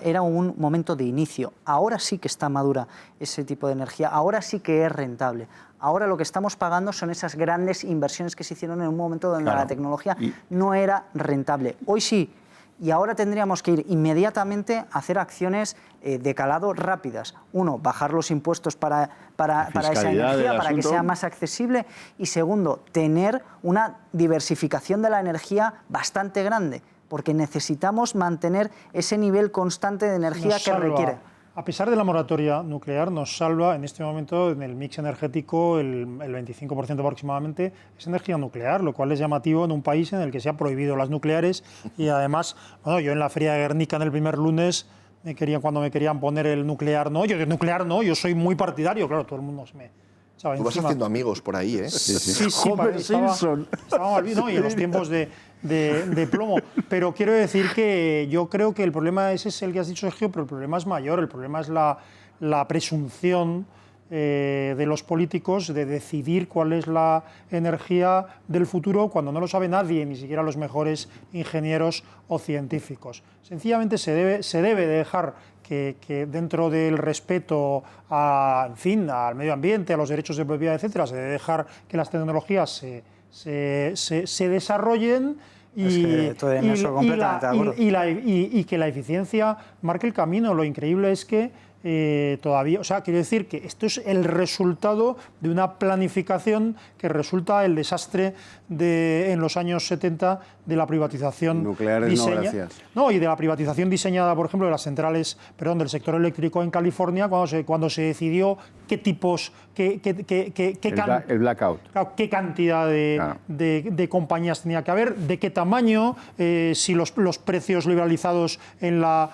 Era un momento de inicio. Ahora sí que está madura ese tipo de energía, ahora sí que es rentable. Ahora lo que estamos pagando son esas grandes inversiones que se hicieron en un momento donde la tecnología no era rentable. Hoy sí. Y ahora tendríamos que ir inmediatamente a hacer acciones de calado rápidas. Uno, bajar los impuestos para esa energía, para que sea más accesible. Y segundo, tener una diversificación de la energía bastante grande, porque necesitamos mantener ese nivel constante de energía que requiere. A pesar de la moratoria nuclear, nos salva en este momento en el mix energético el 25% aproximadamente es energía nuclear, lo cual es llamativo en un país en el que se ha prohibido las nucleares y además, bueno, yo en la Feria de Guernica en el primer lunes cuando me querían poner el nuclear no, yo de nuclear no, yo soy muy partidario, claro, todo el mundo se me... Tú vas haciendo amigos por ahí, ¿eh? Sí, Homer Simpson. Estaba mal, ¿no? Y en los tiempos de plomo. Pero quiero decir que yo creo que el problema ese es el que has dicho, Sergio, pero el problema es mayor. El problema es la presunción de los políticos de decidir cuál es la energía del futuro cuando no lo sabe nadie, ni siquiera los mejores ingenieros o científicos. Sencillamente se debe dejar que dentro del respeto al medio ambiente, a los derechos de propiedad, etcétera, se debe dejar que las tecnologías se desarrollen y que la eficiencia marque el camino. Lo increíble es que todavía, o sea, quiero decir que esto es el resultado de una planificación que resulta el desastre en los años 70 de la privatización nucleares. No, y de la privatización diseñada, por ejemplo, de las centrales, del sector eléctrico en California, cuando se decidió qué tipos, el blackout. Qué cantidad de compañías tenía que haber, de qué tamaño, si los precios liberalizados en la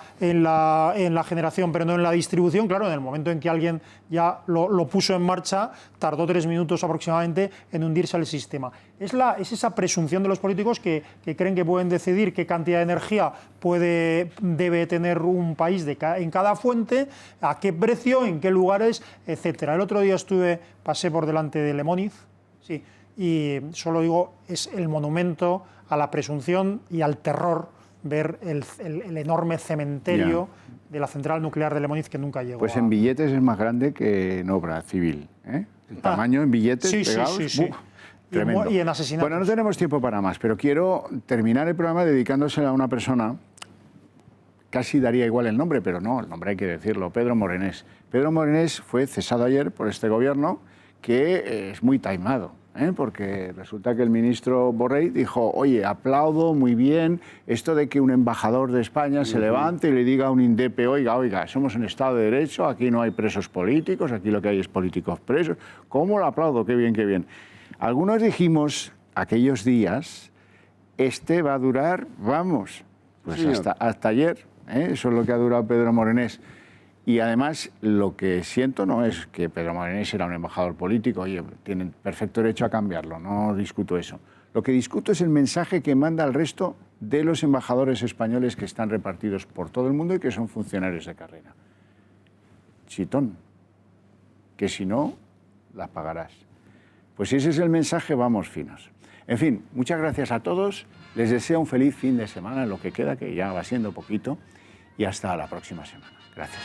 generación, pero no en la distribución. Claro, en el momento en que alguien ya lo puso en marcha, tardó 3 minutos aproximadamente en hundirse el sistema. Es esa presunción de los políticos que creen que pueden decidir qué cantidad de energía debe tener un país en cada fuente, a qué precio, en qué lugares, etcétera. El otro día pasé por delante de Lemoniz, sí, y solo digo, es el monumento a la presunción y al terror ver el enorme cementerio de la central nuclear de Lemoniz que nunca llegó. Pues en billetes es más grande que en obra civil, ¿eh? El tamaño en billetes pegados. Sí. Tremendo. Y en asesinatos. Bueno, no tenemos tiempo para más, pero quiero terminar el programa dedicándoselo a una persona, casi daría igual el nombre, pero no, el nombre hay que decirlo, Pedro Morenés. Pedro Morenés fue cesado ayer por este gobierno, que es muy taimado, porque resulta que el ministro Borrell dijo, oye, aplaudo muy bien esto de que un embajador de España se levante y le diga a un INDEP, oiga, somos un Estado de Derecho, aquí no hay presos políticos, aquí lo que hay es políticos presos. ¿Cómo lo aplaudo? Qué bien, qué bien. Algunos dijimos aquellos días, va a durar, pues hasta ayer, eso es lo que ha durado Pedro Morenés. Y además lo que siento no es que Pedro Morenés era un embajador político, oye, tienen perfecto derecho a cambiarlo, no discuto eso. Lo que discuto es el mensaje que manda al resto de los embajadores españoles que están repartidos por todo el mundo y que son funcionarios de carrera. Chitón, que si no, las pagarás. Pues si ese es el mensaje, vamos finos. En fin, muchas gracias a todos, les deseo un feliz fin de semana, en lo que queda, que ya va siendo poquito, y hasta la próxima semana. Gracias.